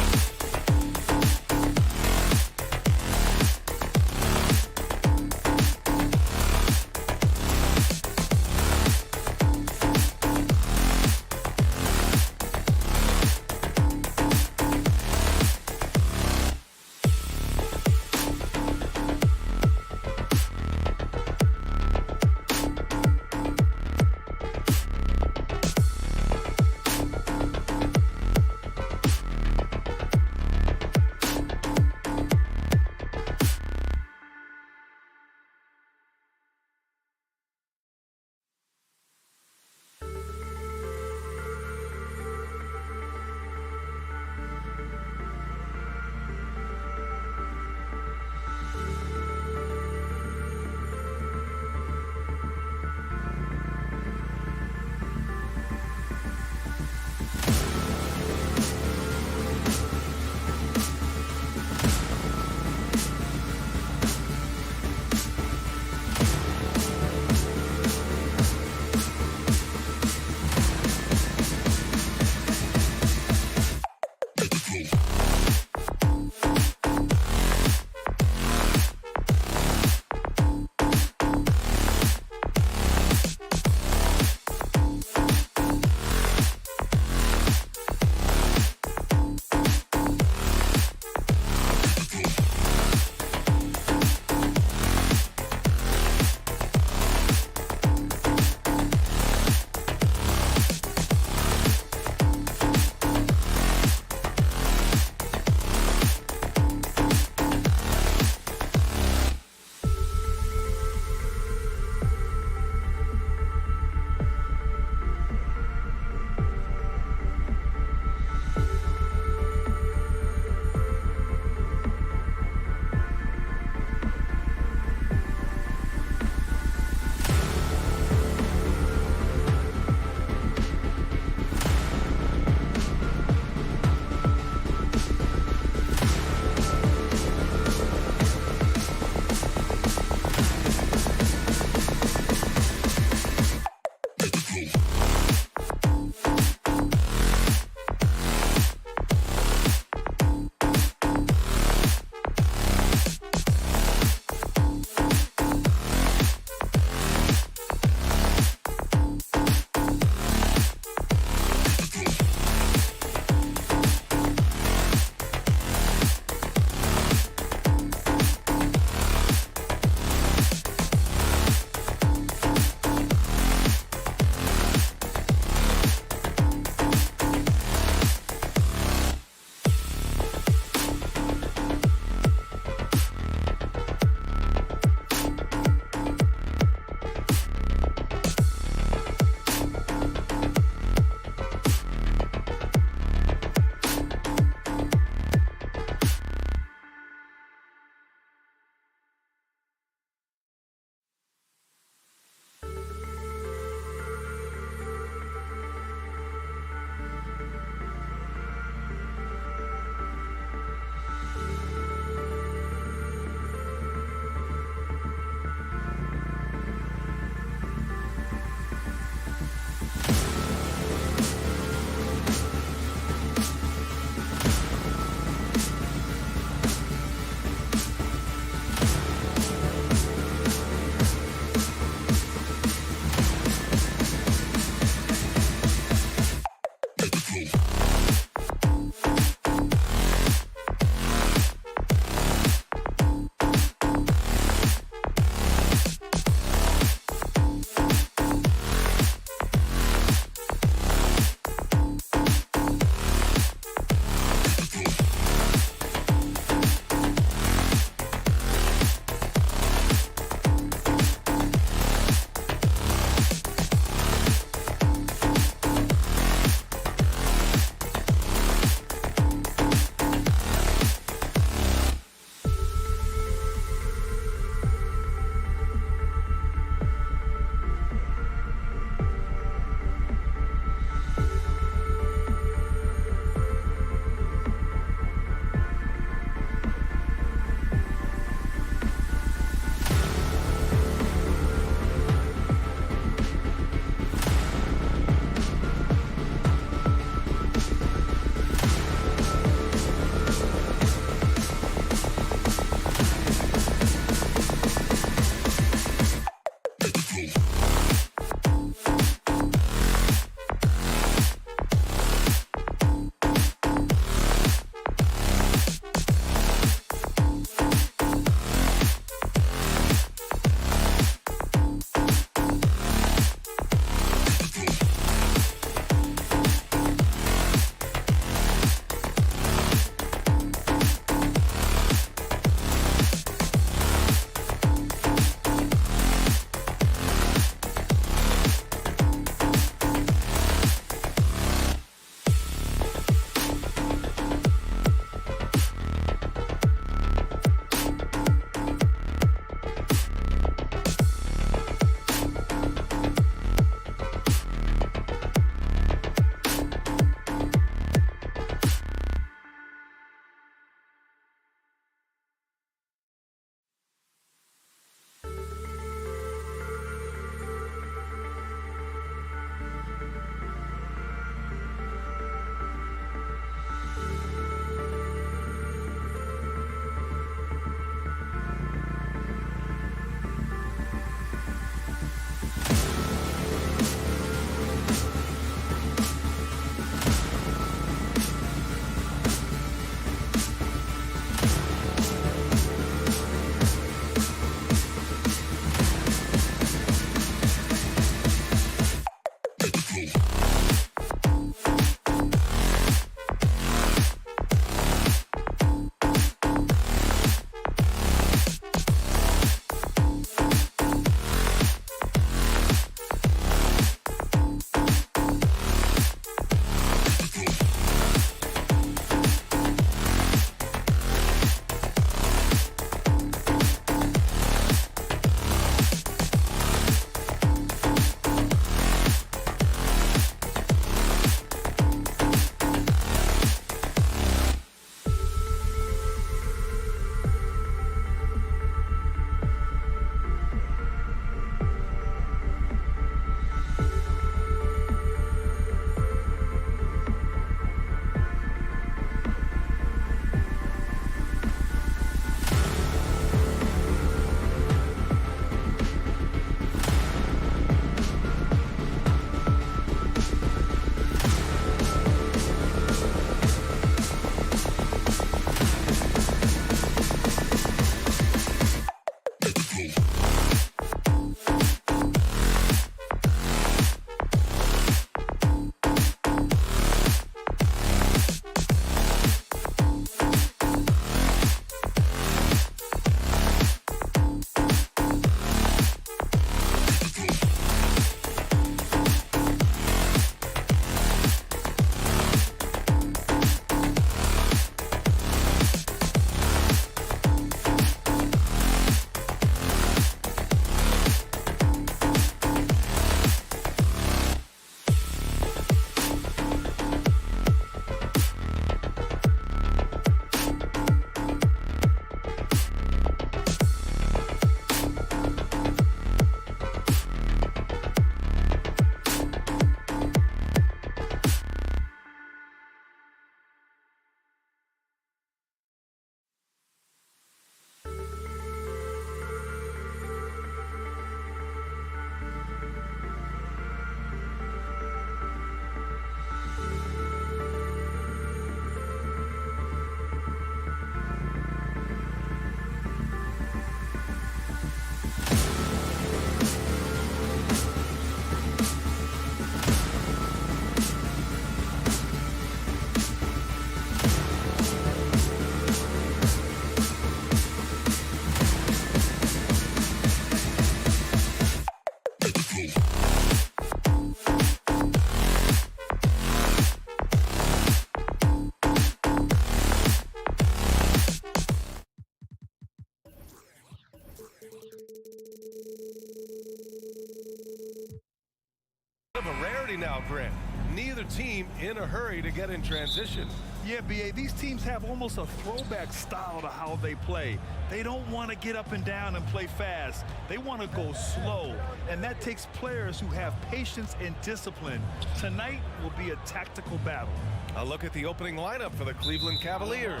Neither team in a hurry to get in transition. Yeah, B.A., these teams have almost a throwback style to how they play. They don't want to get up and down and play fast. They want to go slow, and that takes players who have patience and discipline. Tonight will be a tactical battle. A look at the opening lineup for the Cleveland Cavaliers.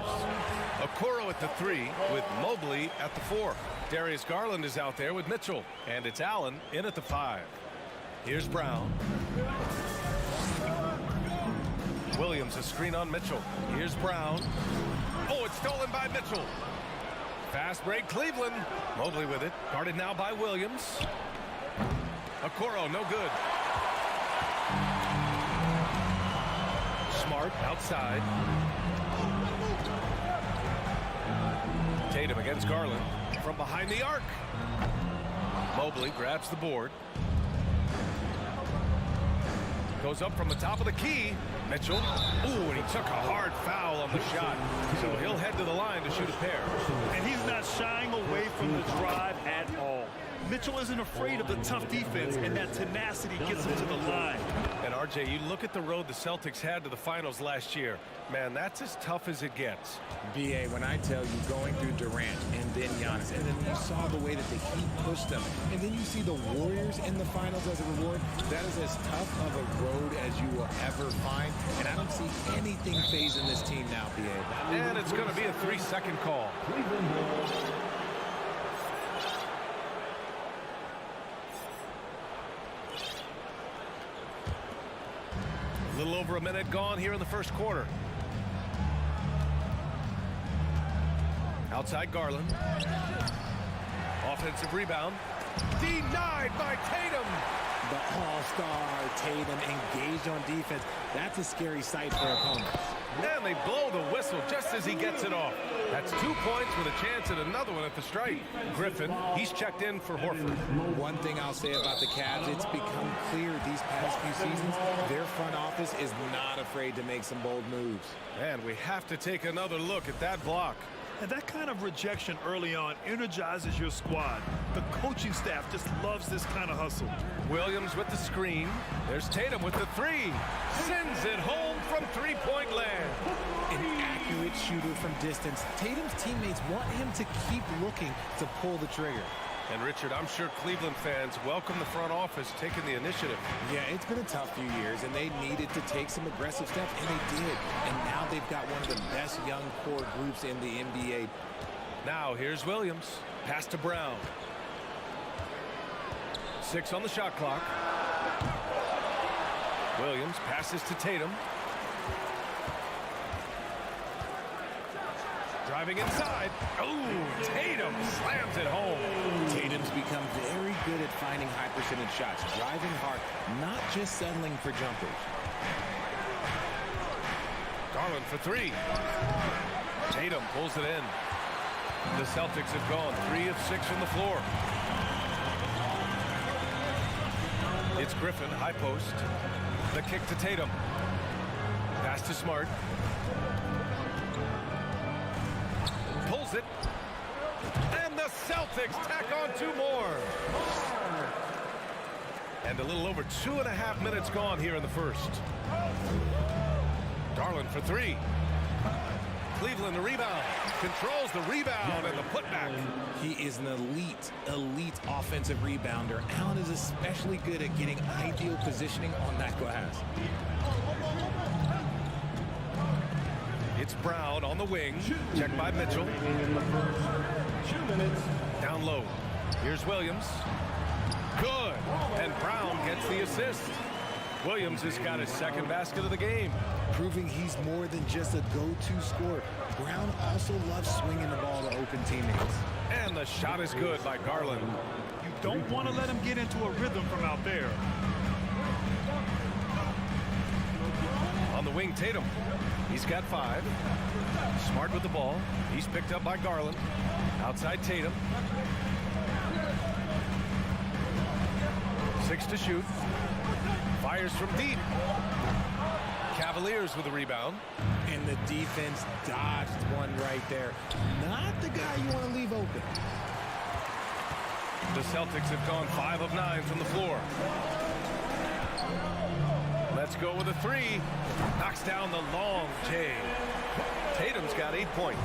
Okoro at the 3 with Mobley at the 4. Darius Garland is out there with Mitchell, and it's Allen in at the 5. Here's Brown. Williams a screen on Mitchell. Here's Brown. Oh, it's stolen by Mitchell. Fast break Cleveland. Mobley with it. Guarded now by Williams. Okoro no good. Smart outside. Tatum against Garland from behind the arc. Mobley grabs the board. Goes up from the top of the key. Mitchell. Ooh, and he took a hard foul on the shot. So he'll head to the line to shoot a pair. And he's not shying away from the drive at all. Mitchell isn't afraid of the tough defense, and that tenacity gets him to the line. And RJ, you look at the road the Celtics had to the finals last year. Man, that's as tough as it gets. BA, when I tell you going through Durant and then Giannis, and then you saw the way that the Heat pushed them, and then you see the Warriors in the finals as a reward, that is as tough of a road as you will ever find. And I don't see anything phasing this team now, BA. And it's going to be a 3-second call. A little over a minute gone here in the first quarter. Outside Garland. Offensive rebound. Denied by Tatum. The all-star Tatum engaged on defense. That's a scary sight for opponents. And they blow the whistle just as he gets it off. That's 2 points with a chance at another one at the stripe. Griffin, he's checked in for Horford. One thing I'll say about the Cavs, it's become clear these past few seasons, their front office is not afraid to make some bold moves. And we have to take another look at that block. And that kind of rejection early on energizes your squad. The coaching staff just loves this kind of hustle. Williams with the screen. There's Tatum with the 3. Sends it home from three-point land. An accurate shooter from distance. Tatum's teammates want him to keep looking to pull the trigger. And Richard, I'm sure Cleveland fans welcome the front office taking the initiative. Yeah, it's been a tough few years, and they needed to take some aggressive steps, and they did. And now they've got one of the best young core groups in the NBA. Now here's Williams. Pass to Brown. 6 on the shot clock. Williams passes to Tatum. Driving inside. Oh, Tatum slams it home. Tatum's become very good at finding high percentage shots, driving hard, not just settling for jumpers. Garland for 3. Tatum pulls it in. The Celtics have gone 3 of 6 from the floor. It's Griffin, high post. The kick to Tatum. Pass to Smart. Pulls it. And the Celtics tack on 2 more. And a little over 2.5 minutes gone here in the first. Garland for 3. Cleveland the rebound. Controls the rebound and the putback. He is an elite offensive rebounder. Allen is especially good at getting ideal positioning on that glass. It's Brown on the wing. Checked by Mitchell. Down low. Here's Williams. Good. And Brown gets the assist. Williams has got his second basket of the game. Proving he's more than just a go-to scorer. Brown also loves swinging the ball to open teammates. And the shot is good by Garland. You don't want to let him get into a rhythm from out there. On the wing, Tatum. He's got 5. Smart with the ball. He's picked up by Garland. Outside Tatum. 6 to shoot. Fires from deep. Cavaliers with the rebound. And the defense dodged one right there. Not the guy you want to leave open. The Celtics have gone 5 of 9 from the floor. Led Let's go with a three. Knocks down the long J. Tatum's got 8 points.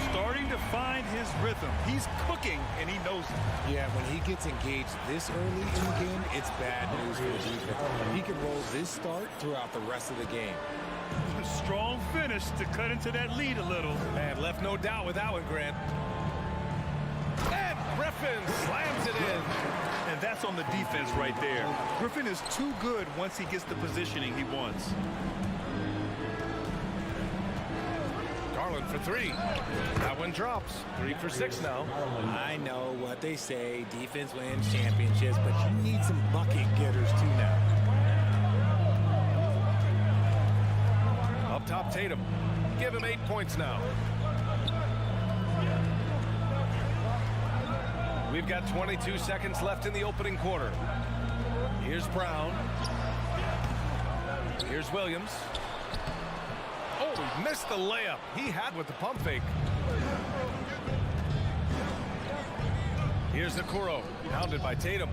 Starting to find his rhythm. He's cooking, and he knows it. Yeah, when he gets engaged this early in the game, it's bad news for the defense. He can roll this start throughout the rest of the game. A strong finish to cut into that lead a little. And left no doubt with that one, Grant. And Griffin slams it in. And that's on the defense right there. Griffin is too good once he gets the positioning he wants. Garland for three. That one drops. 3 for 6 now. I know what they say, defense wins championships, but you need some bucket getters too now. Up top, Tatum. Give him 8 points now. We've got 22 seconds left in the opening quarter. Here's Brown. Here's Williams. Oh, missed the layup. He had with the pump fake. Here's Okoro, pounded by Tatum.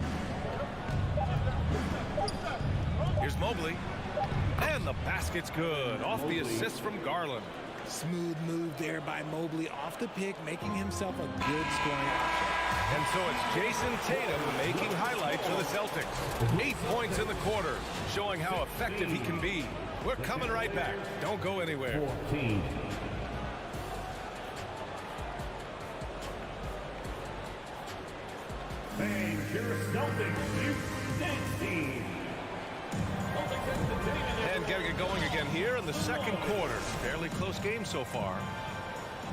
Here's Mobley. And the basket's good. Off the assist from Garland. Smooth move there by Mobley off the pick, making himself a good scoring option. And so it's Jason Tatum making highlights for the Celtics. 8 points in the quarter, showing how effective he can be. We're coming right back. Don't go anywhere. 14. And your Celtics, you dancing. And getting it going again here in the second quarter. Fairly close game so far.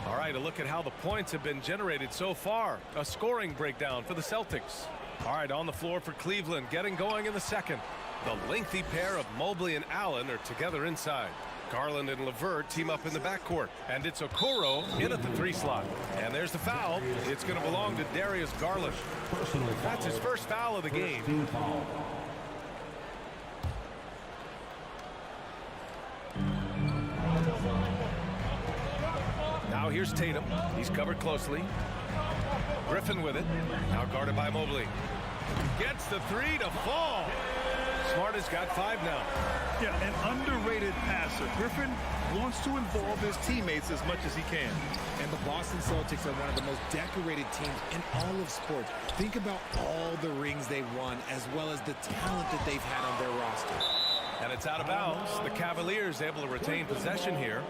All right, a look at how the points have been generated so far. A scoring breakdown for the Celtics. All right, on the floor for Cleveland, getting going in the second. The lengthy pair of Mobley and Allen are together inside. Garland and LeVert team up in the backcourt. And it's Okoro in at the 3 slot. And there's the foul. It's going to belong to Darius Garland. That's his first foul of the game. Now here's Tatum. He's covered closely. Griffin with it. Now guarded by Mobley. Gets the 3 to fall. Smart has got 5 now. Yeah, an underrated passer. Griffin wants to involve his teammates as much as he can. And the Boston Celtics are one of the most decorated teams in all of sports. Think about all the rings they've won, as well as the talent that they've had on their roster. And it's out of bounds. The Cavaliers able to retain possession here.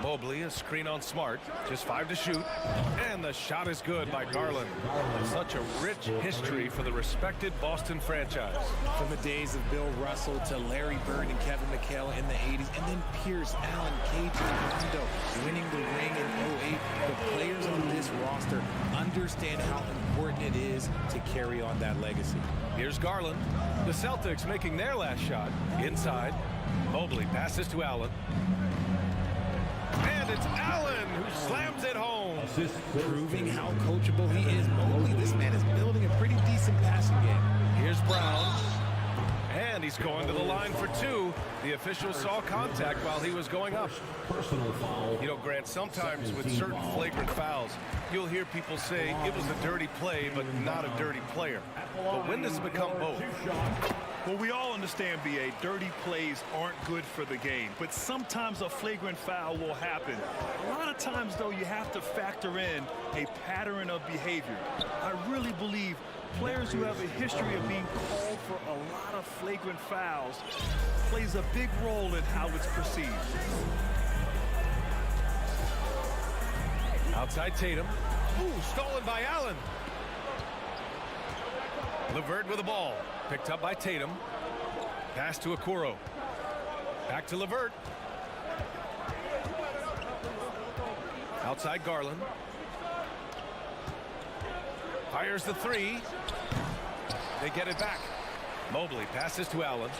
Mobley, a screen on Smart. Just 5 to shoot. And the shot is good by Garland. Such a rich history for the respected Boston franchise. From the days of Bill Russell to Larry Bird and Kevin McHale in the 80s, and then Pierce, Allen, Cage, and Rondo winning the ring in 08. The players on this roster understand how important it is to carry on that legacy. Here's Garland. The Celtics making their last shot. Inside. Mobley passes to Allen. And it's Allen who slams it home. Proving how coachable he is. Mobley, this man is building a pretty decent passing game. Here's Brown. And he's going to the line for 2. The official saw contact while he was going up. Personal foul. You know, Grant, sometimes with certain flagrant fouls, you'll hear people say it was a dirty play, but not a dirty player. But when does it become both? Well, we all understand, B.A., dirty plays aren't good for the game, but sometimes a flagrant foul will happen. A lot of times, though, you have to factor in a pattern of behavior. I really believe players who have a history of being called for a lot of flagrant fouls plays a big role in how it's perceived. Outside Tatum. Ooh, stolen by Allen. LeVert with the ball. Picked up by Tatum. Pass to Okoro. Back to LeVert. Outside Garland. Fires the 3. They get it back. Mobley passes to Allen.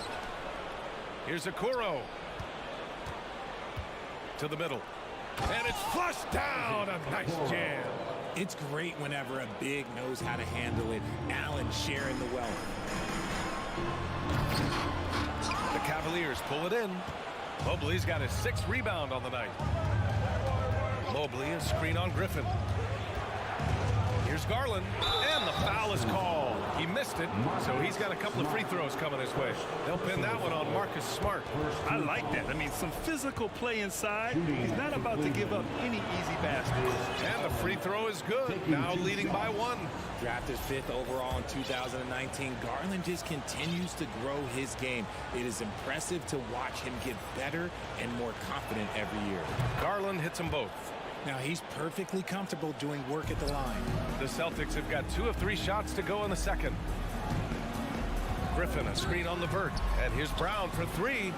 Here's Okoro. To the middle. And it's flushed down. A nice jam. It's great whenever a big knows how to handle it. Allen sharing the wealth. The Cavaliers pull it in. Mobley's got his 6th rebound on the night. Mobley, a screen on Griffin. Here's Garland, and the foul is called. He missed it, so he's got a couple of free throws coming his way. They'll pin that one on Marcus Smart. I like that. I mean, some physical play inside. He's not about to give up any easy baskets. And the free throw is good, now leading by 1. Drafted 5th overall in 2019, Garland just continues to grow his game. It is impressive to watch him get better and more confident every year. Garland hits them both. Now he's perfectly comfortable doing work at the line. The Celtics have got 2 of 3 shots to go in the second. Griffin, a screen on Levert, and here's Brown for 3.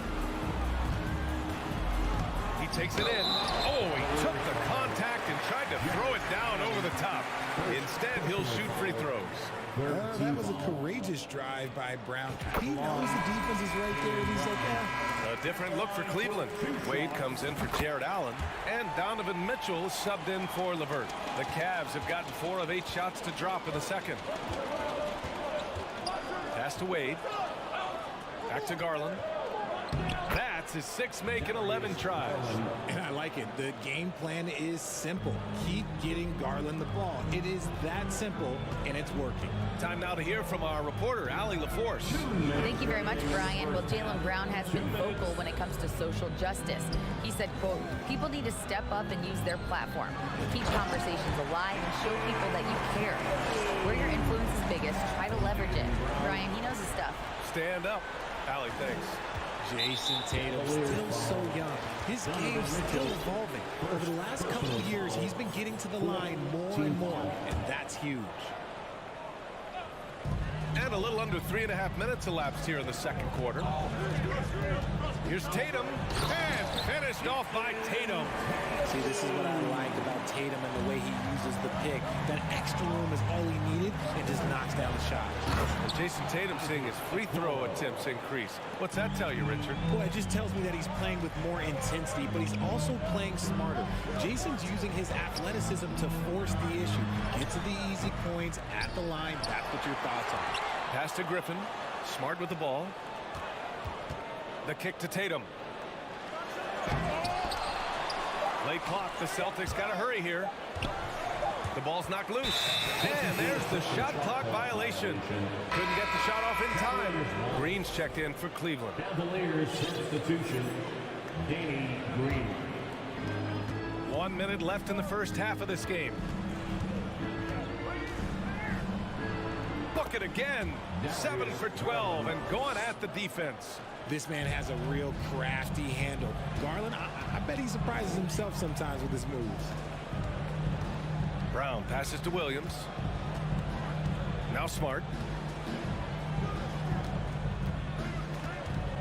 He takes it in. Oh, he took the contact and tried to throw it down over the top. Instead, he'll shoot free throws. That was a courageous drive by Brown. He knows the defense is right there, and he's like, yeah. A different look for Cleveland. Wade comes in for Jared Allen, and Donovan Mitchell subbed in for Levert. The Cavs have gotten 4 of 8 shots to drop in the second. Pass to Wade. Back to Garland. That's his 6th make in 11 tries. And I like it. The game plan is simple. Keep getting Garland the ball. It is that simple, and it's working. Time now to hear from our reporter, Allie LaForce. Thank you very much, Brian. Well, Jaylen Brown has been vocal when it comes to social justice. He said, quote, people need to step up and use their platform. Keep conversations alive and show people that you care. Where your influence is biggest, try to leverage it. Brian, he knows his stuff. Stand up. Allie, thanks. Jason Tatum, still so young. His game's still evolving. Over the last couple of years, he's been getting to the line more and more, and that's huge. And a little under 3.5 minutes elapsed here in the second quarter. Here's Tatum, and finished off by Tatum. See, this is what I like about Tatum and the way he uses the pick. That extra room is all he needed, and just knocks down the shot. And Jason Tatum seeing his free throw attempts increase. What's that tell you, Richard? Well, it just tells me that he's playing with more intensity, but he's also playing smarter. Jason's using his athleticism to force the issue. Get to the easy points at the line. That's what your thoughts are. Pass to Griffin. Smart with the ball. The kick to Tatum. Late clock. The Celtics got to hurry here. The ball's knocked loose. And there's the shot clock violation. Couldn't get the shot off in time. Green's checked in for Cleveland. Cavaliers substitution, Danny Green. 1 minute left in the first half of this game. Bucket again. 7 for 12 and going at the defense. This man has a real crafty handle. Garland, I bet he surprises himself sometimes with his moves. Brown passes to Williams. Now Smart.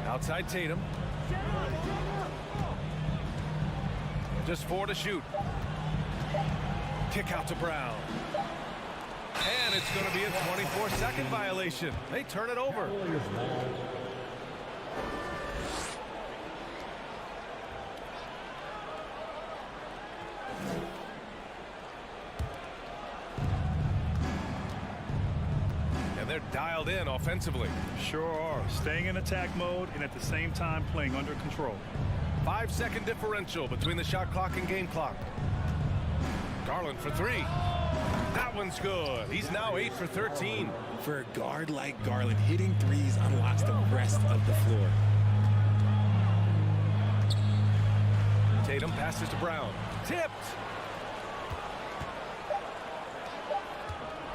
Outside Tatum. Just 4 to shoot. Kick out to Brown. And it's going to be a 24-second violation. They turn it over. And they're dialed in offensively. Sure are. Staying in attack mode and at the same time playing under control. 5-second differential between the shot clock and game clock. Garland for 3. That one's good. He's now 8 for 13. For a guard like Garland, hitting threes unlocks the rest of the floor. Tatum passes to Brown. Tipped.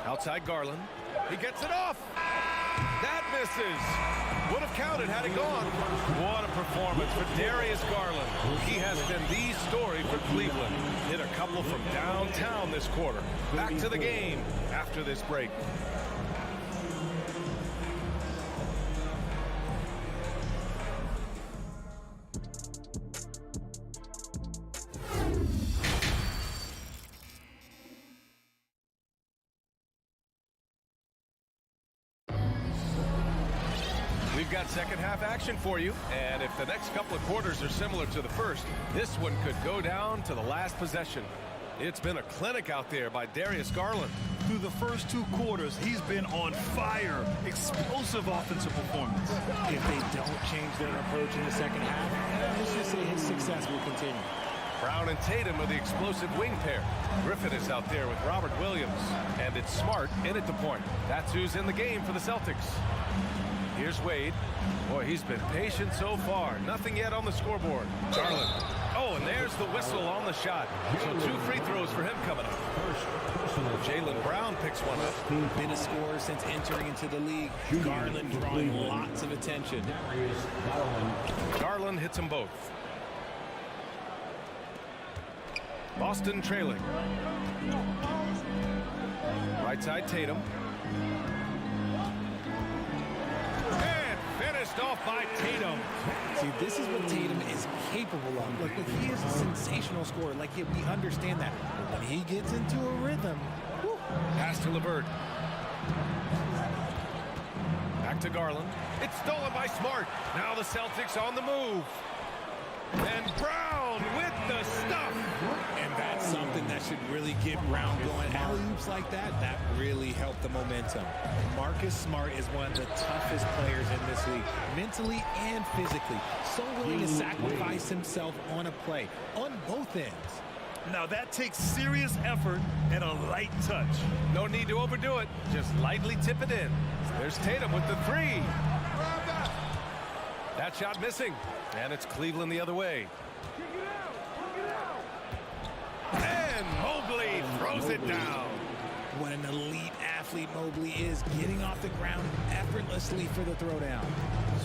Outside Garland. He gets it off. That misses. Would have counted had it gone. What a performance for Darius Garland. He has been the story for Cleveland. Hit a couple from downtown this quarter. Back to the game after this break. We've got second half action for you, and if the next couple of quarters are similar to the first, this one could go down to the last possession. It's been a clinic out there by Darius Garland. Through the first 2 quarters, he's been on fire. Explosive offensive performance. If they don't change their approach in the second half, let's just say his success will continue. Brown and Tatum are the explosive wing pair. Griffin is out there with Robert Williams. And it's Smart in at the point. That's who's in the game for the Celtics. Here's Wade. Boy, he's been patient so far. Nothing yet on the scoreboard. Garland. Oh, and there's the whistle on the shot. So 2 free throws for him coming up. Jaylen Brown picks one up. Been a scorer since entering into the league. Garland drawing lots of attention. Garland hits them both. Boston trailing. Right side Tatum. And finished off by Tatum. See, this is what Tatum is capable of. Look, he is a sensational scorer. Like, we understand that. But when he gets into a rhythm, whew. Pass to LeVert. Back to Garland. It's stolen by Smart. Now the Celtics on the move. And Brown with the stuff. And that's something that should really get Brown going. Alley-oops like that really help the momentum. Marcus Smart is one of the toughest players in this league, mentally and physically. So willing to sacrifice himself on a play, on both ends. Now that takes serious effort and a light touch. No need to overdo it. Just lightly tip it in. There's Tatum with the 3. That shot missing. And it's Cleveland the other way. And Mobley throws it down. What an elite athlete Mobley is, getting off the ground effortlessly for the throwdown.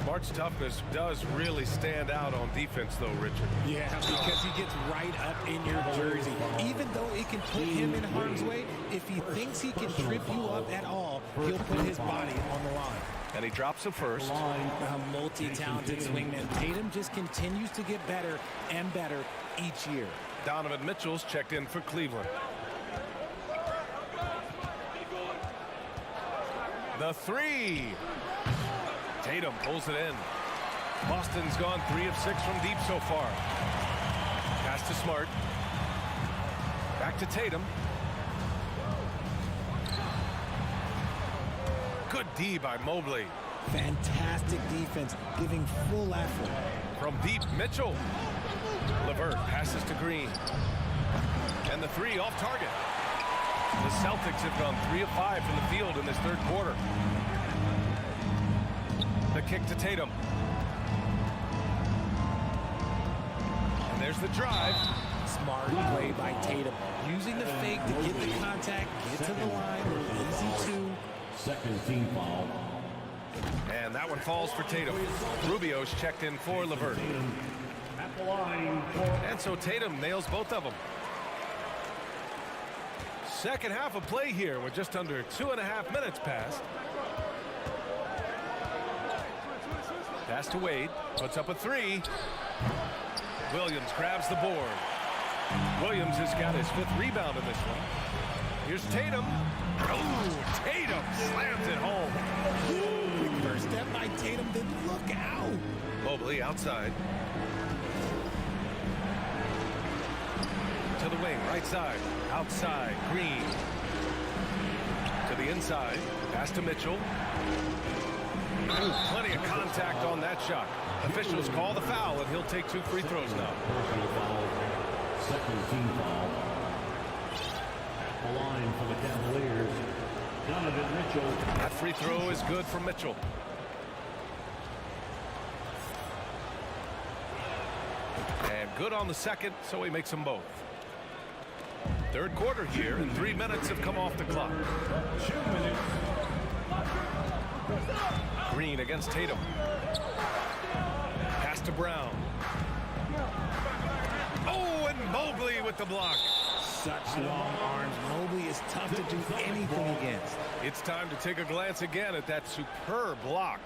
Smart's toughness does really stand out on defense, though, Richard. Yeah, because he gets right up in your jersey. Even though it can put him in harm's way, if he thinks he can trip you up at all, he'll put his body on the line. And he drops it first. A multi-talented swingman. Tatum just continues to get better and better each year. Donovan Mitchell's checked in for Cleveland. The 3. Tatum pulls it in. Boston's gone 3 of 6 from deep so far. Pass to Smart. Back to Tatum. Good D by Mobley. Fantastic defense, giving full effort. From deep, Mitchell. LeVert passes to Green. And the 3 off target. The Celtics have gone 3 of 5 from the field in this 3rd quarter. The kick to Tatum. And there's the drive. Smart play by Tatum. Using the fake to get the contact, get to the line. Easy 2. Second team foul. And that one falls for Tatum. Rubio's checked in for LeVert. And so Tatum nails both of them. Second half of play here with just under 2.5 minutes passed. Pass to Wade. Puts up a 3. Williams grabs the board. Williams has got his 5th rebound in this one. Here's Tatum. Oh, Tatum slams it home. Quick first step by Tatum, then look out. Mobley outside. To the wing, right side. Outside, Green. To the inside. Pass to Mitchell. Ooh, plenty of contact on that shot. Officials call the foul, and he'll take 2 free throws now. Second team foul. The line for the Cavaliers, Donovan Mitchell. That free throw is good for Mitchell. And good on the second, so he makes them both. 3rd quarter here, and 3 minutes have come off the clock. 2 minutes. Green against Tatum. Pass to Brown. Oh, and Mobley with the block. Such long arms. Mobley is tough to do anything against. It's time to take a glance again at that superb block.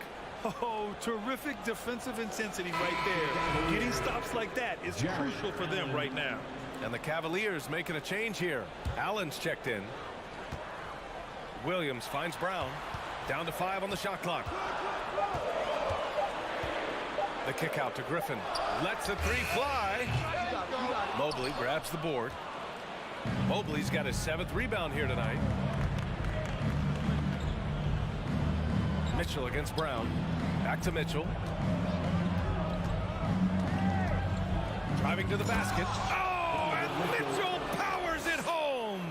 Oh, terrific defensive intensity right there. Getting stops like that is crucial for them right now. And the Cavaliers making a change here. Allen's checked in. Williams finds Brown. Down to 5 on the shot clock. The kick out to Griffin. Lets the 3 fly. Mobley grabs the board. Mobley's got his 7th rebound here tonight. Mitchell against Brown. Back to Mitchell. Driving to the basket. Oh, and Mitchell powers it home.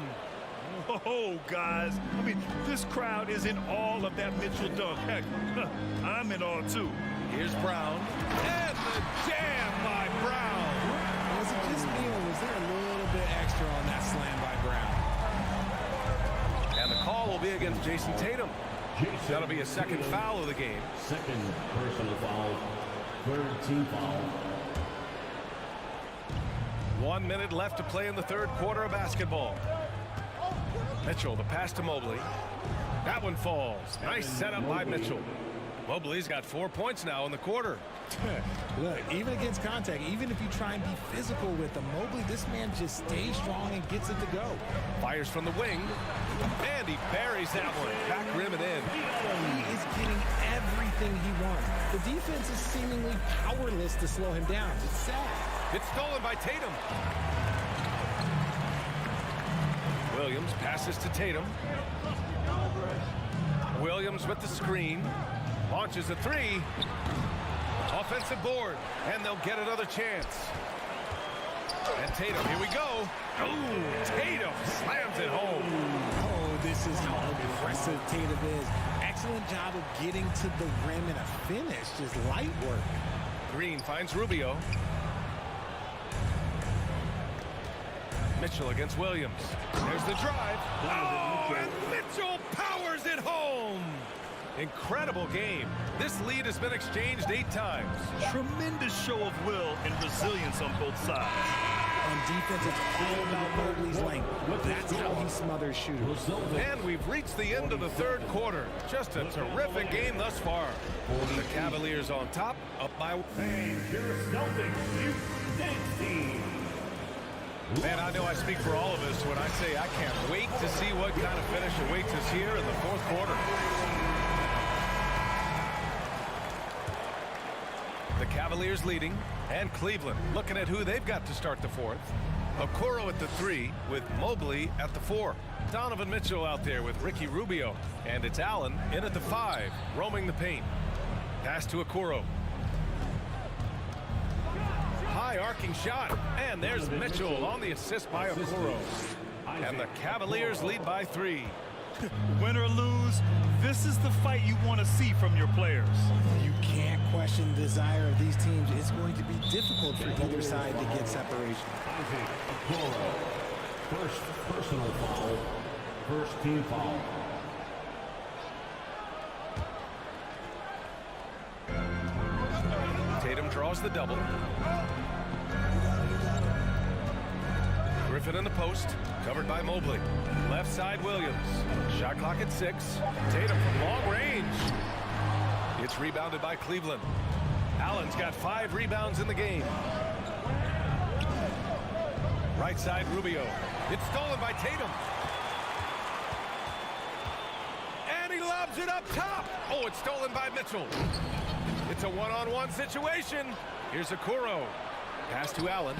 Oh, guys. I mean, this crowd is in awe of that Mitchell dunk. Heck, I'm in awe, too. Here's Brown. And the jam by Brown. Was it just me, or was there a little bit extra on that slam by Brown? And the call will be against Jason Tatum. That'll be a 2nd foul of the game. 2nd personal foul. 3rd team foul. 1 minute left to play in the 3rd quarter of basketball. Mitchell, the pass to Mobley. That one falls. Nice setup by Mitchell. Mobley's got 4 points now in the quarter. Look, even against contact, even if you try and be physical with him, Mobley, this man just stays strong and gets it to go. Fires from the wing. And he buries that one. Back rim and in. He is getting everything he wants. The defense is seemingly powerless to slow him down. It's sad. It's stolen by Tatum. Williams passes to Tatum. Williams with the screen. Launches a 3. Offensive board. And they'll get another chance. And Tatum, here we go. Ooh, Tatum slams it home. Oh, this is how aggressive Tatum is. Excellent job of getting to the rim and a finish. Just light work. Green finds Rubio. Mitchell against Williams. There's the drive. Oh, and Mitchell powers it home. Incredible game. This lead has been exchanged 8 times. Tremendous show of will and resilience on both sides. On defense, it's all about Mobley's length. That's how he smothers shooters. And we've reached the end of the 3rd quarter. Just a terrific game thus far. The Cavaliers on top, up by... And your Celtics, Dance Team. Man, I know I speak for all of us when I say I can't wait to see what kind of finish awaits us here in the 4th quarter. The Cavaliers leading, and Cleveland looking at who they've got to start the 4th. Okoro at the 3 with Mobley at the 4. Donovan Mitchell out there with Ricky Rubio. And it's Allen in at the 5, roaming the paint. Pass to Okoro. High arcing shot, and there's Mitchell on the assist by Okoro. And the Cavaliers lead by 3. Win or lose, this is the fight you want to see from your players. You can't question the desire of these teams. It's going to be difficult for either side to get separation. Okoro. 1st personal foul. 1st team foul. Tatum draws the double. Griffin in the post, covered by Mobley. Left side, Williams. Shot clock at 6. Tatum from long range. It's rebounded by Cleveland. Allen's got 5 rebounds in the game. Right side, Rubio. It's stolen by Tatum. And he lobs it up top. Oh, it's stolen by Mitchell. It's a one-on-one situation. Here's Okoro. Pass to Allen.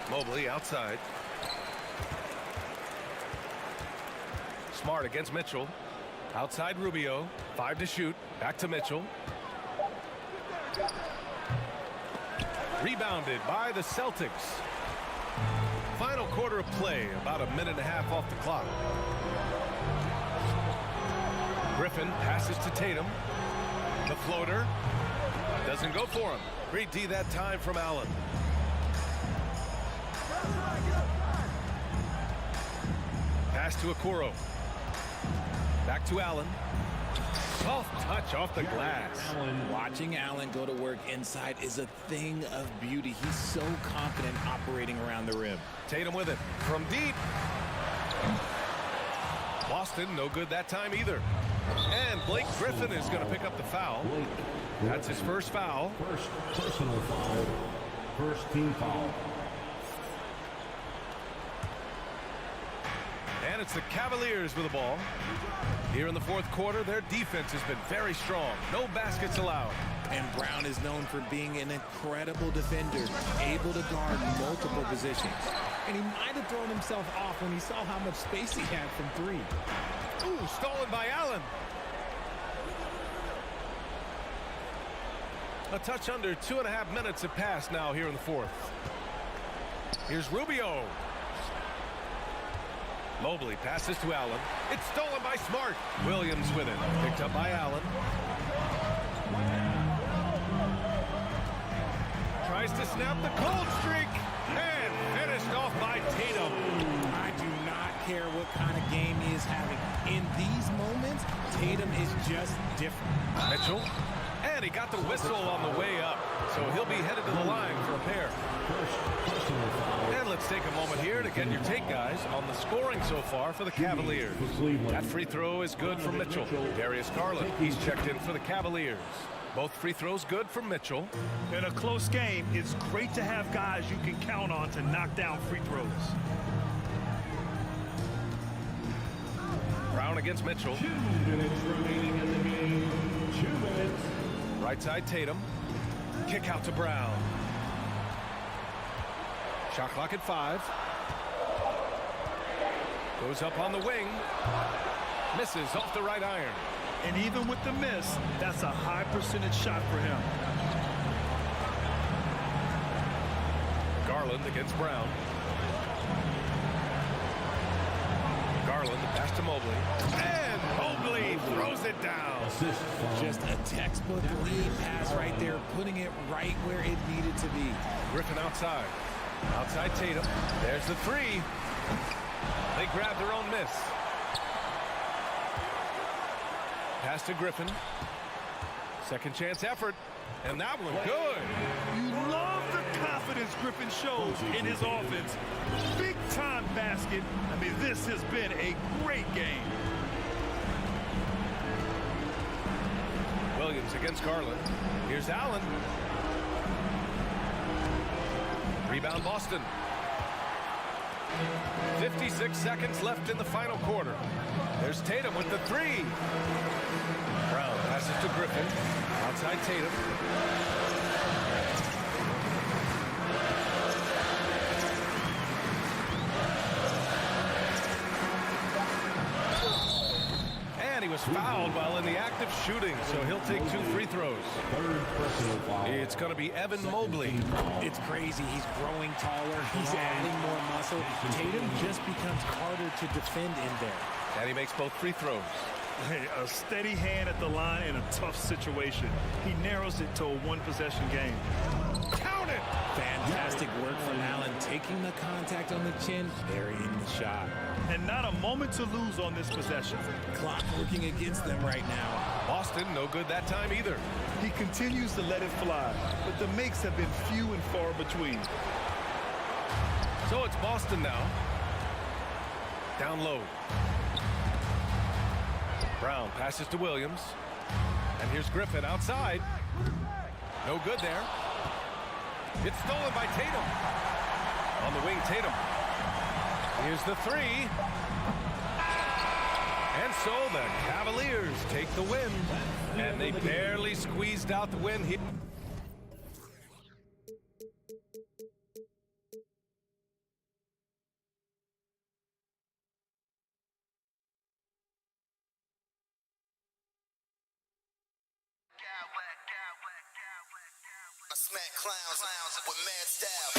Mobley outside. Smart against Mitchell. Outside Rubio. 5 to shoot. Back to Mitchell. Rebounded by the Celtics. Final quarter of play. About a minute and a half off the clock. Griffin passes to Tatum. The floater. Doesn't go for him. Great D that time from Allen. Pass to Okoro. Back to Allen. Soft touch off the glass. Watching Allen go to work inside is a thing of beauty. He's so confident operating around the rim. Tatum with it from deep. Boston, no good that time either. And Blake Griffin is going to pick up the foul. That's his first foul. 1st personal foul. 1st team foul. And And it's the Cavaliers with the ball. Here in the fourth quarter, their defense has been very strong. No baskets allowed. And Brown is known for being an incredible defender, able to guard multiple positions. And he might have thrown himself off when he saw how much space he had from three. Ooh, stolen by Allen. A touch under 2.5 minutes have passed now here in the fourth. Here's Rubio. Mobley passes to Allen. It's stolen by Smart. Williams with it. Picked up by Allen. Tries to snap the cold streak. And finished off by Tatum. I do not care what kind of game he is having. In these moments, Tatum is just different. Mitchell. And he got the whistle on the way up. So he'll be headed to the line for a pair. And let's take a moment here to get your take, guys, on the scoring so far for the Cavaliers. That free throw is good from Mitchell. Darius Garland, he's checked in for the Cavaliers. Both free throws good from Mitchell. In a close game, it's great to have guys you can count on to knock down free throws. Brown against Mitchell. 2 minutes remaining in the game. 2 minutes. Right side Tatum. Kick out to Brown. Shot clock at 5. Goes up on the wing. Misses off the right iron. And even with the miss, that's a high percentage shot for him. Garland against Brown. Garland, the pass to Mobley. And Mobley throws it down. Just a textbook lead pass right there, putting it right where it needed to be. Griffin outside. Outside Tatum. There's the three. They grab their own miss. Pass to Griffin. Second chance effort. And that one good. You love the confidence Griffin shows in his offense. Big time basket. I mean, this has been a great game. Williams against Garland. Here's Allen. Rebound Boston. 56 seconds left in the final quarter. There's Tatum with the three. Brown passes to Griffin. Outside Tatum. And he was fouled while in the act of shooting, so he'll take 2 free throws. It's going to be Evan Mobley. It's crazy. He's growing taller. He's adding more muscle. Tatum just becomes harder to defend in there. And he makes both free throws. Hey, a steady hand at the line in a tough situation. He narrows it to a one-possession game. Count it! Fantastic work from Allen, taking the contact on the chin, burying the shot. And not a moment to lose on this possession. Clock working against them right now. Boston, no good that time either. He continues to let it fly, but the makes have been few and far between. So it's Boston now. Down low. Brown passes to Williams. And here's Griffin outside. No good there. It's stolen by Tatum. On the wing, Tatum. Here's the three. And so the Cavaliers take the win. And they barely squeezed out the win here. I smack clowns with mad style.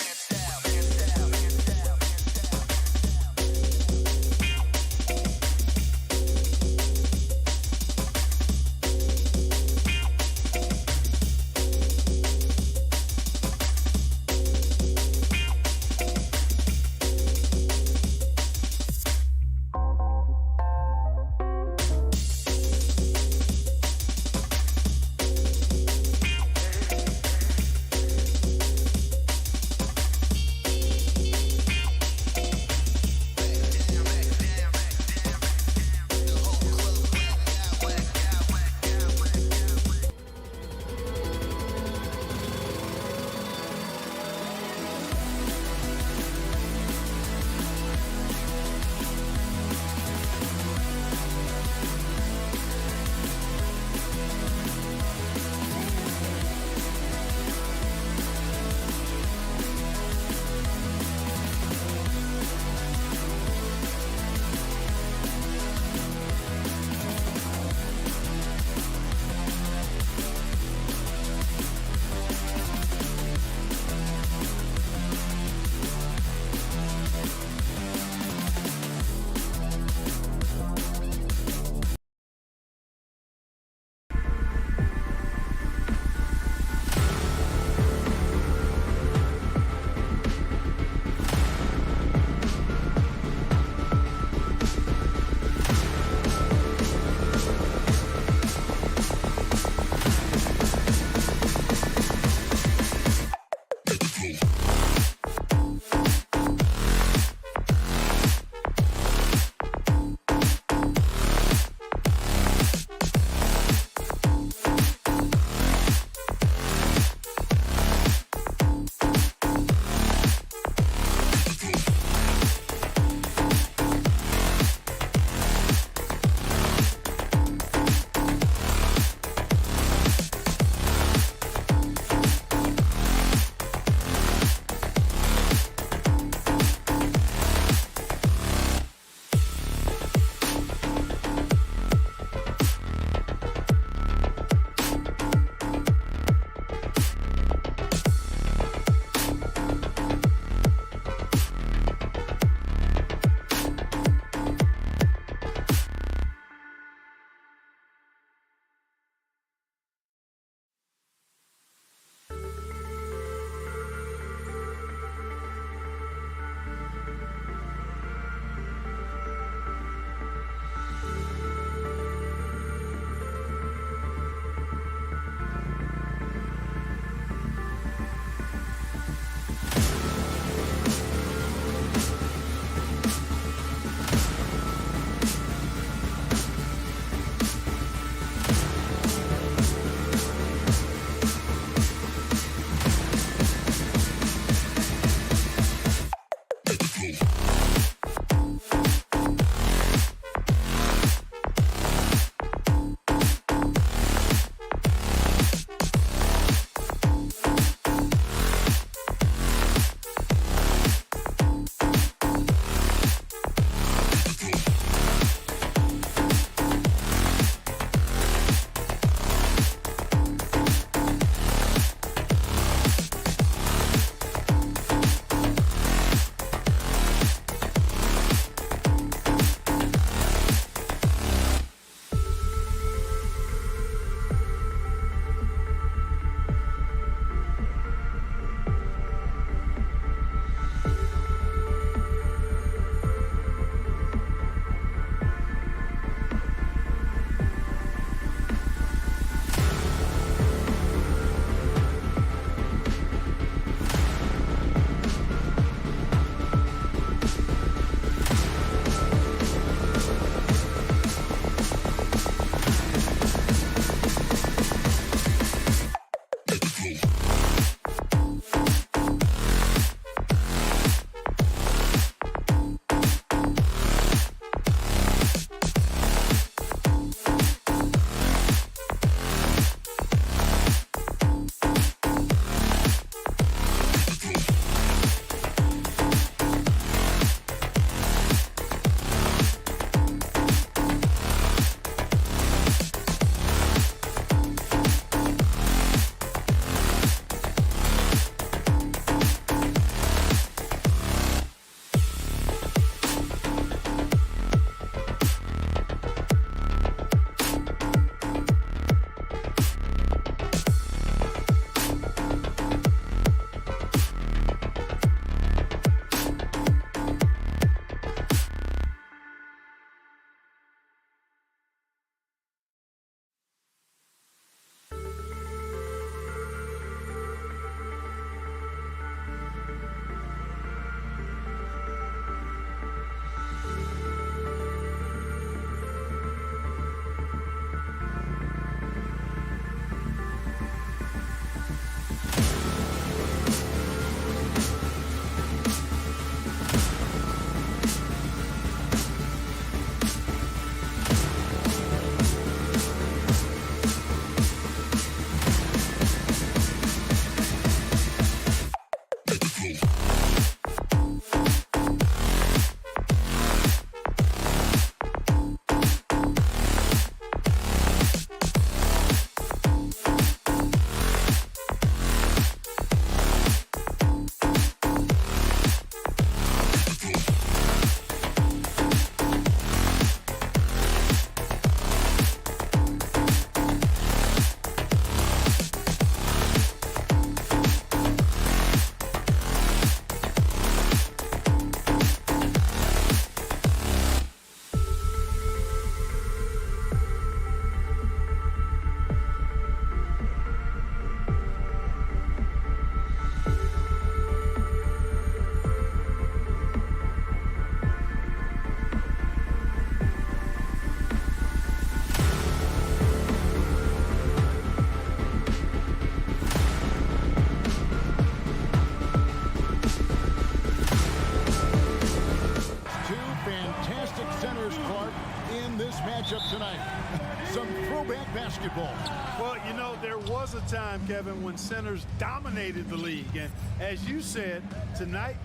basketball. Well, you know, there was a time, Kevin, when centers dominated the league. And as you said, tonight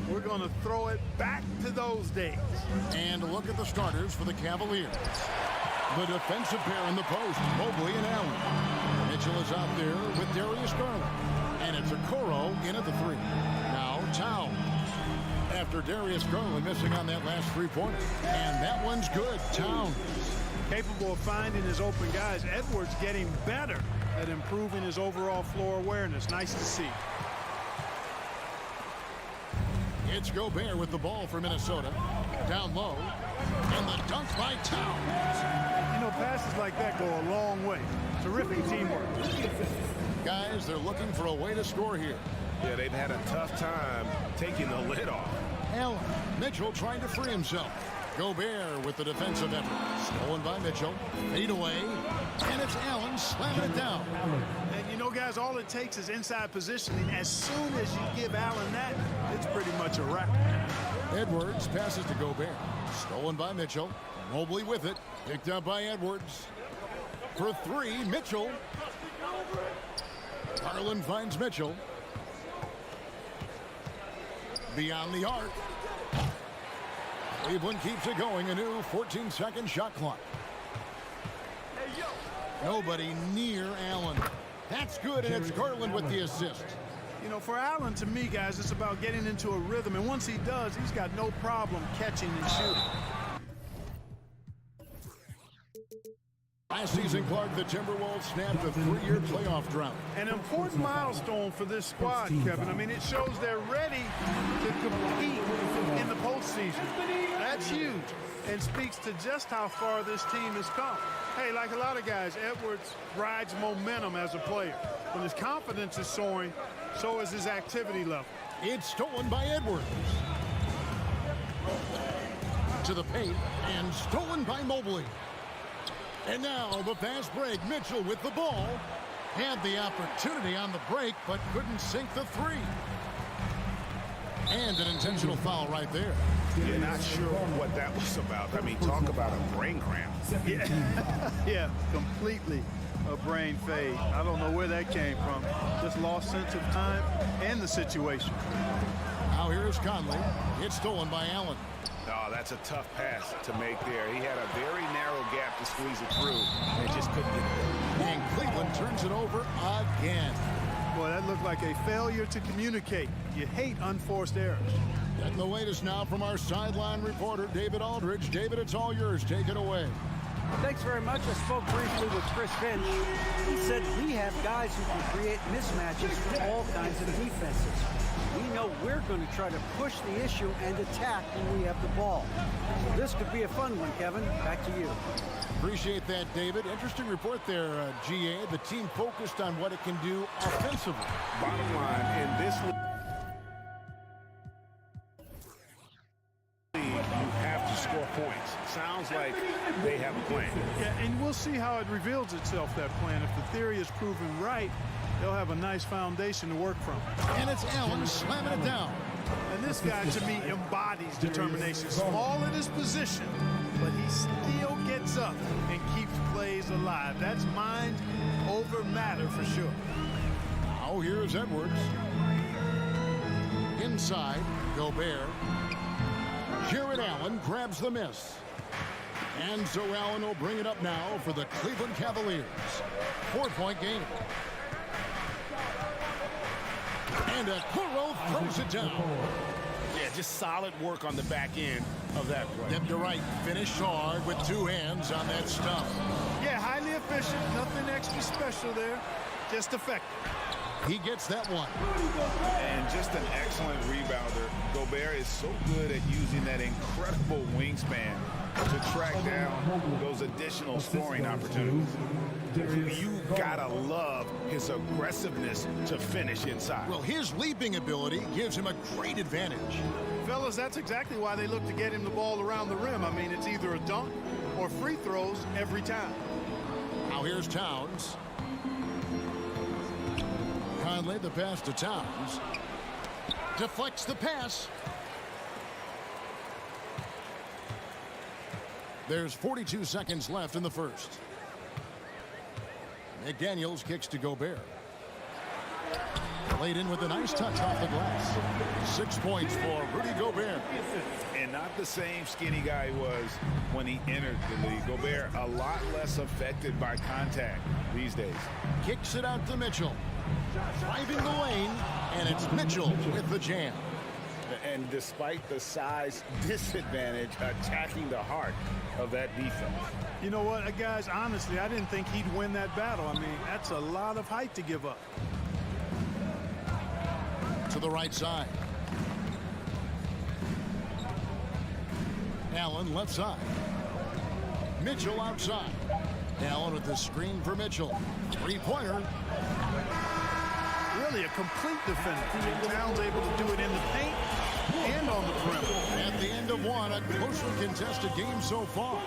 we're going to throw it back to those days. And look at the starters for the Cavaliers. The defensive pair in the post, Mobley and Allen. Mitchell is out there with Darius Garland. And it's Okoro in at the 3. Now Towns. After Darius Garland missing on that last three-pointer. And that one's good. Towns. Capable of finding his open guys. Edwards getting better at improving his overall floor awareness. Nice to see. It's Gobert with the ball for Minnesota. Down low. And the dunk by Towns. You know, passes like that go a long way. Terrific teamwork. Guys, they're looking for a way to score here. Yeah, they've had a tough time taking the lid off. Allen. Mitchell trying to free himself. Gobert with the defensive effort. Stolen by Mitchell. Fade away. And it's Allen slamming it down. And you know, guys, all it takes is inside positioning. As soon as you give Allen that, it's pretty much a wrap. Edwards passes to Gobert. Stolen by Mitchell. Mobley with it. Picked up by Edwards. For 3, Mitchell. Garland finds Mitchell. Beyond the arc. Cleveland keeps it going. A new 14-second shot clock. Nobody near Allen. That's good, and it's Garland with the assist. You know, for Allen, to me, guys, it's about getting into a rhythm. And once he does, he's got no problem catching and shooting. Last season, Clark, the Timberwolves snapped a 3-year playoff drought. An important milestone for this squad, Kevin. I mean, it shows they're ready to compete in the postseason. That's huge and speaks to just how far this team has come. Hey, like a lot of guys, Edwards rides momentum as a player. When his confidence is soaring, so is his activity level. It's stolen by Edwards. To the paint and stolen by Mobley. And now the fast break. Mitchell with the ball. Had the opportunity on the break, but couldn't sink the 3. And an intentional foul right there. You're not sure what that was about. I mean, talk about a brain cramp. Yeah, completely a brain fade. I don't know where that came from. Just lost sense of time and the situation. Now here's Conley. It's stolen by Allen. Oh, that's a tough pass to make there. He had a very narrow gap to squeeze it through and just couldn't get it. And Cleveland turns it over again. Boy, that looked like a failure to communicate. You hate unforced errors. Getting the latest now from our sideline reporter, David Aldridge. David, it's all yours. Take it away. Thanks very much. I spoke briefly with Chris Finch. He said we have guys who can create mismatches for all kinds of defenses. We know we're going to try to push the issue and attack when we have the ball. So this could be a fun one, Kevin. Back to you. Appreciate that, David. Interesting report there, GA. The team focused on what it can do offensively. Bottom line, in this league, you have to score points. Sounds like they have a plan. Yeah, and we'll see how it reveals itself, that plan. If the theory is proven right, they'll have a nice foundation to work from. And it's Allen slamming it down. And this guy, to me, embodies determination. Small in his position, but he still gets up and keeps plays alive. That's mind over matter for sure. Now here's Edwards. Inside, Gobert. Jared Allen grabs the miss. And so Allen will bring it up now for the Cleveland Cavaliers. 4-point game. And Okoro throws it down. Yeah, just solid work on the back end of that play. Yep, you're right. Finished hard with 2 hands on that stump. Yeah, highly efficient. Nothing extra special there. Just effective. He gets that one. And just an excellent rebounder. Gobert is so good at using that incredible wingspan to track down those additional scoring opportunities. You gotta love his aggressiveness to finish inside. Well, his leaping ability gives him a great advantage. Fellas, that's exactly why they look to get him the ball around the rim. I mean, it's either a dunk or free throws every time. Now here's Towns. Conley, the pass to Towns. Deflects the pass. There's 42 seconds left in the first. McDaniels kicks to Gobert. Laid in with a nice touch off the glass. 6 points for Rudy Gobert. And not the same skinny guy he was when he entered the league. Gobert a lot less affected by contact these days. Kicks it out to Mitchell. Driving the lane, and it's Mitchell with the jam. And despite the size disadvantage, attacking the heart of that defense. You know what, guys, honestly, I didn't think he'd win that battle. I mean, that's a lot of height to give up. To the right side. Allen left side. Mitchell outside. Allen with the screen for Mitchell. Three-pointer. Really a complete defender. And Towns able to do it in the paint and on the perimeter. At the end of one, a closely contested game so far.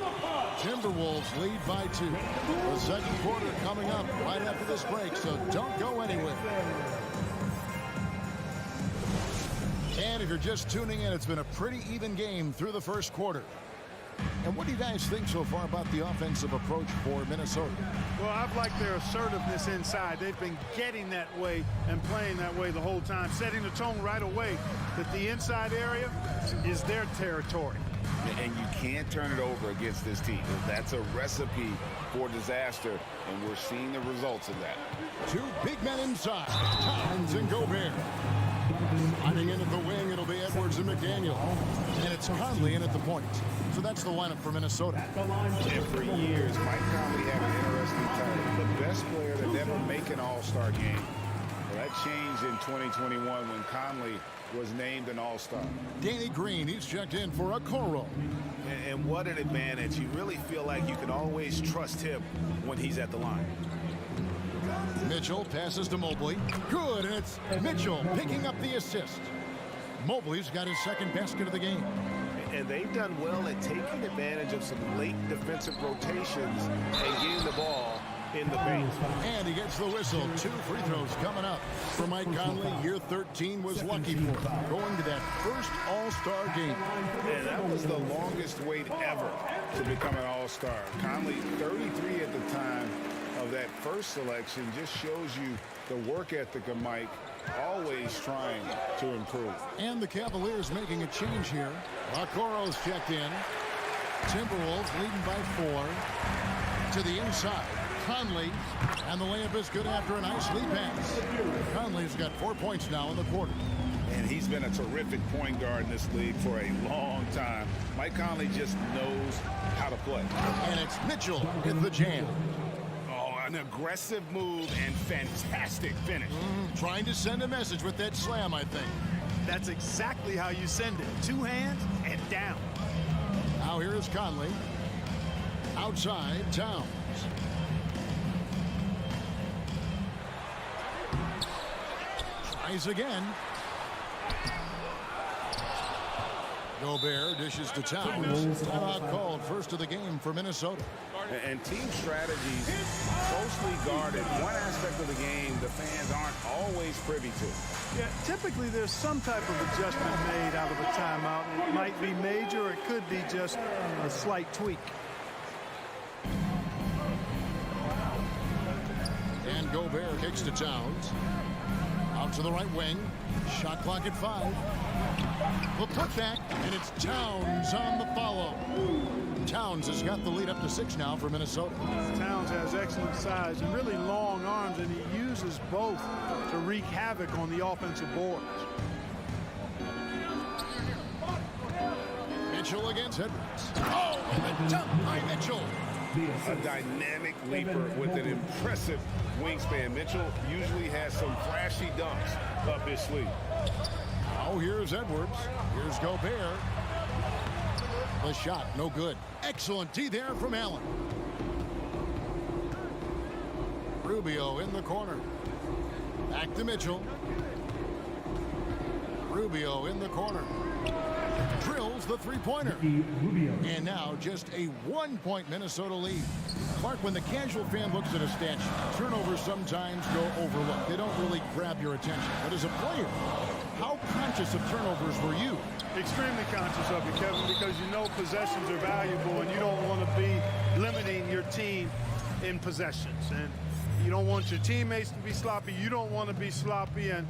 Timberwolves lead by 2. The second quarter coming up right after this break, so don't go anywhere. And if you're just tuning in, it's been a pretty even game through the first quarter. And what do you guys think so far about the offensive approach for Minnesota? Well, I've liked their assertiveness inside. They've been getting that way and playing that way the whole time, setting the tone right away that the inside area is their territory. And you can't turn it over against this team. That's a recipe for disaster, and we're seeing the results of that. 2 big men inside, Towns and Gobert. Sliding into the wing, it'll be Edwards and McDaniel. And it's Conley in at the point. So that's the lineup for Minnesota. And for years, Mike Conley had an interesting title. The best player to never make an all-star game. Well, that changed in 2021 when Conley was named an all-star. Danny Green, he's checked in for a Okoro. And what an advantage. You really feel like you can always trust him when he's at the line. Mitchell passes to Mobley. Good, and it's Mitchell picking up the assist. Mobley's got his second basket of the game. And they've done well at taking advantage of some late defensive rotations and getting the ball in the paint. And he gets the whistle. 2 free throws coming up for Mike Conley. Year 13 was lucky for him, going to that first all-star game. And that was the longest wait ever to become an all-star. Conley, 33 at the time of that first selection, just shows you the work ethic of Mike, always trying to improve. And the Cavaliers making a change here. Okoro's checked in. Timberwolves leading by 4. To the inside, Conley, and the layup is good after a nice lead pass. Conley's got 4 points now in the quarter. And he's been a terrific point guard in this league for a long time. Mike Conley just knows how to play. And it's Mitchell with the jam. An aggressive move and fantastic finish. Trying to send a message with that slam, I think. That's exactly how you send it. 2 hands and down. Now here is Conley. Outside, Towns. Tries again. Gobert dishes to Towns. Timeout called, first of the game for Minnesota. And team strategies closely guarded. One aspect of the game the fans aren't always privy to. Yeah, typically there's some type of adjustment made out of a timeout. It might be major, or it could be just a slight tweak. And Gobert kicks to Towns. Out to the right wing. Shot clock at 5. The putback, and it's Towns on the follow. Towns has got the lead up to 6 now for Minnesota. Towns has excellent size and really long arms, and he uses both to wreak havoc on the offensive boards. Mitchell against Edwards. Oh, and the dunk by Mitchell. A dynamic leaper with an impressive wingspan. Mitchell usually has some flashy dunks up his sleeve. Oh, here's Edwards. Here's Gobert. The shot, no good. Excellent D there from Allen. Rubio in the corner. Back to Mitchell. Rubio in the corner. Drills the three-pointer. And now just a 1-point Minnesota lead. Clark, when the casual fan looks at a stat sheet, turnovers sometimes go overlooked. They don't really grab your attention. But as a player, how conscious of turnovers were you? Extremely conscious of it, Kevin, because you know possessions are valuable and you don't want to be limiting your team in possessions. And You don't want your teammates to be sloppy. You don't want to be sloppy. And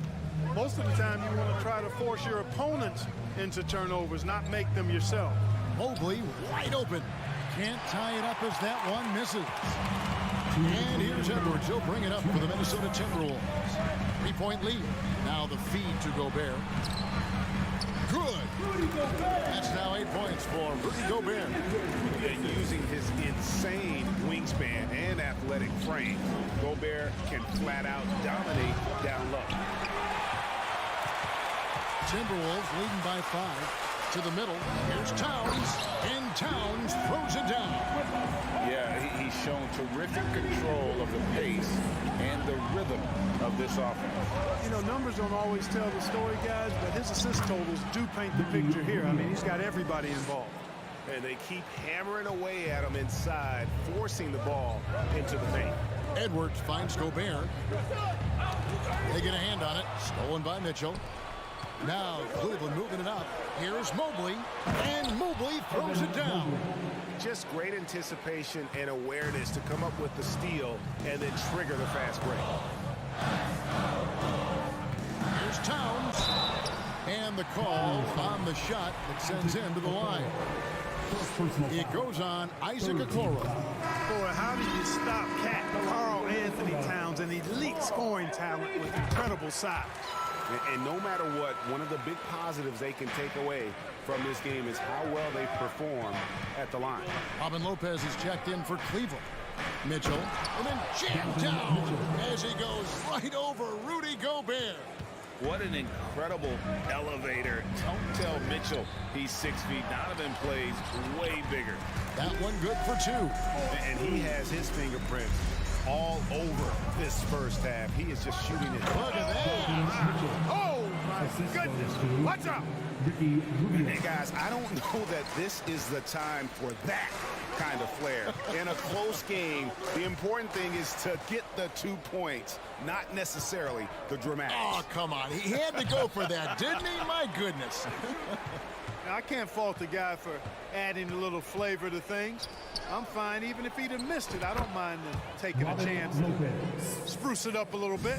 most of the time, you want to try to force your opponents into turnovers, not make them yourself. Mobley wide open. Can't tie it up as that one misses. And here's Edwards. He'll bring it up for the Minnesota Timberwolves. 3-point lead. Now the feed to Gobert. Good. That's now 8 points for Rudy Gobert. And using his insane wingspan and athletic frame, Gobert can flat out dominate down low. Timberwolves leading by 5. To the middle. Here's Towns. And Towns throws it down. Yeah, he's shown terrific control of the pace and the rhythm of this offense. You know, numbers don't always tell the story, guys, but his assist totals do paint the picture here. I mean, he's got everybody involved. And they keep hammering away at him inside, forcing the ball into the paint. Edwards finds Gobert. They get a hand on it. Stolen by Mitchell. Now Cleveland moving it up. Here's Mobley. And Mobley throws it down. Just great anticipation and awareness to come up with the steal and then trigger the fast break. Here's Towns. And the call on the shot that sends him to the line. It goes on Isaac Okoro. Boy, how do you stop Karl Anthony Towns, an elite scoring talent with incredible size? And no matter what, one of the big positives they can take away from this game is how well they perform at the line. Robin Lopez is checked in for Cleveland. Mitchell, and then jammed down as he goes right over Rudy Gobert. What an incredible elevator. Don't tell Mitchell he's 6 feet. Donovan plays way bigger. That one good for 2. And he has his fingerprints all over this first half. He is just shooting it. Look at that. Oh, my goodness. Watch out. Hey, guys, I don't know that this is the time for that kind of flair. In a close game, the important thing is to get the 2 points, not necessarily the dramatics. Oh, come on. He had to go for that, didn't he? My goodness. Now, I can't fault the guy for adding a little flavor to things. I'm fine even if he'd have missed it. I don't mind taking a chance to spruce it up a little bit.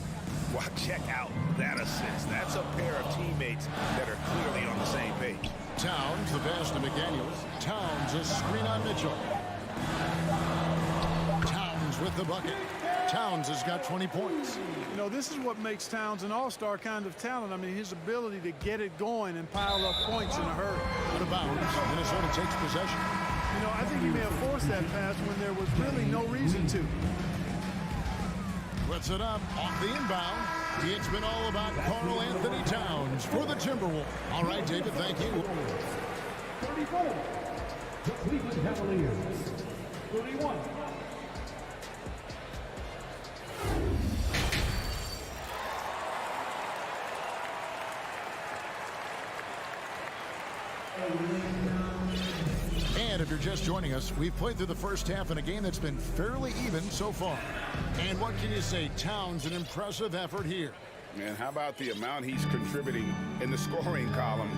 Well, check out that assist. That's a pair of teammates that are clearly on the same page. Towns, the pass to McDaniels. Towns, a screen on Mitchell. Towns with the bucket. Towns has got 20 points. You know, this is what makes Towns an all-star kind of talent. I mean, his ability to get it going and pile up points in a hurry. Out of bounds. Minnesota takes possession. You know, I think he may have forced that pass when there was really no reason to. Puts it up off the inbound. It's been all about Karl Anthony Towns for the Timberwolves. All right, David, thank you. 34, the Cleveland Cavaliers. 31. And if you're just joining us, we've played through the first half in a game that's been fairly even so far. And what can you say? Towns, an impressive effort here. And how about the amount he's contributing in the scoring column?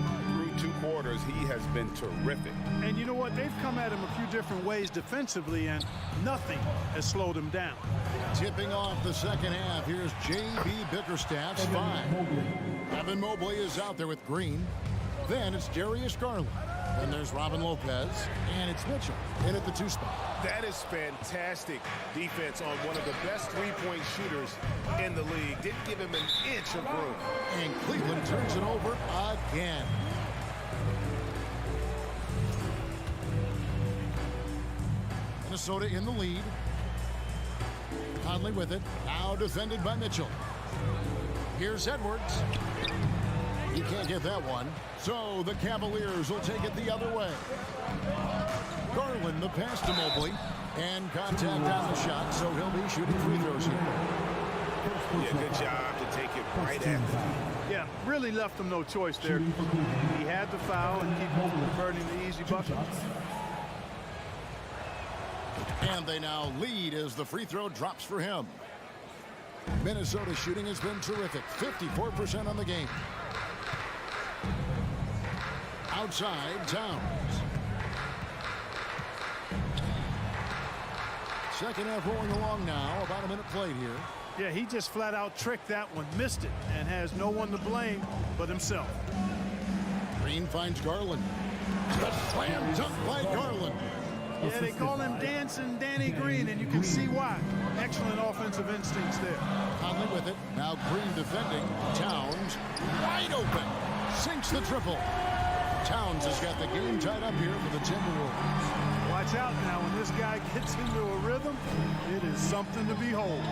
Through 2 quarters, he has been terrific. And you know what? They've come at him a few different ways defensively, and nothing has slowed him down. Tipping off the second half, here's J.B. Bickerstaff's 5. Evan Mobley is out there with Green. Then it's Darius Garland. Then there's Robin Lopez, and it's Mitchell in at the 2 spot. That is fantastic defense on one of the best three-point shooters in the league. Didn't give him an inch of room. And Cleveland turns it over again. Minnesota in the lead. Conley with it. Now defended by Mitchell. Here's Edwards. You can't get that one. So the Cavaliers will take it the other way. Garland, the pass to Mobley. And contact on the shot, so he'll be shooting free throws here. Yeah, good job to take it right at them. Yeah, really left him no choice there. He had to foul and keep converting the easy buckets. And they now lead as the free throw drops for him. Minnesota shooting has been terrific. 54% on the game. Outside, Towns. Second half rolling along now. About a minute played here. Yeah, he just flat out tricked that one, missed it, and has no one to blame but himself. Green finds Garland. The slam dunk by Garland. Yeah, they call him Dancing Danny Green, and you can see why. Excellent offensive instincts there. Conley with it. Now Green defending. Towns wide open. Sinks the triple. Towns has got the game tied up here for the Timberwolves. Watch out now. When this guy gets into a rhythm, it is something to behold.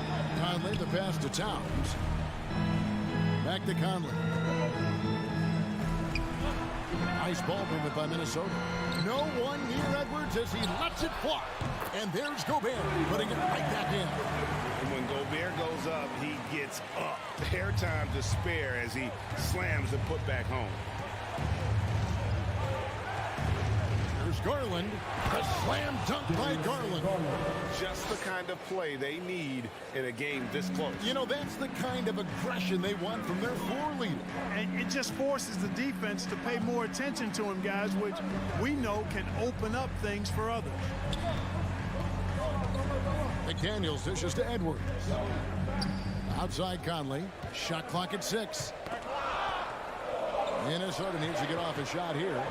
Conley, the pass to Towns. Back to Conley. Nice ball movement by Minnesota. No one near Edwards as he lets it fly. And there's Gobert putting it right back in. And when Gobert goes up, he gets up. Hair time to spare as he slams the putback home. There's Garland. A slam dunk by Garland. Just the kind of play they need in a game this close. You know, that's the kind of aggression they want from their floor leader. And it just forces the defense to pay more attention to him, guys, which we know can open up things for others. McDaniels dishes to Edwards. Outside Conley. Shot clock at 6. Minnesota needs to get off a shot here.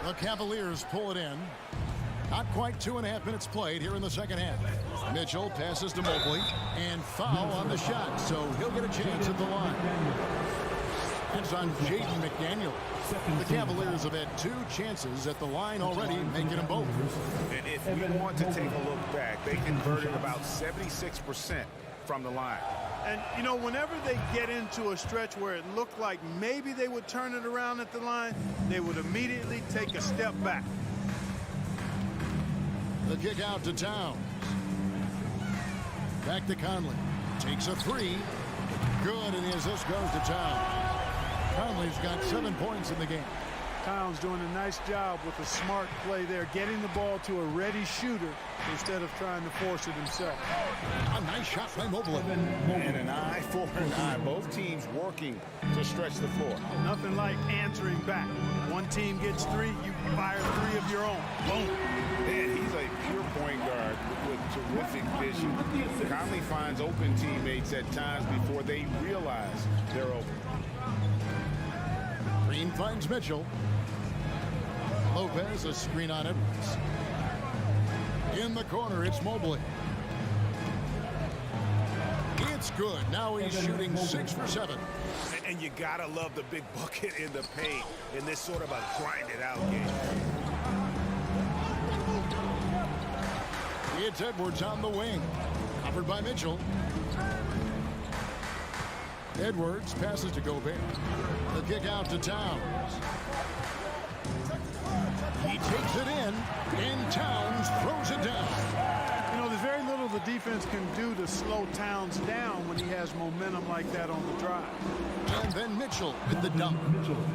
The Cavaliers pull it in. Not quite 2.5 minutes played here in the second half. Mitchell passes to Mobley and foul on the shot, so he'll get a chance at the line. That's on Jaden McDaniel. The Cavaliers have had 2 chances at the line already, making them both. And if we want to take a look back, they converted about 76% from the line. And, you know, whenever they get into a stretch where it looked like maybe they would turn it around at the line, they would immediately take a step back. The kick out to Towns. Back to Conley. Takes a 3. Good, and the assist goes to Towns. Conley's got 7 points in the game. Towns doing a nice job with a smart play there, getting the ball to a ready shooter instead of trying to force it himself. A nice shot by Mobley. And an eye for an eye. Both teams working to stretch the floor. Nothing like answering back. One team gets 3, you fire 3 of your own. Boom. Man, he's a pure point guard with terrific vision. Conley finds open teammates at times before they realize they're open. Green finds Mitchell. Lopez, a screen on Edwards. In the corner, it's Mobley. It's good. Now he's shooting 6 for 7. And you gotta love the big bucket in the paint in this sort of a grinded-out game. It's Edwards on the wing. Covered by Mitchell. Edwards passes to Gobert. The kick out to Towns. He takes it in, and Towns throws it down. You know, there's very little the defense can do to slow Towns down when he has momentum like that on the drive. And then Mitchell with the dunk.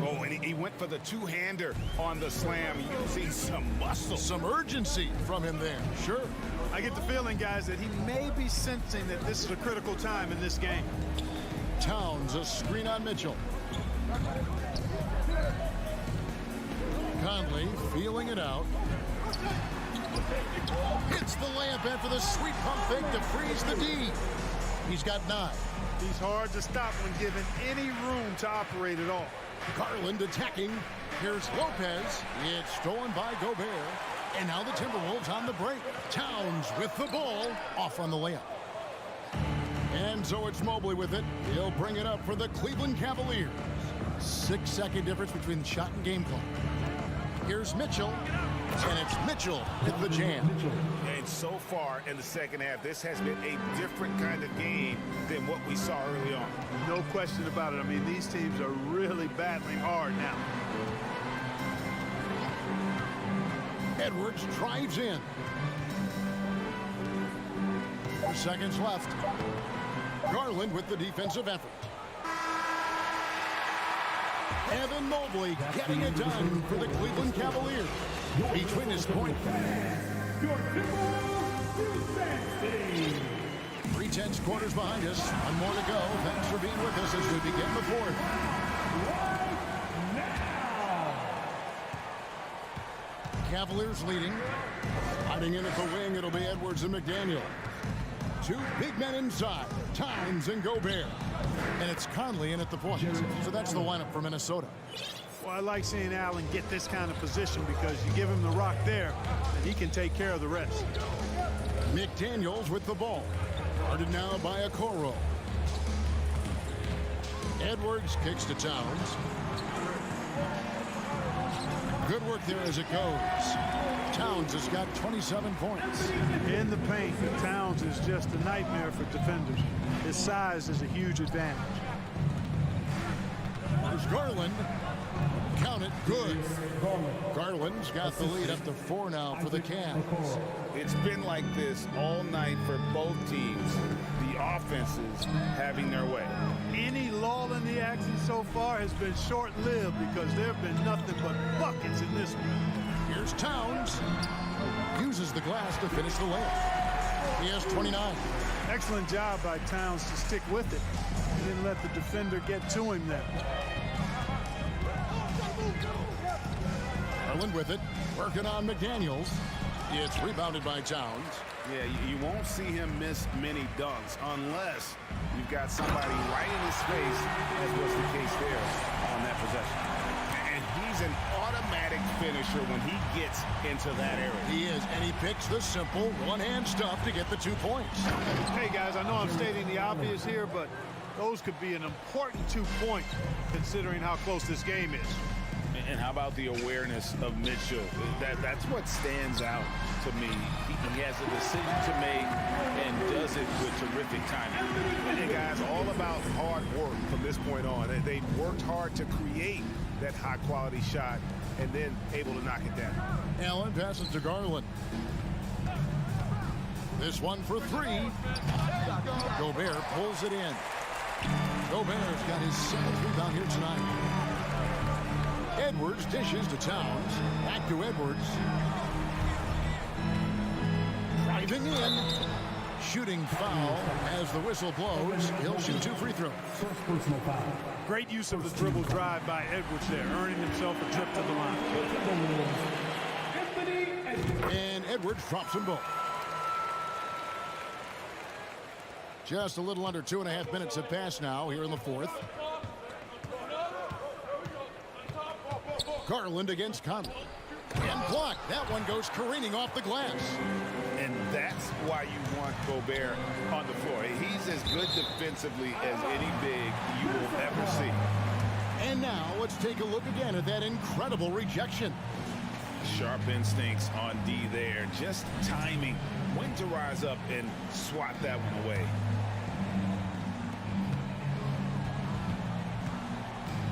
Oh, and he went for the two-hander on the slam. You can see some muscle. Some urgency from him there. Sure. I get the feeling, guys, that he may be sensing that this is a critical time in this game. Towns, a screen on Mitchell. Conley feeling it out. Hits the layup after the sweet pump fake to freeze the D. He's got 9. He's hard to stop when given any room to operate at all. Garland attacking. Here's Lopez. It's stolen by Gobert. And now the Timberwolves on the break. Towns with the ball. Off on the layup. And so it's Mobley with it. He'll bring it up for the Cleveland Cavaliers. 6-second difference between the shot and game clock. Here's Mitchell. And it's Mitchell with the jam. And so far in the second half, this has been a different kind of game than what we saw early on. No question about it. I mean, these teams are really battling hard now. Edwards drives in. 4 seconds left. Garland with the defensive effort. Evan Mobley getting it done for the Cleveland Cavaliers. Between his point. 3/10 quarters behind us. 1 more to go. Thanks for being with us as we begin the 4th. Cavaliers leading. Hiding in at the wing, it'll be Edwards and McDaniel. Two big men inside, Towns and Gobert. And it's Conley in at the point. So that's the lineup for Minnesota. Well, I like seeing Allen get this kind of position because you give him the rock there, and he can take care of the rest. McDaniels with the ball. Guarded now by Okoro. Edwards kicks to Towns. Good work there as it goes. Towns has got 27 points. In the paint, Towns is just a nightmare for defenders. His size is a huge advantage. There's Garland. Count it, good. Garland's got the lead up to 4 now for the Cavs. It's been like this all night for both teams. The offenses having their way. Any lull in the action so far has been short-lived because there have been nothing but buckets in this one. Here's Towns. Uses the glass to finish the layup. He has 29. Excellent job by Towns to stick with it. He didn't let the defender get to him there. Garland with it. Working on McDaniels. It's rebounded by Towns. Yeah, you won't see him miss many dunks unless you've got somebody right in his face, as was the case there on that possession. And he's an automatic finisher when he gets into that area. He is, and he picks the simple one-hand stuff to get the 2 points. Hey, guys, I know I'm stating the obvious here, but those could be an important 2 points considering how close this game is. And how about the awareness of Mitchell? That's what stands out to me. He has a decision to make and does it with terrific timing. And guys, all about hard work from this point on. They worked hard to create that high-quality shot and then able to knock it down. Allen passes to Garland. This one for 3. Gobert pulls it in. Gobert's got his 7th rebound here tonight. Edwards dishes to Towns. Back to Edwards. Driving in. Shooting foul as the whistle blows. He'll shoot 2 free throws. Great use of the dribble drive by Edwards there, earning himself a trip to the line. And Edwards drops them both. Just a little under 2.5 minutes have passed now here in the 4th. Garland against Conley. And blocked. That one goes careening off the glass. And that's why you want Gobert on the floor. He's as good defensively as any big you will ever see. And now let's take a look again at that incredible rejection. Sharp instincts on D there. Just timing when to rise up and swat that one away.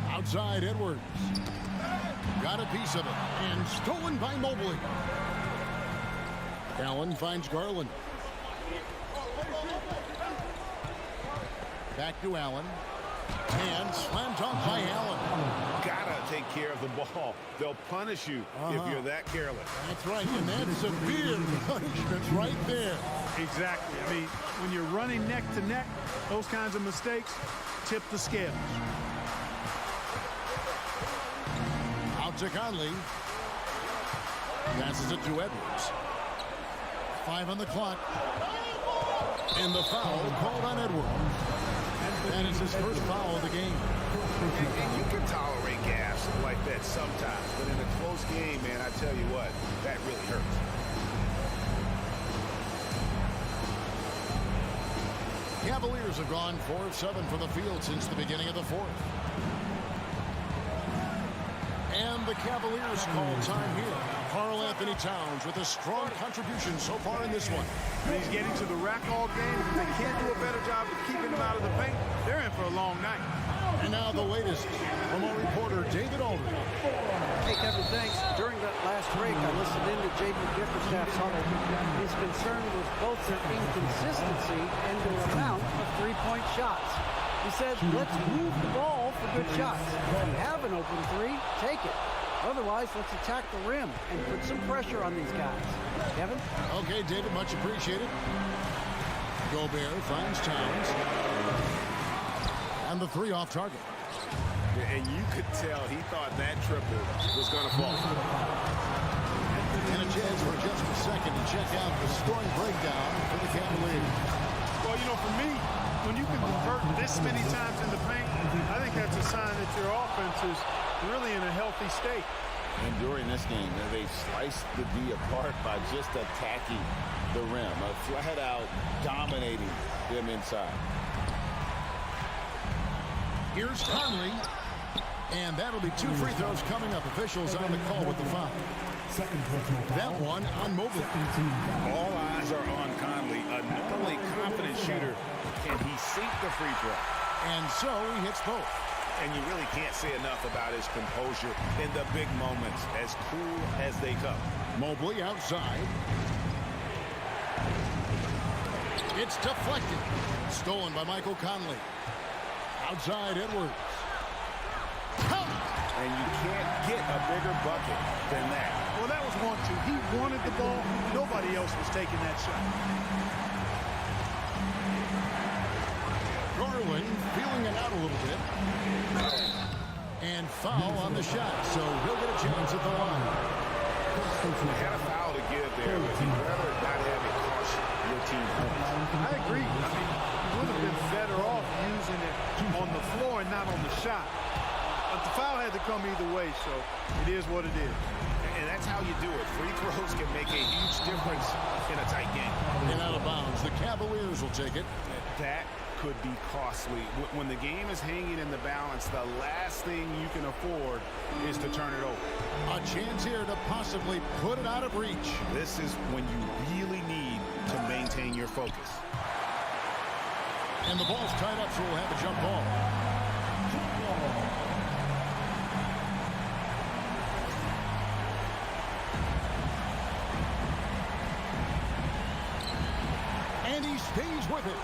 Outside Edwards. Got a piece of it. And stolen by Mobley. Allen finds Garland. Back to Allen. And slammed on by Allen. Gotta take care of the ball. They'll punish you if you're that careless. That's right. And that's severe punishment right there. Exactly. I mean, when you're running neck to neck, those kinds of mistakes tip the scales. Out to Conley. Passes it to Edwards. 5 on the clock. And the foul called on Edwards. And it's his first foul of the game. And you can tolerate gas like that sometimes, but in a close game, man, I tell you what, that really hurts. Cavaliers have gone 4 of 7 from the field since the beginning of the 4th. And the Cavaliers call time here. Karl Anthony Towns with a strong contribution so far in this one. He's getting to the rack all game. If they can't do a better job of keeping him out of the paint, they're in for a long night. And now the latest from our reporter, David Aldridge. Hey, Kevin, thanks. During that last break, I listened in to J.B. Bickerstaff's huddle. His concern was both their inconsistency and their amount of three-point shots. He said, let's move the ball for good shots. If you have an open 3, take it. Otherwise, let's attack the rim and put some pressure on these guys. Kevin? Okay, David, much appreciated. Gobert finds Towns. And the 3 off target. And you could tell he thought that triple was going to fall. And a chance for just a second to check out the scoring breakdown for the Cavaliers. Well, you know, for me, when you can convert this many times in the paint, I think that's a sign that your offense is really in a healthy state. And during this game, they sliced the D apart by just attacking the rim, flat out dominating them inside. Here's Conley. And that'll be 2 free throws coming up. Officials on the call with the foul. That one on Mobley. All eyes are on Conley, a normally confident shooter. Can he sink the free throw? And so he hits both. And you really can't say enough about his composure in the big moments, as cool as they come. Mobley outside. It's deflected. Stolen by Michael Conley. Outside Edwards. And you can't get a bigger bucket than that. Well, that was 1-2. He wanted the ball. Nobody else was taking that shot. Garland feeling it out a little bit. And foul on the shot, so he'll get a chance at the line. You had a foul to give there, but you'd rather not have it cost your team points. I agree. I mean, you would have been better off using it on the floor and not on the shot. But the foul had to come either way, so it is what it is. And that's how you do it. Free throws can make a huge difference in a tight game. And out of bounds, the Cavaliers will take it. That could be costly. When the game is hanging in the balance, the last thing you can afford is to turn it over. A chance here to possibly put it out of reach. This is when you really need to maintain your focus. And the ball's tied up, so we'll have a jump ball. And he stays with it.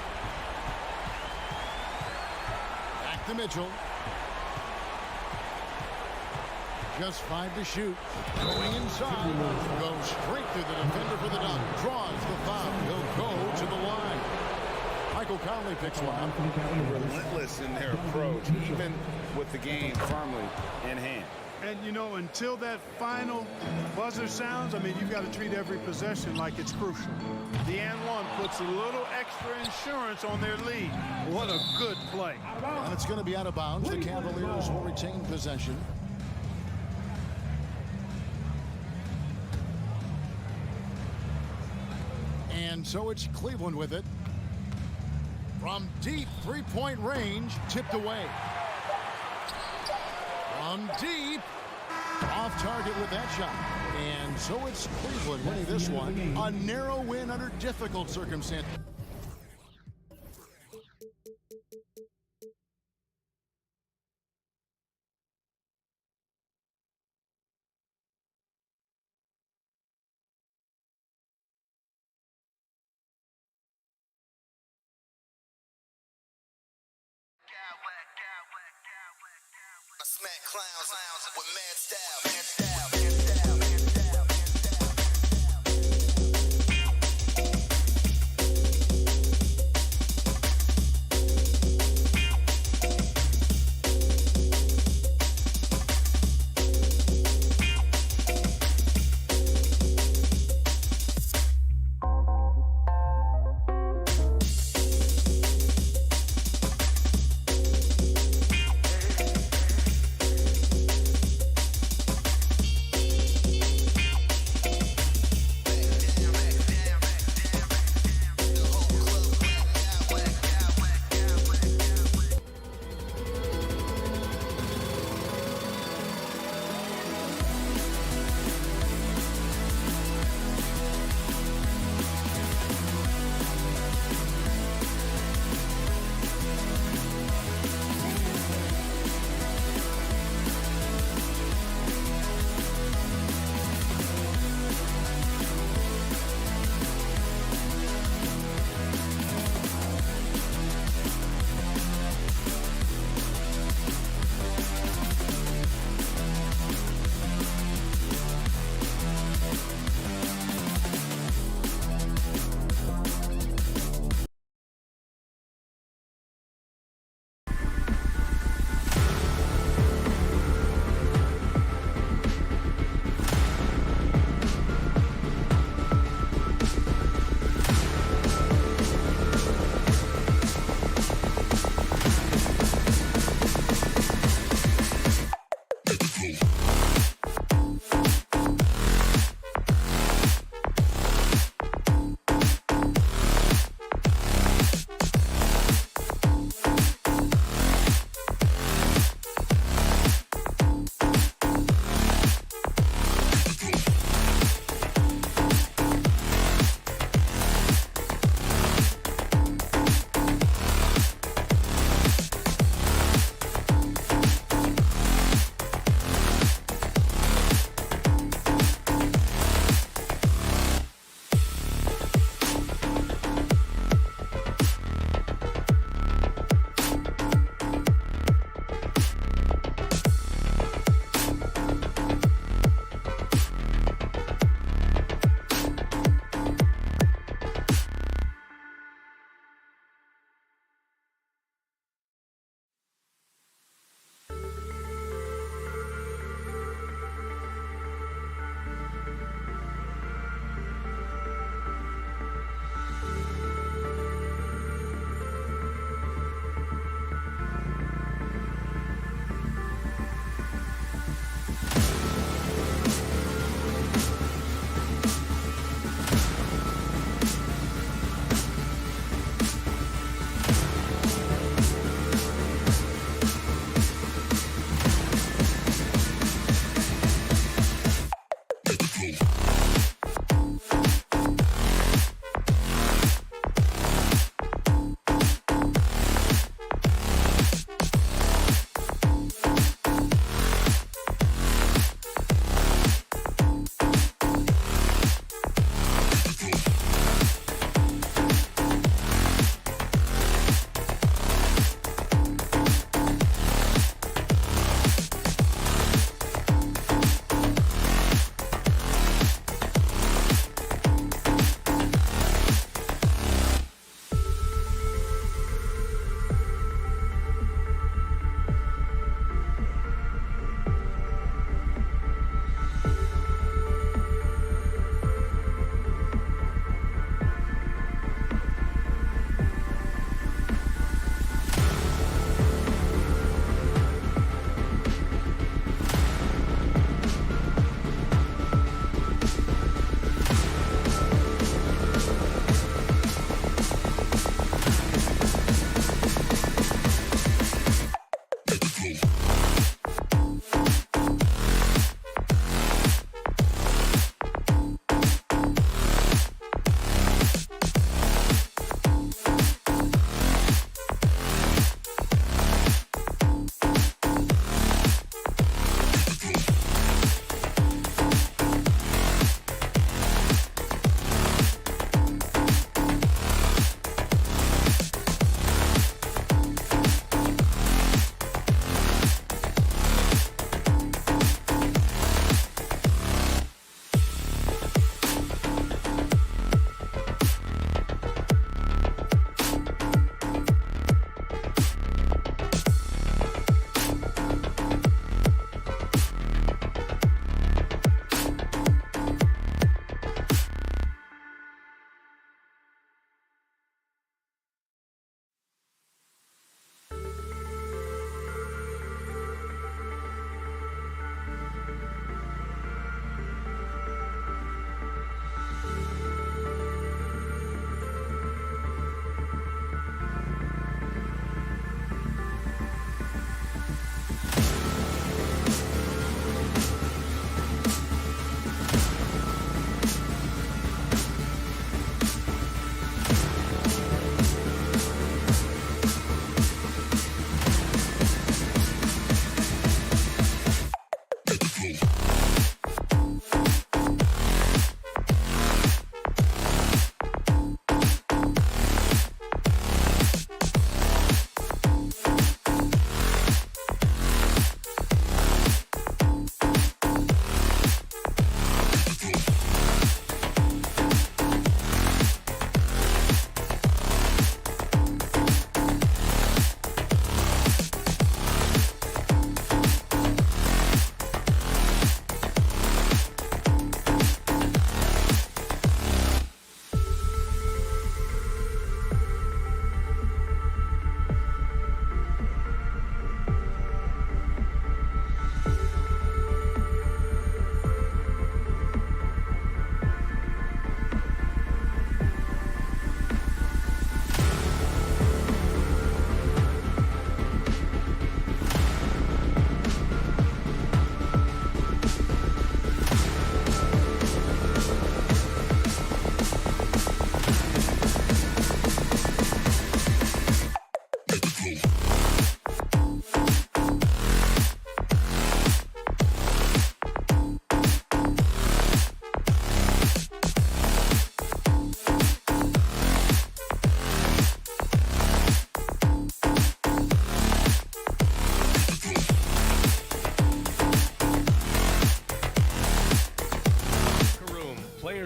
Back to Mitchell. Just 5 to shoot. Going inside. Goes straight through the defender for the dunk. Draws the foul. He'll go to the line. Michael Conley picks one up. Relentless in their approach, even with the game firmly in hand. And, you know, until that final buzzer sounds, I mean, you've got to treat every possession like it's crucial. The and one puts a little extra insurance on their lead. What a good play. And it's going to be out of bounds. The Cavaliers will retain possession. And so it's Cleveland with it. From deep three-point range, tipped away. From deep, off target with that shot. And so it's Cleveland winning this one. A narrow win under difficult circumstances. I smack clowns with mad style.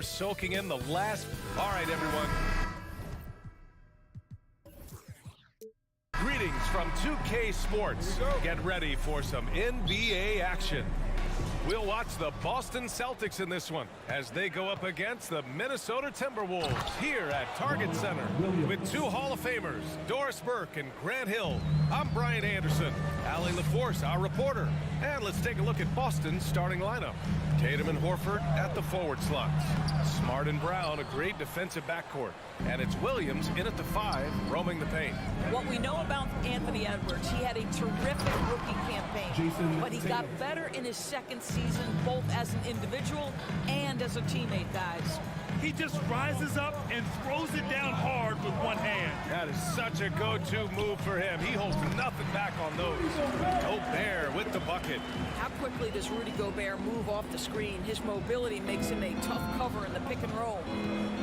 soaking in the last. All right, everyone. Greetings from 2K Sports. Get ready for some NBA action. We'll watch the Boston Celtics in this one as they go up against the Minnesota Timberwolves here at Target Center with two Hall of Famers, Doris Burke and Grant Hill. I'm Brian Anderson, Allie LaForce, our reporter. And let's take a look at Boston's starting lineup. Tatum and Horford at the forward slots. Smart and Brown, a great defensive backcourt. And it's Williams in at the 5, roaming the paint. What we know about Anthony Edwards, he had a terrific rookie campaign, but he got better in his second season, both as an individual and as a teammate, guys. He just rises up and throws it down hard with one hand. That is such a go-to move for him. He holds nothing back on those. Gobert with the bucket. How quickly does Rudy Gobert move off the screen? His mobility makes him a tough cover in the pick and roll.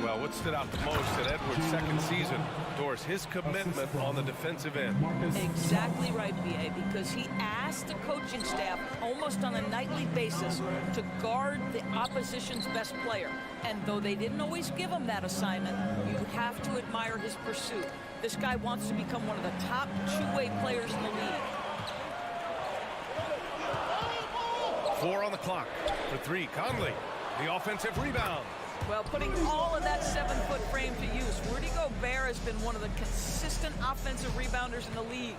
Well, what stood out the most in Edwards' second season, Doris, his commitment on the defensive end. Exactly right, B.A., because he asked the coaching staff almost on a nightly basis to guard the opposition's best player. And though they didn't always give him that assignment, you have to admire his pursuit. This guy wants to become one of the top two-way players in the league. 4 on the clock for 3. Conley, the offensive rebound. Well, putting all of that 7-foot frame to use, Rudy Gobert has been one of the consistent offensive rebounders in the league.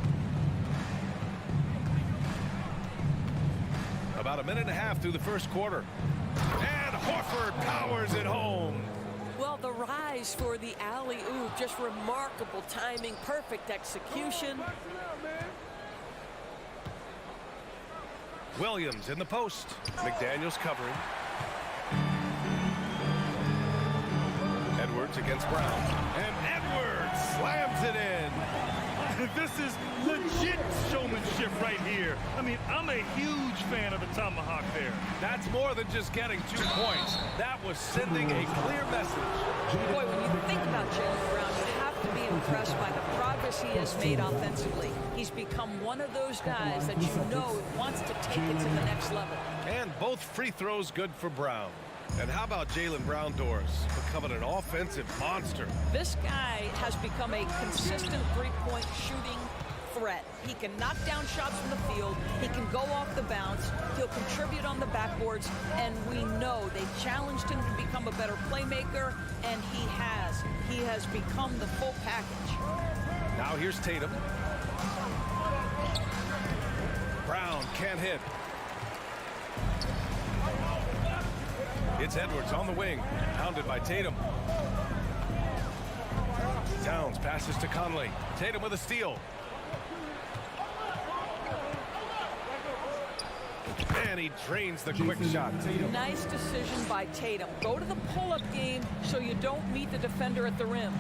About a minute and a half through the first quarter. And Horford powers it home. Well, the rise for the alley-oop, just remarkable timing, perfect execution. Williams in the post. McDaniels covering. Edwards against Brown. And Edwards slams it in. This is legit showmanship right here. I mean, I'm a huge fan of the tomahawk there. That's more than just getting 2 points. That was sending a clear message. Boy, when you think about Jaylen Brown, you have to be impressed by the progress he has made offensively. He's become one of those guys that you know wants to take it to the next level. And both free throws good for Brown. And how about Jaylen Brown, Doris, becoming an offensive monster? This guy has become a consistent three-point shooting threat. He can knock down shots from the field. He can go off the bounce. He'll contribute on the backboards. And we know they challenged him to become a better playmaker, and he has. He has become the full package. Now here's Tatum. Brown can't hit. It's Edwards on the wing, pounded by Tatum. Towns passes to Conley. Tatum with a steal. And he drains the quick shot. Nice decision by Tatum. Go to the pull-up game so you don't meet the defender at the rim.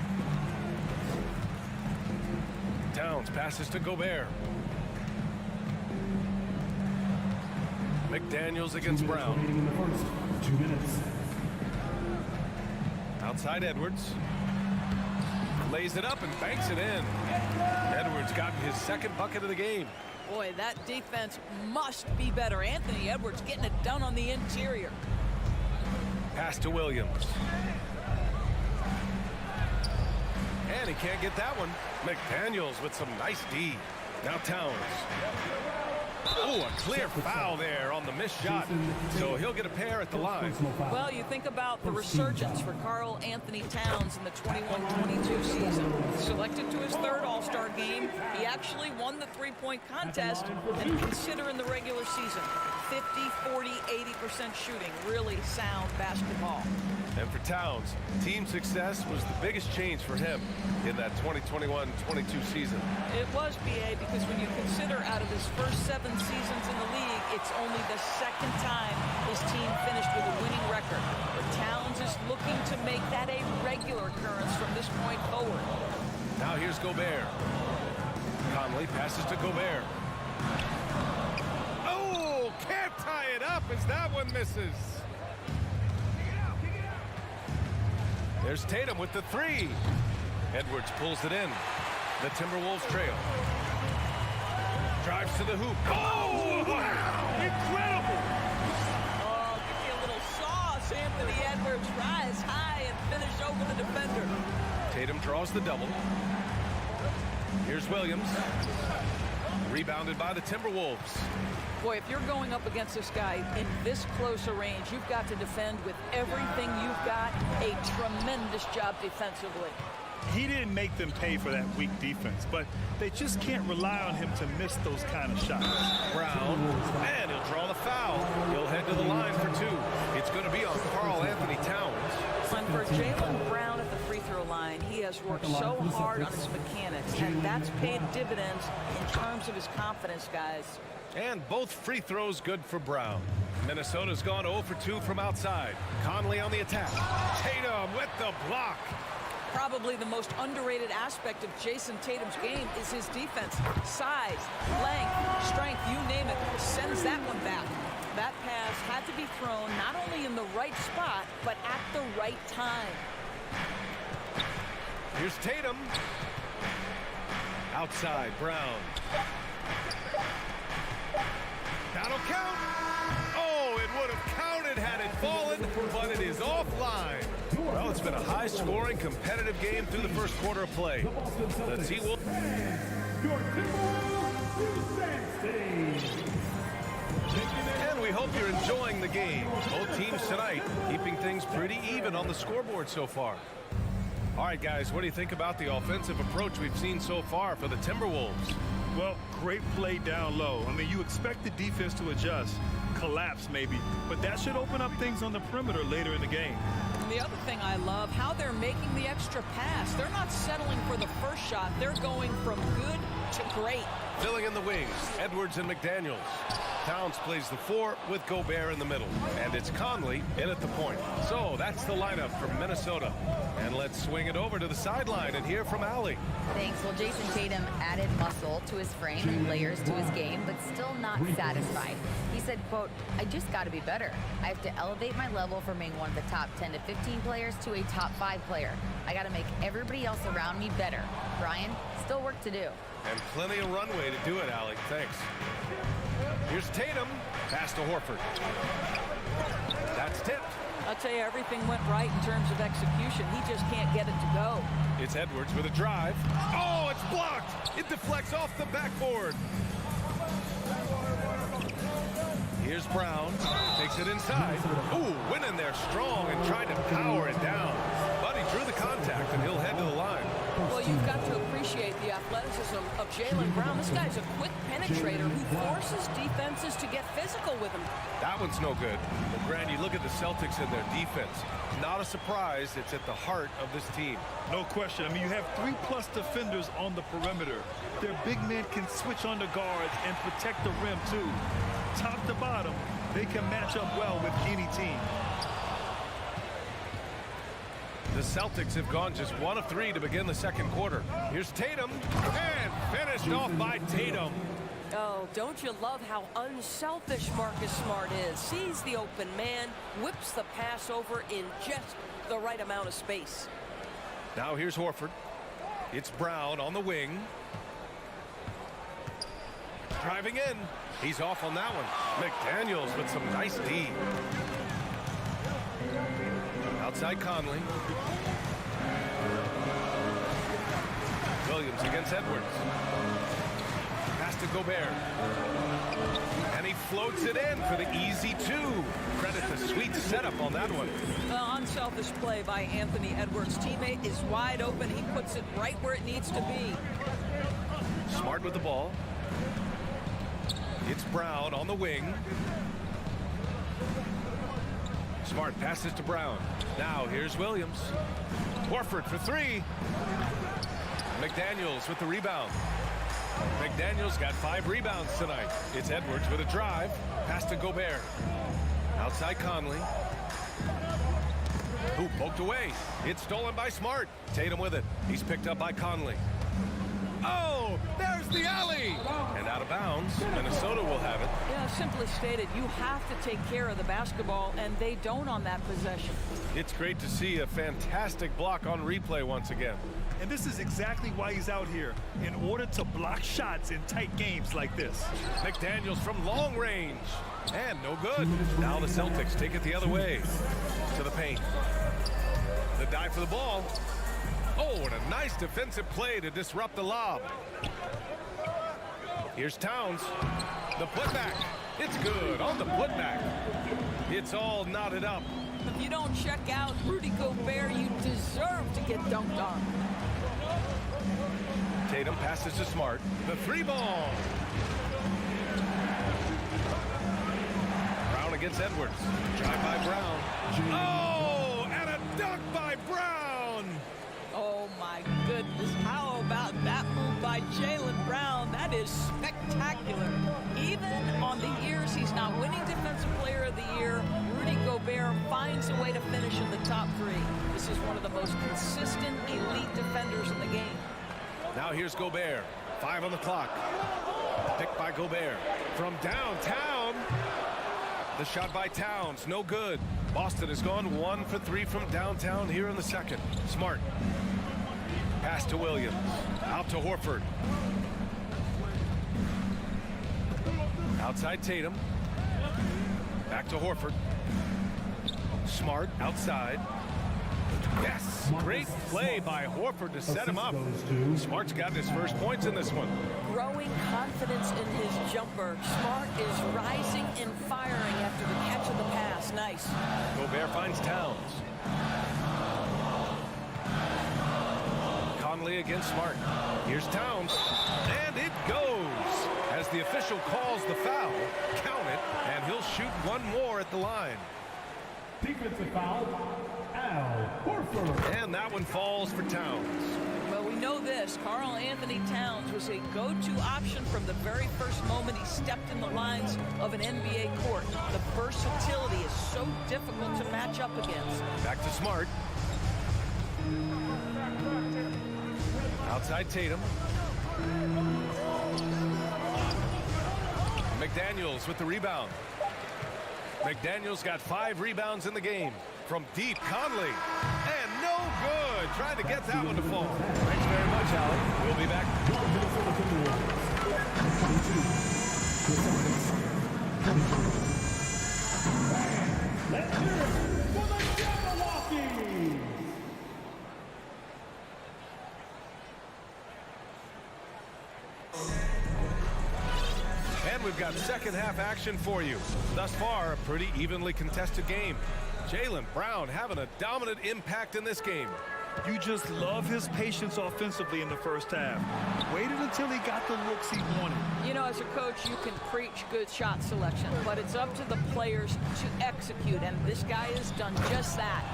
Towns passes to Gobert. McDaniels against Brown. 2 minutes. Outside Edwards. Lays it up and banks it in. Edwards got his second bucket of the game. Boy, that defense must be better. Anthony Edwards getting it done on the interior. Pass to Williams. And he can't get that one. McDaniels with some nice D. Now Towns. Oh, a clear foul there on the missed shot. So he'll get a pair at the line. Well, you think about the resurgence for Karl Anthony Towns in the 21-22 season. Selected to his 3rd All-Star game, he actually won the three-point contest. And consider in the regular season, 50, 40, 80% shooting. Really sound basketball. And for Towns, team success was the biggest change for him in that 2021-22 season. It was, B.A., because when you consider out of his first 7 seasons in the league, it's only the 2nd time his team finished with a winning record. But Towns is looking to make that a regular occurrence from this point forward. Now here's Gobert. Conley passes to Gobert. Oh, can't tie it up as that one misses. There's Tatum with the 3. Edwards pulls it in. The Timberwolves trail. Drives to the hoop. Oh, wow! Incredible! Oh, give me a little sauce. Anthony Edwards rises draws the double. Here's Williams. Rebounded by the Timberwolves. Boy, if you're going up against this guy in this close a range, you've got to defend with everything you've got. A tremendous job defensively. He didn't make them pay for that weak defense, but they just can't rely on him to miss those kind of shots. Brown, and he'll draw the foul. He'll head to the line for two. It's going to be on Karl Anthony Towns. And for Jaylen Brown at the free throw line, he has worked so hard on his mechanics, and that's paid dividends in terms of his confidence, guys. And both free throws good for Brown. Minnesota's gone 0 for 2 from outside. Conley on the attack. Tatum with the block. Probably the most underrated aspect of Jason Tatum's game is his defense. Size, length, strength, you name it, sends that one back. That pass had to be thrown not only in the right spot, but at the right time. Here's Tatum. Outside, Brown. That'll count. Oh, it would have counted had it fallen, but it is offline. Well, it's been a high-scoring, competitive game through the first quarter of play. The T-Wolves. And we hope you're enjoying the game. Both teams tonight keeping things pretty even on the scoreboard so far. All right, guys, what do you think about the offensive approach we've seen so far for the Timberwolves? Well, great play down low. I mean, you expect the defense to adjust, collapse maybe, but that should open up things on the perimeter later in the game. And the other thing I love, how they're making the extra pass. They're not settling for the first shot. They're going from good to great. Filling in the wings, Edwards and McDaniels. Towns plays the 4 with Gobert in the middle. And it's Conley in at the point. So that's the lineup for Minnesota. And let's swing it over to the sideline and hear from Allie. Thanks. Well, Jason Tatum added muscle to his frame and layers to his game, but still not satisfied. He said, quote, "I just got to be better. I have to elevate my level from being one of the top 10 to 15 players to a top 5 player. I got to make everybody else around me better. Brian, still work to do." And plenty of runway to do it, Allie. Thanks. Here's Tatum. Pass to Horford. That's tipped. I'll tell you, everything went right in terms of execution. He just can't get it to go. It's Edwards with a drive. Oh, it's blocked. It deflects off the backboard. Here's Brown. Takes it inside. Ooh, went in there strong and tried to power it down. But he drew the contact, and he'll head to the line. Well, you've got to appreciate the athleticism of Jaylen Brown. This guy's a quick penetrator who forces defenses to get physical with him. That one's no good. But, Grant, you look at the Celtics and their defense. Not a surprise. It's at the heart of this team. No question. I mean, you have 3+ defenders on the perimeter. Their big men can switch on the guards and protect the rim, too. Top to bottom, they can match up well with any team. The Celtics have gone just 1 of 3 to begin the second quarter. Here's Tatum, and finished off by Tatum. Oh, don't you love how unselfish Marcus Smart is? Sees the open man, whips the pass over in just the right amount of space. Now here's Horford. It's Brown on the wing. Driving in. He's off on that one. McDaniels with some nice D. Outside Conley. Williams against Edwards. Pass to Gobert. And he floats it in for the easy 2. Credit the sweet setup on that one. Unselfish play by Anthony Edwards. Teammate is wide open. He puts it right where it needs to be. Smart with the ball. It's Brown on the wing. Smart passes to Brown. Now here's Williams. Horford for 3. McDaniels with the rebound. McDaniels got 5 rebounds tonight. It's Edwards with a drive. Pass to Gobert. Outside Conley. Who poked away. It's stolen by Smart. Tatum with it. He's picked up by Conley. Oh, there's the alley. And out of bounds. Minnesota will have it. Yeah, simply stated, you have to take care of the basketball, and they don't on that possession. It's great to see a fantastic block on replay once again. And this is exactly why he's out here, in order to block shots in tight games like this. McDaniels from long range. And no good. Now the Celtics take it the other way. To the paint. The dive for the ball. Oh, and a nice defensive play to disrupt the lob. Here's Towns. The putback. It's good on the putback. It's all knotted up. If you don't check out Rudy Gobert, you deserve to get dunked on. Tatum passes to Smart. The 3 ball. Brown against Edwards. Drive by Brown. Oh, and a dunk by Brown. Oh, my goodness. How about that move by Jaylen Brown? That is spectacular. Even on the years he's not winning Defensive Player of the Year, Rudy Gobert finds a way to finish in the top 3. This is one of the most consistent elite defenders in the game. Now here's Gobert. 5 on the clock. Picked by Gobert. From downtown. The shot by Towns. No good. Boston has gone 1 for 3 from downtown here in the second. Smart. Pass to Williams. Out to Horford. Outside Tatum. Back to Horford. Smart outside. Yes, great play by Horford to set him up. Smart's got his first points in this one. Growing confidence in his jumper. Smart is rising and firing after the catch of the pass. Nice. Gobert finds Towns. Conley against Smart. Here's Towns. And it goes. As the official calls the foul, count it, and he'll shoot one more at the line. Defensive foul, Al Horford. And that one falls for Towns. Well, we know this. Karl Anthony Towns was a go-to option from the very first moment he stepped in the lines of an NBA court. The versatility is so difficult to match up against. Back to Smart. Outside Tatum. McDaniels with the rebound. McDaniels got 5 rebounds in the game. From deep, Conley. And no good. Trying to get that one to fall. Thanks very much, Alec. We'll be back. Let's hear it for the Jabberwockies. And we've got second half action for you. Thus far, a pretty evenly contested game. Jaylen Brown having a dominant impact in this game. You just love his patience offensively in the first half. Waited until he got the looks he wanted. You know, as a coach, you can preach good shot selection, but it's up to the players to execute, and this guy has done just that.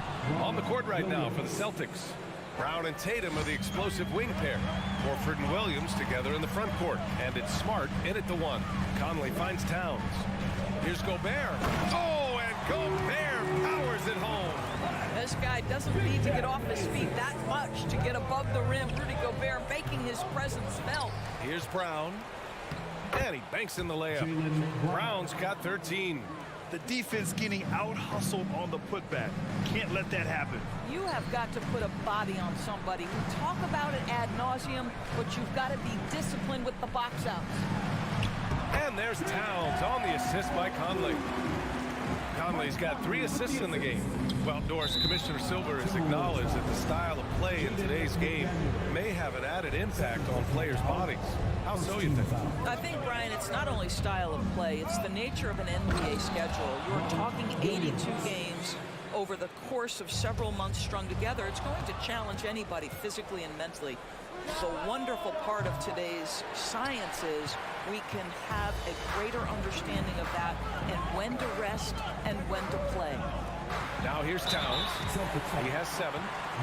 On the court right now for the Celtics. Brown and Tatum are the explosive wing pair. Horford and Williams together in the front court. And it's Smart in at the 1. Conley finds Towns. Here's Gobert. Oh, and Gobert powers it home. This guy doesn't need to get off his feet that much to get above the rim. Rudy Gobert making his presence felt. Here's Brown. And he banks in the layup. Brown's got 13. The defense getting out-hustled on the putback. Can't let that happen. You have got to put a body on somebody. We talk about it ad nauseum, but you've got to be disciplined with the box outs. And there's Towns on the assist by Conley. Conley's got 3 assists in the game. Well, Doris, Commissioner Silver has acknowledged that the style of play in today's game may have an added impact on players' bodies. How so, you think? I think, Brian, it's not only style of play, it's the nature of an NBA schedule. You're talking 82 games over the course of several months strung together. It's going to challenge anybody physically and mentally. The wonderful part of today's science is we can have a greater understanding of that and when to rest and when to play. Now here's Towns. He has 7.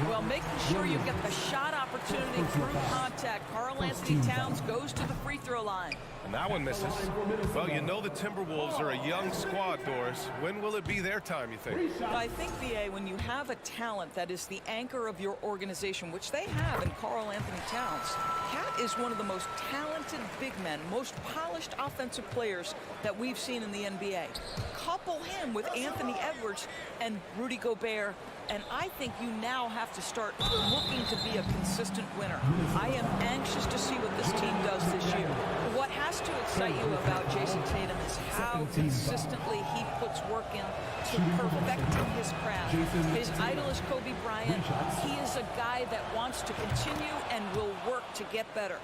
Well, making sure you get the shot opportunity through contact. Karl Anthony Towns goes to the free throw line. And that one misses. Well, you know the Timberwolves are a young squad, Doris. When will it be their time, you think? I think, B.A., when you have a talent that is the anchor of your organization, which they have in Karl Anthony Towns, Cat is one of the most talented big men, most polished offensive players that we've seen in the NBA. Couple him with Anthony Edwards and Rudy Gobert, and I think you now have to start looking to be a consistent winner. I am anxious to see what this team does this year. What has What's to excite you about Jason Tatum is how consistently he puts work in to perfecting his craft. His idol is Kobe Bryant. He is a guy that wants to continue and will work to get better.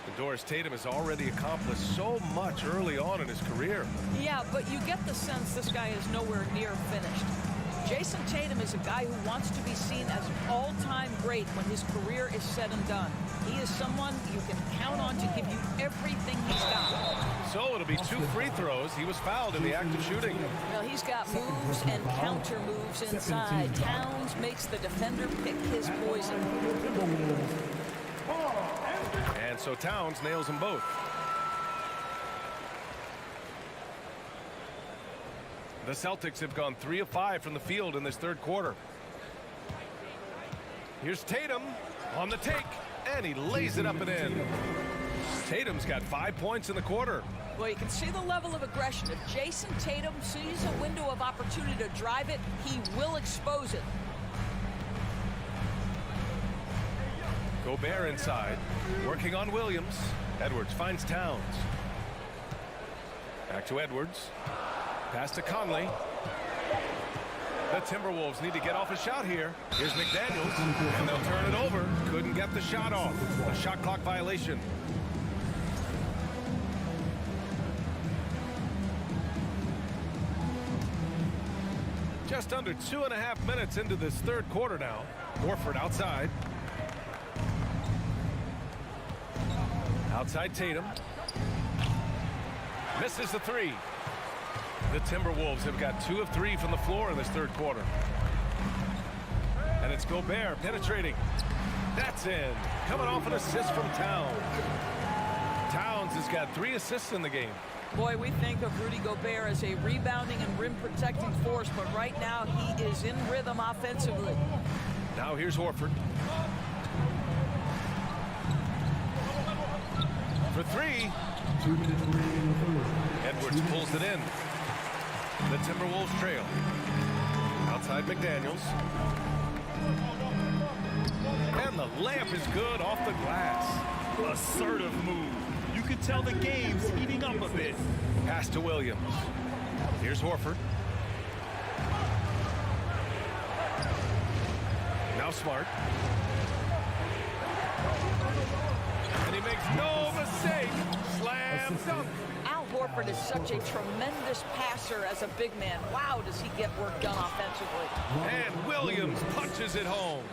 And Doris, Tatum has already accomplished so much early on in his career. Yeah, but you get the sense this guy is nowhere near finished. Jason Tatum is a guy who wants to be seen as an all-time great when his career is said and done. He is someone you can count on to give you everything he's got. So it'll be 2 free throws. He was fouled in the act of shooting. Well, he's got moves and counter moves inside. Towns makes the defender pick his poison. And so Towns nails them both. The Celtics have gone 3 of 5 from the field in this third quarter. Here's Tatum on the take, and he lays it up and in. Tatum's got 5 points in the quarter. Well, you can see the level of aggression. If Jason Tatum sees a window of opportunity to drive it, he will expose it. Gobert inside, working on Williams. Edwards finds Towns. Back to Edwards. Pass to Conley. The Timberwolves need to get off a shot here. Here's McDaniels, and they'll turn it over. Couldn't get the shot off. A shot clock violation. Just under 2.5 minutes into this third quarter now. Horford outside. Outside Tatum. Misses the 3. The Timberwolves have got 2 of 3 from the floor in this third quarter. And it's Gobert penetrating. That's in. Coming off an assist from Towns. Towns has got 3 assists in the game. Boy, we think of Rudy Gobert as a rebounding and rim protecting force, but right now he is in rhythm offensively. Now here's Horford. For 3. Edwards pulls it in. The Timberwolves trail. Outside McDaniels. And the layup is good off the glass. Assertive move. You can tell the game's heating up a bit. Pass to Williams. Here's Horford. Now Smart. And he makes no mistake. Slam dunk. Al Horford is such a tremendous passer as a big man. Wow, does he get work done offensively. And Williams punches it home.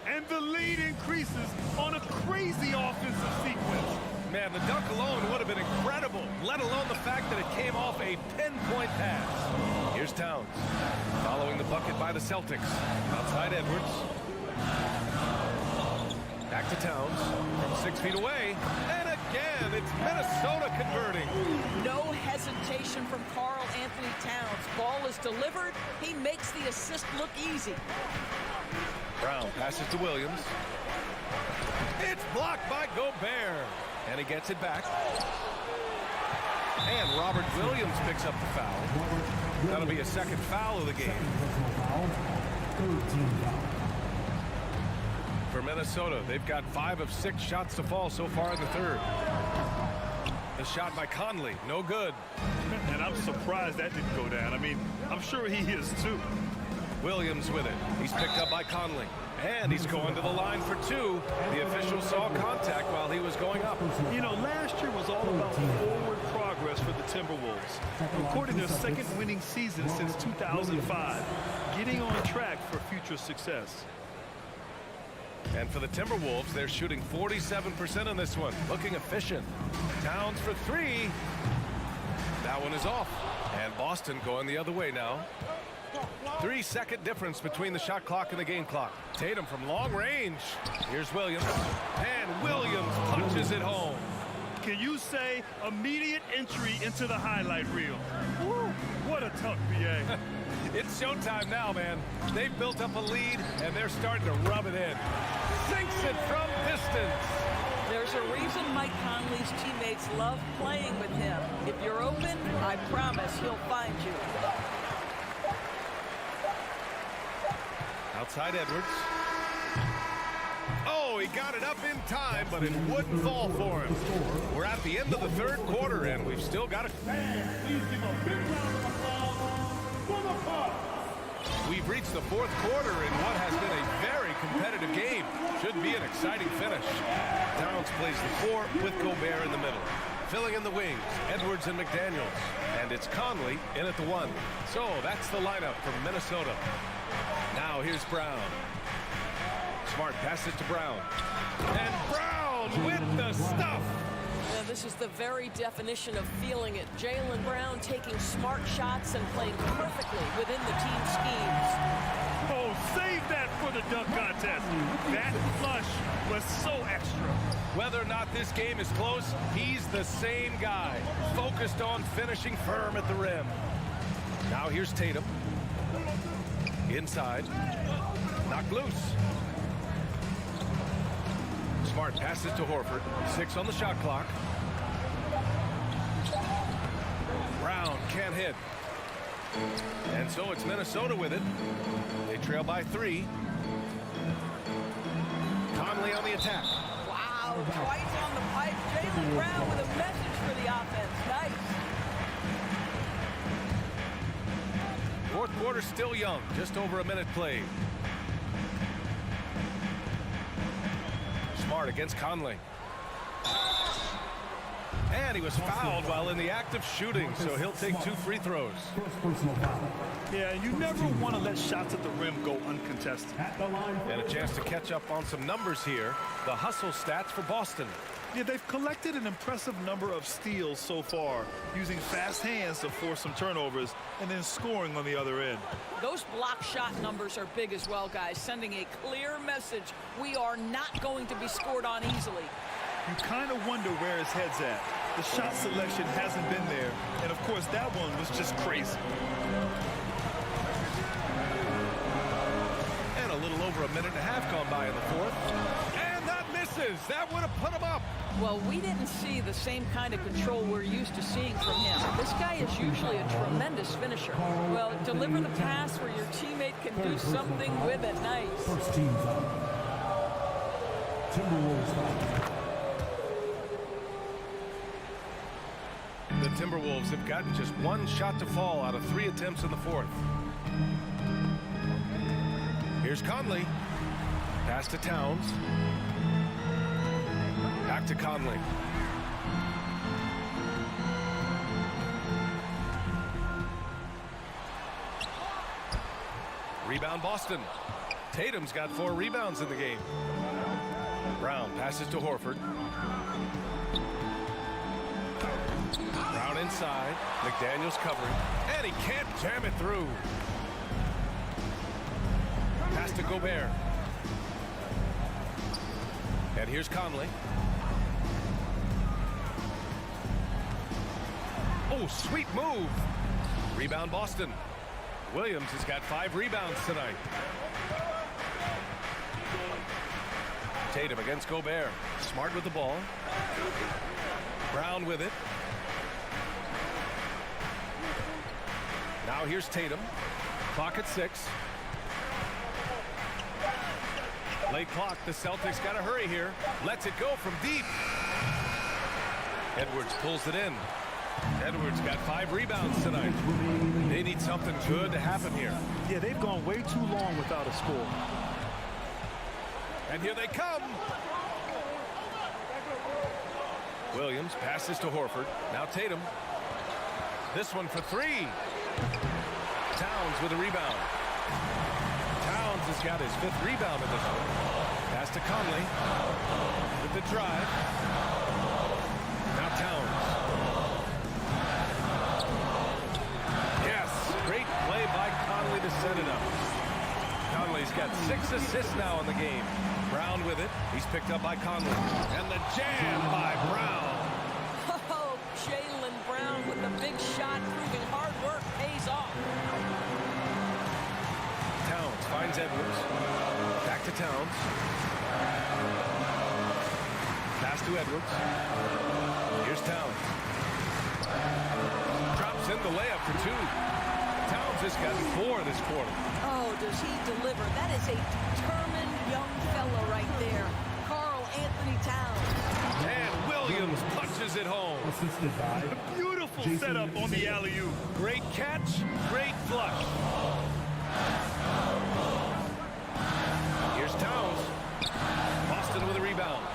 And the lead increases on a crazy offensive sequence. Man, the dunk alone would have been incredible, let alone the fact that it came off a pinpoint pass. Here's Towns, following the bucket by the Celtics. Outside Edwards. Back to Towns from 6 feet away. And again, it's Minnesota converting. No hesitation from Karl Anthony Towns. Ball is delivered. He makes the assist look easy. Brown passes to Williams. It's blocked by Gobert. And he gets it back. And Robert Williams picks up the foul. That'll be a second foul of the game. For Minnesota, they've got 5 of 6 shots to fall so far in the third. The shot by Conley, no good. And I'm surprised that didn't go down. I mean, I'm sure he is too. Williams with it. He's picked up by Conley. And he's going to the line for 2. The official saw contact while he was going up. You know, last year was all about forward progress for the Timberwolves. Recording their second winning season since 2005. Getting on track for future success. And for the Timberwolves, they're shooting 47% in this one. Looking efficient. Towns for 3. That one is off. And Boston going the other way now. 3-second difference between the shot clock and the game clock. Tatum from long range. Here's Williams. And Williams punches it home. Can you say immediate entry into the highlight reel? Woo, what a tuck, BA. It's showtime now, man. They've built up a lead, and they're starting to rub it in. Sinks it from distance. There's a reason Mike Conley's teammates love playing with him. If you're open, I promise he'll find you. Outside Edwards. Oh, he he got it up in time, but it wouldn't fall for him. We're at the end of the third quarter, and we've still got it. Please give a big round of applause for the Bucks. We've reached the fourth quarter in what has been a very competitive game. Should be an exciting finish. Towns plays the 4 with Gobert in the middle. Filling in the wings, Edwards and McDaniels. And it's Conley in at the 1. So that's the lineup from Minnesota. Now here's Brown. Smart passes to Brown. And Brown with the stuff. Yeah, this is the very definition of feeling it. Jaylen Brown taking smart shots and playing perfectly within the team schemes. Oh, save that for the dunk contest. That flush was so extra. Whether or not this game is close, he's the same guy, focused on finishing firm at the rim. Now here's Tatum. Inside. Knocked loose. Smart passes to Horford. 6 on the shot clock. Brown can't hit. And so it's Minnesota with it. They trail by 3. Conley on the attack. Wow, twice on the pipe. Jaylen Brown with a message for the offense. Nice. Fourth quarter still young. Just over a minute played. Smart against Conley. And he was fouled while in the act of shooting, so he'll take 2 free throws. Yeah, you never want to let shots at the rim go uncontested. And a chance to catch up on some numbers here. The hustle stats for Boston. Yeah, they've collected an impressive number of steals so far, using fast hands to force some turnovers and then scoring on the other end. Those block shot numbers are big as well, guys, sending a clear message. We are not going to be scored on easily. You kind of wonder where his head's at. The shot selection hasn't been there, and of course that one was just crazy. And a little over a minute and a half gone by in the fourth. And that misses. That would have put him up. Well, we didn't see the same kind of control we're used to seeing from him. This guy is usually a tremendous finisher. Well, deliver the pass where your teammate can do something with it. Nice. First team foul. Timberwolves foul. The Timberwolves have gotten just 1 shot to fall out of 3 attempts in the fourth. Here's Conley. Pass to Towns. Back to Conley. Rebound Boston. Tatum's got 4 rebounds in the game. Brown passes to Horford. Brown inside. McDaniels covering. And he can't jam it through. Pass to Gobert. And here's Conley. Oh, sweet move. Rebound Boston. Williams has got 5 rebounds tonight. Tatum against Gobert. Smart with the ball. Brown with it. Now here's Tatum. Clock at 6. Late clock. The Celtics got to hurry here. Lets it go from deep. Edwards pulls it in. Edwards got 5 rebounds tonight. They need something good to happen here. Yeah, they've gone way too long without a score. And here they come. Williams passes to Horford. Now Tatum. This one for 3. Towns with a rebound. Towns has got his 5th rebound in this one. Pass to Conley. With the drive. Now Towns. Yes, great play by Conley to set it up. Conley's got 6 assists now in the game. Brown with it. He's picked up by Conley. And the jam by Brown. Oh, Jaylen Brown with the big shot, proving hard work pays off. Towns finds Edwards. Back to Towns. Pass to Edwards. Here's Towns. Drops in the layup for 2. Towns has gotten 4 this quarter. Oh, does he deliver? That is a determined young fellow right there. Anthony Towns. And Williams punches it home. Beautiful setup on the alley-oop. Great catch, great flush. Here's Towns. Boston with a rebound.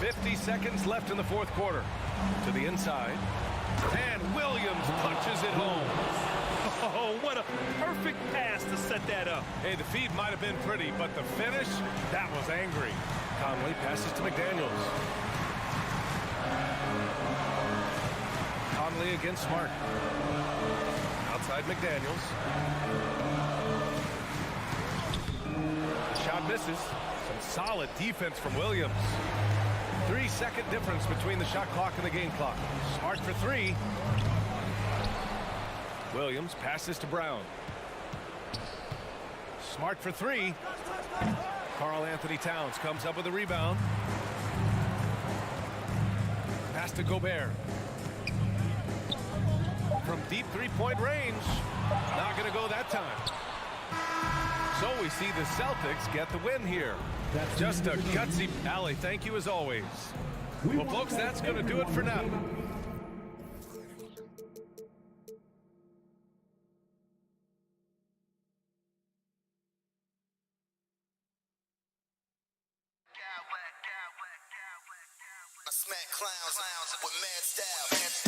50 seconds left in the fourth quarter. To the inside. And Williams punches it home. Oh, what a perfect pass to set that up. Hey, the feed might have been pretty, but the finish, that was angry. Conley passes to McDaniels. Conley against Smart. Outside McDaniels. Shot misses. Some solid defense from Williams. 3-second difference between the shot clock and the game clock. Smart for three. Williams passes to Brown. Smart for three. Karl Anthony Towns comes up with a rebound. Pass to Gobert. From deep three-point range. Not going to go that time. So we see the Celtics get the win here. Just a gutsy alley. Thank you as always. Well, folks, that's going to do it for now. I smack clowns with mad style.